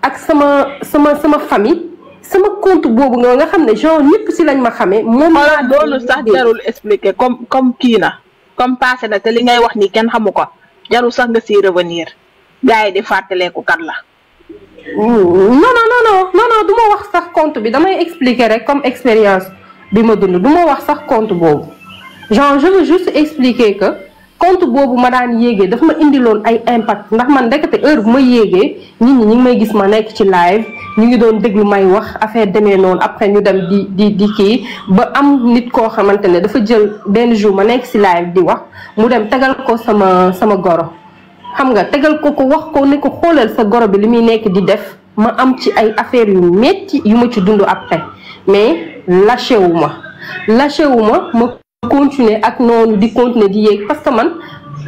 ak sama famille sama compte boobu nga xam ne genre ñëpp si lañ ma xamee. moom laa loolu sax jarul expliquer comme kii na comme passé na te li ngay wax ni kenn xamu ko jarul sax nga si revenir gars yi di fàttaleeku kat la. non du ma wax sax compte bi damay expliquer rek comme expérience bi ma dund du ma wax sax compte boobu genre je veux juste expliquer que compte boobu ma daan yéegee daf ma indiloon ay impact ndax man ndekete heure bu ma yéegee nit ñi ñu ngi may gis ma nekk ci live ñu ngi doon déglu may wax affaire demee noonu après ñu dem di kii ba am nit koo xamante ne dafa jël benn jour ma nekk ci live di wax mu dem tegal ko sama goro xam nga tegal ko wax ko ne ko xoolal sa goro bi li muy nekk di def ma am ci ay affaires yu metti yu ma ci dund après mais lâché wu ma continuer ak noonu di continuer di yéeg parce que man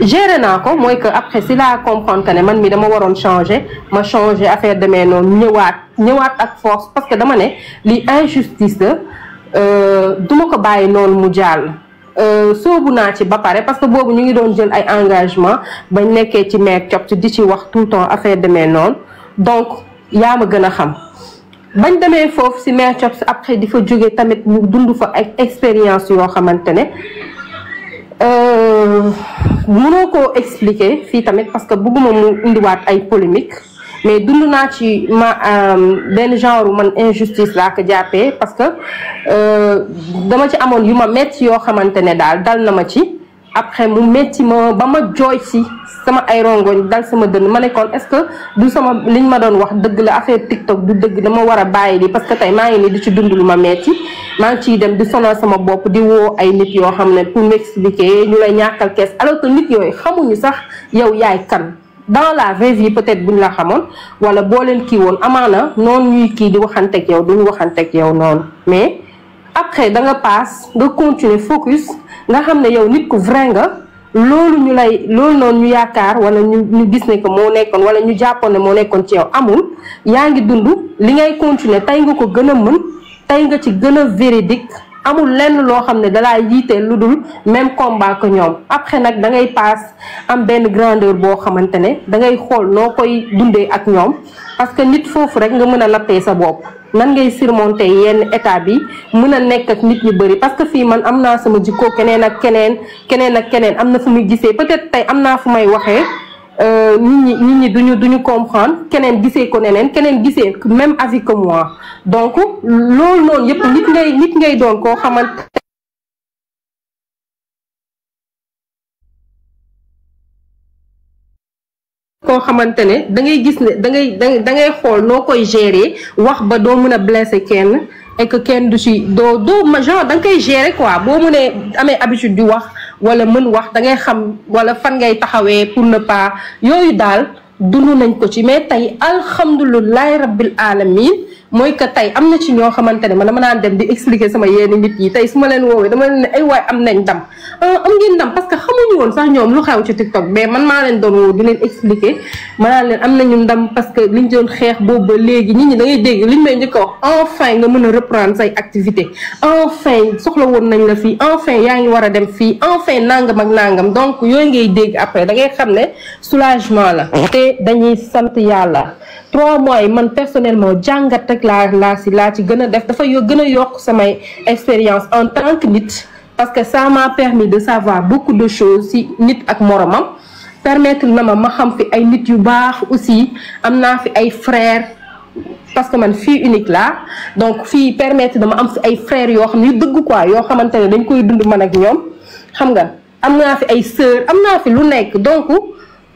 géré naa ko mooy que après si laa comprendre que ne man mi dama waroon changer ma changer affaire demee noonu ñëwaat ak force parce que dama ne li injustice la duma ko bàyyi noonu mu jàll soobu naa ci ba pare parce que boobu ñu ngi doon jël ay engagement bañ nekkee ci Mère Thiop di ci wax tout le temps affaire demee noonu donc yaa ma gën a xam bañ demee foofu si Mère Thiop après di fa jóge tamit mu dund fa ay expérience yoo xamante ne mënoo koo expliquer fii tamit parce que bëgguma mu indiwaat ay polémique mais dund naa ci benn genre man injustice laa ko jàppee parce que dama ci amoon yu ma metti yoo xamante ne daal dal na ma ci après mu metti ma ba ma jooy si sama ay rongoñ dal sama dënn ma nekkoon est-ce que du sama liñ ma doon wax dëgg la affaire TikTok du dëgg dama war a bàyyi lii parce que tey maa ngi nii di ci dund lu ma metti maa ngi ciy dem di sonal sama bopp di woo ay nit yoo xam ne pour m'expliquer ñu lay ñàkkal kees alors que nit yooyu xamuñu sax yow yaay kan dans la vraie vie peut-être buñ la xamoon wala boo leen kii woon amaana noonu ñuy kii di waxanteeg yow duñu waxanteeg yow noonu mais après da nga paas nga continuer focus nga xam ne yow nit ku vrai nga loolu noonu ñu yaakaar wala ñu gis ne que moo nekkoon wala ñu jàppoon ne moo nekkoon ci yow amul yaa ngi dund li ngay continuer tey nga ko gën a mën tey nga ci gën a véridique amul lenn loo xam ne dalaa yiiteel lu dul même combat que ñoom après nag da ngay paas am benn grandeur boo xamante ne da ngay xool noo koy dundee ak ñoom parce que nit foofu rek nga mën a nattee sa bopp nan ngay surmonter yenn état bi mën a nekk ak nit ñu bëri parce que fii man am naa sama jikko keneen ak keneen am na fu muy gisee peut-être tey am naa fu may waxee nit ñi duñu comprendre keneen gisee ko neneen keneen gisee même avis que moi donc loolu noonu yëpp nit ngay doon koo xamante ne da ngay gis ne da ngay xool noo koy gérer wax ba doo mën a blesser kenn et que kenn du ci doo genre da nga koy gérer quoi boo mënee amee habitude di wax wala mën wax da ngay xam wala fan ngay taxawee pour ne pas yooyu daal dund nañ ko ci mais tey alhamdulilahi rabbil alamin mooy que tey am na ci ñoo xamante ne man dama naan dem di expliquer sama yenn nit yi tey su ma leen woowee dama leen ne ay waay am nañ ndam am ngeen ndam parce que xamuñu woon sax ñoom lu xew ci TikTok mais man maa leen doon woo di leen expliquer ma naan leen am nañu ndam parce que liñ doon xeex boobu ba léegi nit ñi da ngay dégg liñ may njëkk a wax enfin nga mën a reprendre say activité enfin soxla woon nañ la fii enfin yaa ngi war a dem fii enfin nangam ak nangam donc yooyu ngay dégg après da ngay xam ne soulagement la te dañuy sant yàlla 3 mois yi man personnellement jàngat rek laa ci gën a def dafa gën a yokk samay expérience en tant que nit parce que ça m'a permis de savoir beaucoup de choses si nit ak moromam permettre na ma xam fi ay nit yu baax aussi am naa fi ay frères parce que man fille unique la donc fii permettre dama am fi ay frères yoo xam ne yu dëgg quoi yoo xamante ne dañ koy dund man ak ñoom xam nga am naa fi ay sœurs am naa fi lu nekk donc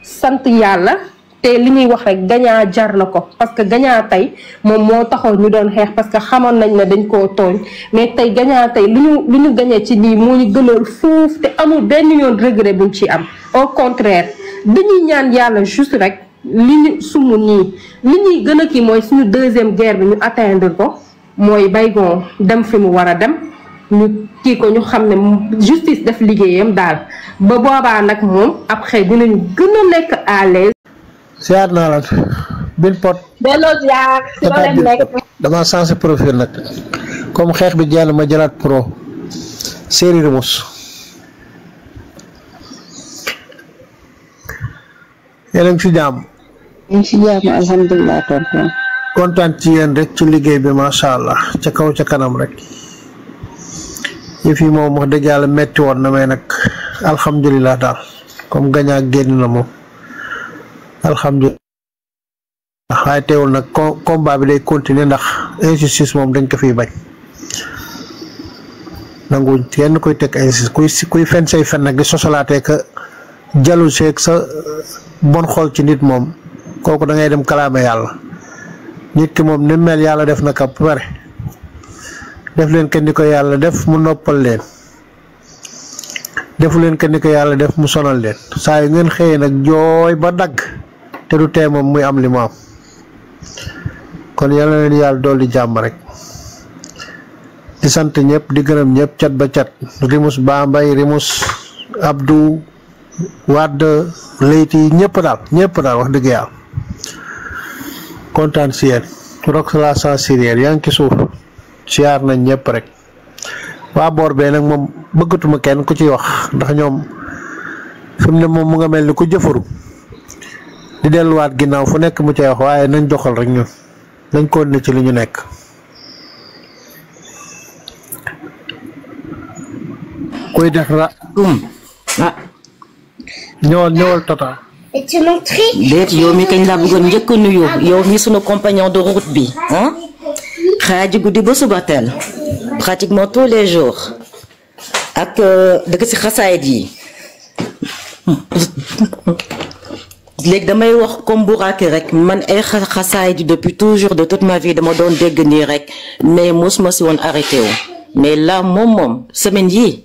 sant yàlla te li ñuy wax rek gañaa jar na ko parce que gañaa tey moom moo taxoon ñu doon xeex parce que xamoon nañ ne dañ koo tooñ mais tey gañaa tey lu ñu gañee ci lii moo ñu gënal fuuf te amul benn yoon regret buñ ci am au contraire dañuy ñaan yàlla juste rek li ñu sumu nii li ñuy gën a kii mooy suñu deuxième guerre bi ñu atteindre ko mooy Baygon dem fi mu war a dem ñu kii ko ñu xam ne justice def liggéeyam daal ba boobaa nag moom après dinañu gën a nekk à l'aise. siyaar naa la bil pot delloo ziar si la leen nekk dama changé profil nag comme xeex bi jàll ma jëlaat pro série Remus yéen a ngi si jàmm ñu si jàmm alhamdulilah tonton kontaan ci yéen rek ci liggéey bi macha allah ca kaw ca kanam rek yëf yi moom wax dëgg yàlla metti woon na mais nag alhamdulilah daal comme gañaa génn na moom alhamdulilah waaye teewul nag combat bi day continuer ndax injustice moom dañ ko fiy bañ nanguñ kenn koy teg injustice kuy fen say fen nag di sosalaatee ka jalul seeg sa bon xol ci nit moom kooku da ngay dem kalaame yàlla nit ki moom ni mel yàlla def na ko pare def leen kenn ni ko yàlla def mu noppal leen defu leen kenn ni ko yàlla def mu sonal leen saa yu ngeen xëyee nag jooy ba dagg te du tee moom muy am li mu am kon yàlla leen yàlla dolli jàmm rek di sant ñëpp di gërëm ñëpp cat ba cat Rimus Bambay Rimus Abdou Wade Leyti ñëpp daal wax dëgg yàlla kontaan si yéen rok la sa sirière yaa ngi ci suuf siyaar nañ ñëpp rek waa boor bee nag moom bëggatuma kenn ku ciy wax ndax ñoom fi mu ne moom mu nga mel ni ku jëfaru di delluwaat ginnaaw fu nekk mu cay wax waaye nañ doxal rek ñun nañ ko ne ci li ñu nekk koy def ra ñëwal tata et tu montres déet yow mi kañ laa bëggoon njëkk nuyu yow mi sunu compagnon de route bi hein xaaji guddi ba suba teel pratiquement tous les jours ak dëgg si xasaayit yi léegi damay wax comme Bourake rek man ay xasaayit depuis toujours de toute ma vie dama doon dégg nii rek mais mosuma si woon arrêté wu mais là moom semaine yi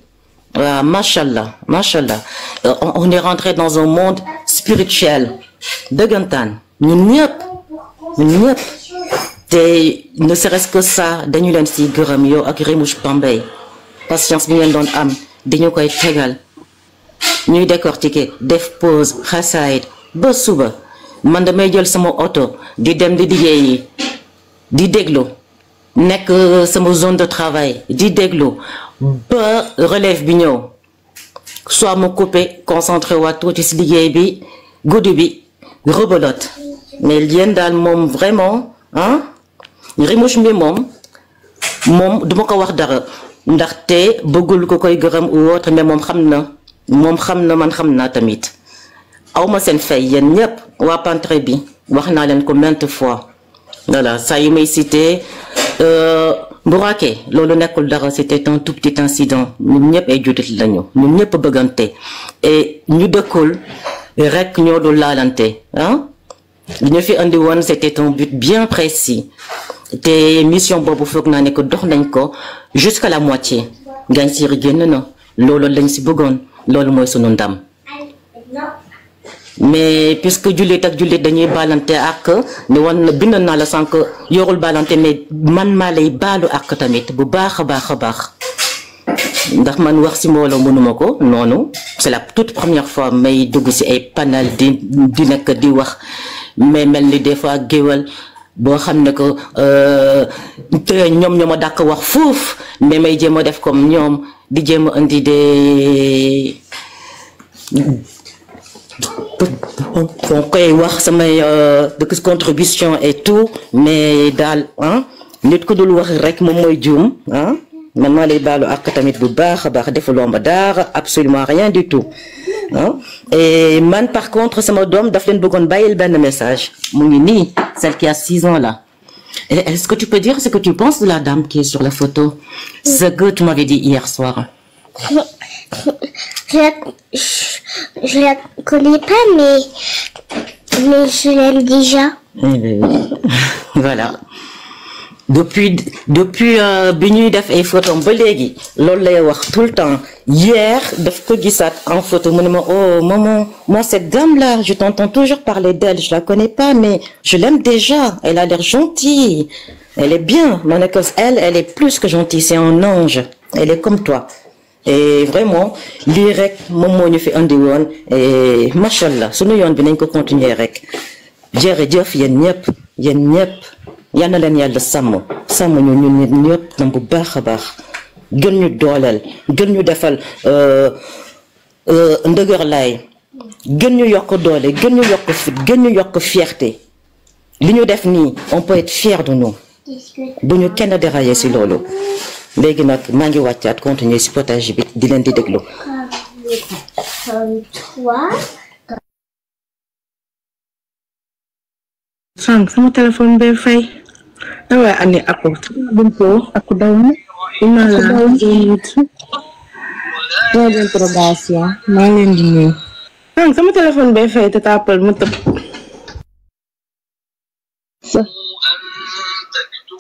waaw machallah on est rentré dans un monde spirituel dëggantaan ñun ñëpp te ne serait-ce que ça dañu leen si gërëm yow ak Rimus Bambay patience bi ngeen doon am dañu koy tegal ñuy décortiquer def pause xasaayit ba suba man damay jël sama oto di dem di liggéeyi di déglu nekk sama zone de travail di déglu ba relève bi ñëw soit ma coupé concentré waat tuuti si liggéey bi guddi bi rebelote mais yéen daal moom vraiment ah Rimus mi moom duma ko wax dara ndaxte bëggul ko koy gërëm ou autre mais moom xam na man xam naa tamit awma seen fay yéen ñëpp waa Pantré bi wax naa leen ko maintes fois voilà saa yu may cité Bourake loolu nekkul dara c'était un tout petit incident ñun ñëpp ay jutit lañu ñun ñëpp bëggante et ñu dëkkul rek ñoo dul laalante ah li ñu fi andi woon c'était un but bien précis te mission boobu foog naa ne ko dox nañ ko jusqu'à la moitié gañ siri génn na loolu lañ si bëggoon loolu mooy sunu ndam mais puisque jullit ak jullit dañuy baalante ak ni wan bind naa la sànq yorul baalante mais man maa lay baalu ak tamit bu baax a baax ndax man wax si mbooloo mënuma ko noonu c'est la toute première fois may dugg si ay panel di nekk di wax mais mel ni des fois géwal boo xam ne que te ñoom ñoo ma dàq wax foofu mais may jéem a def comme ñoom di jéem a indi des foo koy wax samay de contribution et tout mais daal nit ku dul wax rek moom mooy juum man maa lay baalu ak tamit bu baax a baax defuloo ma dara absolument rien du tout et man par contre sama doom daf leen bëggoon bàyyil benn message mu ngi nii celle qui a 6 ans là. Et est-ce que tu peux dire ce que tu penses de la dame qui est sur la photo, ce que tu m'avais dit hier soir? Je la connais pas, mais je l'aime déjà. Voilà. Depuis bi ñuy def ay photo ba léegi loolu lay wax tout le temps. Hier daf ko gisaat en photo mu ne ma oh maman, moi cette dame là je t'entends toujours parler d'elle, je la connais pas mais je l'aime déjà, elle a l'air gentille, elle est bien. Ma ne elle est plus que gentille, c'est un ange, elle est comme toi. Et vraiment lii rek moom moo ñu fi andi woon et machallah sunu yoon bi nañ ko continuer rek. Jërëjëf yéen ñëpp yal na leen yàlla sàmm ñu ñun ñëpp na bu baax a baax gën ñu dooleel gën ñu defal ndëgër laay gën ñu yokk doole gën ñu yokk fit gën ñu yokk fierté li ñu def nii on peut être fier de nous bu ñu kenn dérailler si loolu léegi nag maa ngi wàccaat continuer si potage bi di leen di déglu. sànq sama téléphone bee fay da waaye andi aku daw na ina la interrogation maa leen di nuyu sànq sama téléphone bee fay te tàppal ma tëb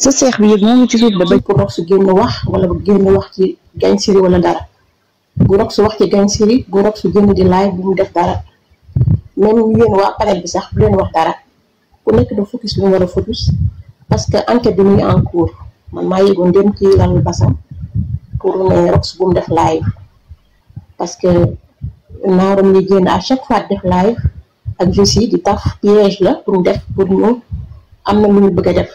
sa seex bi moo ngi ci suuf da bañ ko rox su génn wax wala bu génn wax ci gañ siri wala dara bu rox su wax ci gañ siri bu rox su génn di live bu mu def dara même yéen waa panel bi sax bu leen wax dara ku nekk da focus lu war a focus parce que enquête bi mu ngi en cours man maa yëgoon dem ci lalu basam pour ne rox bu mu def live parce que naarum yi génn à chaque fois def live ak Jessi di taf piège la pour def pour ñu am na lu ñu bëgg a def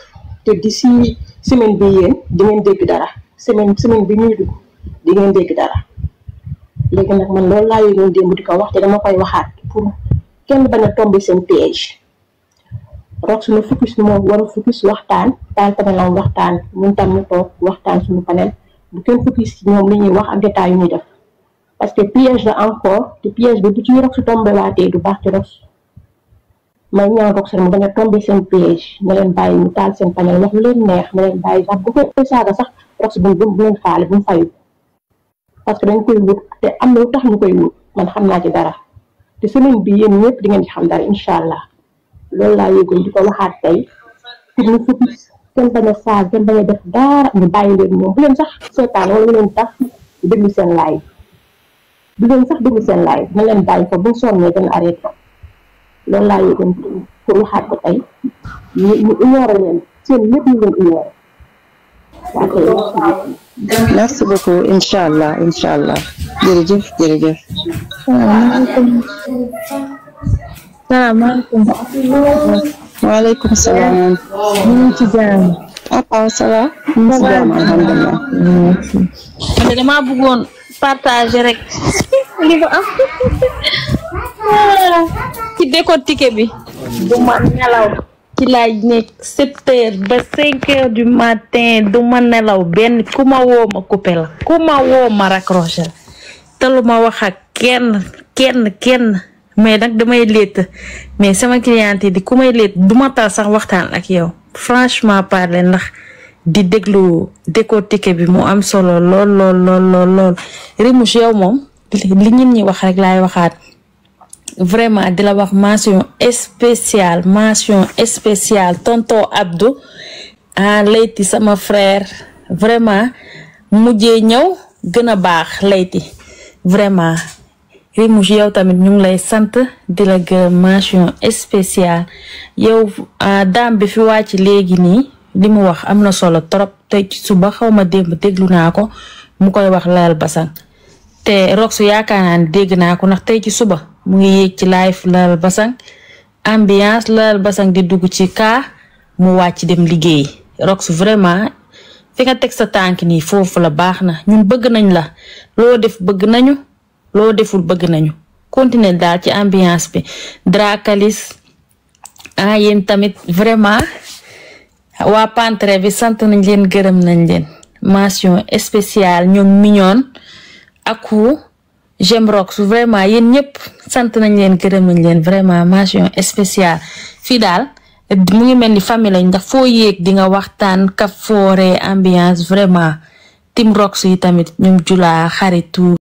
te d'ici semaine bi yéen di ngeen dégg dara semaine bi ñuy dugg di ngeen dégg dara léegi nag man loolu laa yëgoon démb di ko wax te dama koy waxaat pour kenn bañ a tomber seen piège rox suñu focus ni moom war a focus waxtaan taal panelam waxtaan ñun tam ñu toog waxtaan suñu panel bu kenn focus ci ñoom li ñuy wax ak détails yu ñuy def parce que piège la encore te piège bi bu ci rox su tombé waatee du baax ci rox may ñaan rox mu bañ a tombé seen piège na leen bàyyi ñu taal seen panel wax lu leen neex na leen bàyyi sax bu koy saaga sax rox bu leen faale bu mu fayu parce que dañ koy wut te am na lu tax ñu koy wut man xam naa ci dara te semaine bi yéen ñëpp di ngeen ci xam dara incha allah loolu laa yëgoon di ko waxaat tey pour ñu focus kenn bañ a saag kenn bañ a def dara ñu bàyyi leen ñoom bu leen sax seetaan wala ñu leen tax déglu seen live bu leen sax déglu seen live na leen bàyyi ko bu sonnee dañ arrêté ko loolu laa yëgoon pour waxaat ko tey ñu ignoré leen seen lépp ñu leen ignoré merci beaucoup incha allah jërëjëf salaamaaleykum waaleykum salaam ñu ngi ci jàmm papa ça va ñu ngi ci jàmm alhamdulilah man dama bëggoon partager rek li fa am ci décortiquer bi du ma nelaw ci laay nekk 7h ba 5h du matin du ma nelaw benn ku ma woo ma coupé la ku ma woo ma raccroché la te lu ma wax ak kenn mais nag damay létt mais sama cliente yi di ku may létt du ma tal sax waxtaan ak yow franchement parler ndax di déglu décortiquer bi mu am solo lool Rimouche yow moom li ñin ñi wax rek laay waxaat vraiment di la wax mention spéciale tonton Abdou Leyti sama frère vraiment mujjee ñëw gën a baax Leyti vraiment Rimouche yow tamit ñu ngi lay sant di la gërëm mention spéciale yow daam bi fi wàcc léegi nii li mu wax am na solo trop tey ci suba xaw ma démb déglu naa ko mu koy wax Layal Basang te Rox yaakaar naa ne dégg naa ko ndax tey ci suba mu ngi yéeg ci live Layal Basang ambiance Layal Basang di dugg ci kaa mu wàcc dem liggéey Rox vraiment fi nga teg sa tànk nii foofu la baax na ñun bëgg nañ la loo def bëgg nañu loo deful bëgg nañu continuer daal ci ambiance bi Dracalis yéen tamit vraiment waa Pantre bi sant nañ leen gërëm nañ leen mention spéciale ñoom mignon aku j'aime Rox vraiment yéen ñëpp sant nañ leen gërëm nañ leen vraiment mention spéciale fii daal mu ngi mel ni famille lañ ndax foo yéeg di nga waxtaan ka foore ambiance vraiment team Rox yi tamit ñoom Jula xaritu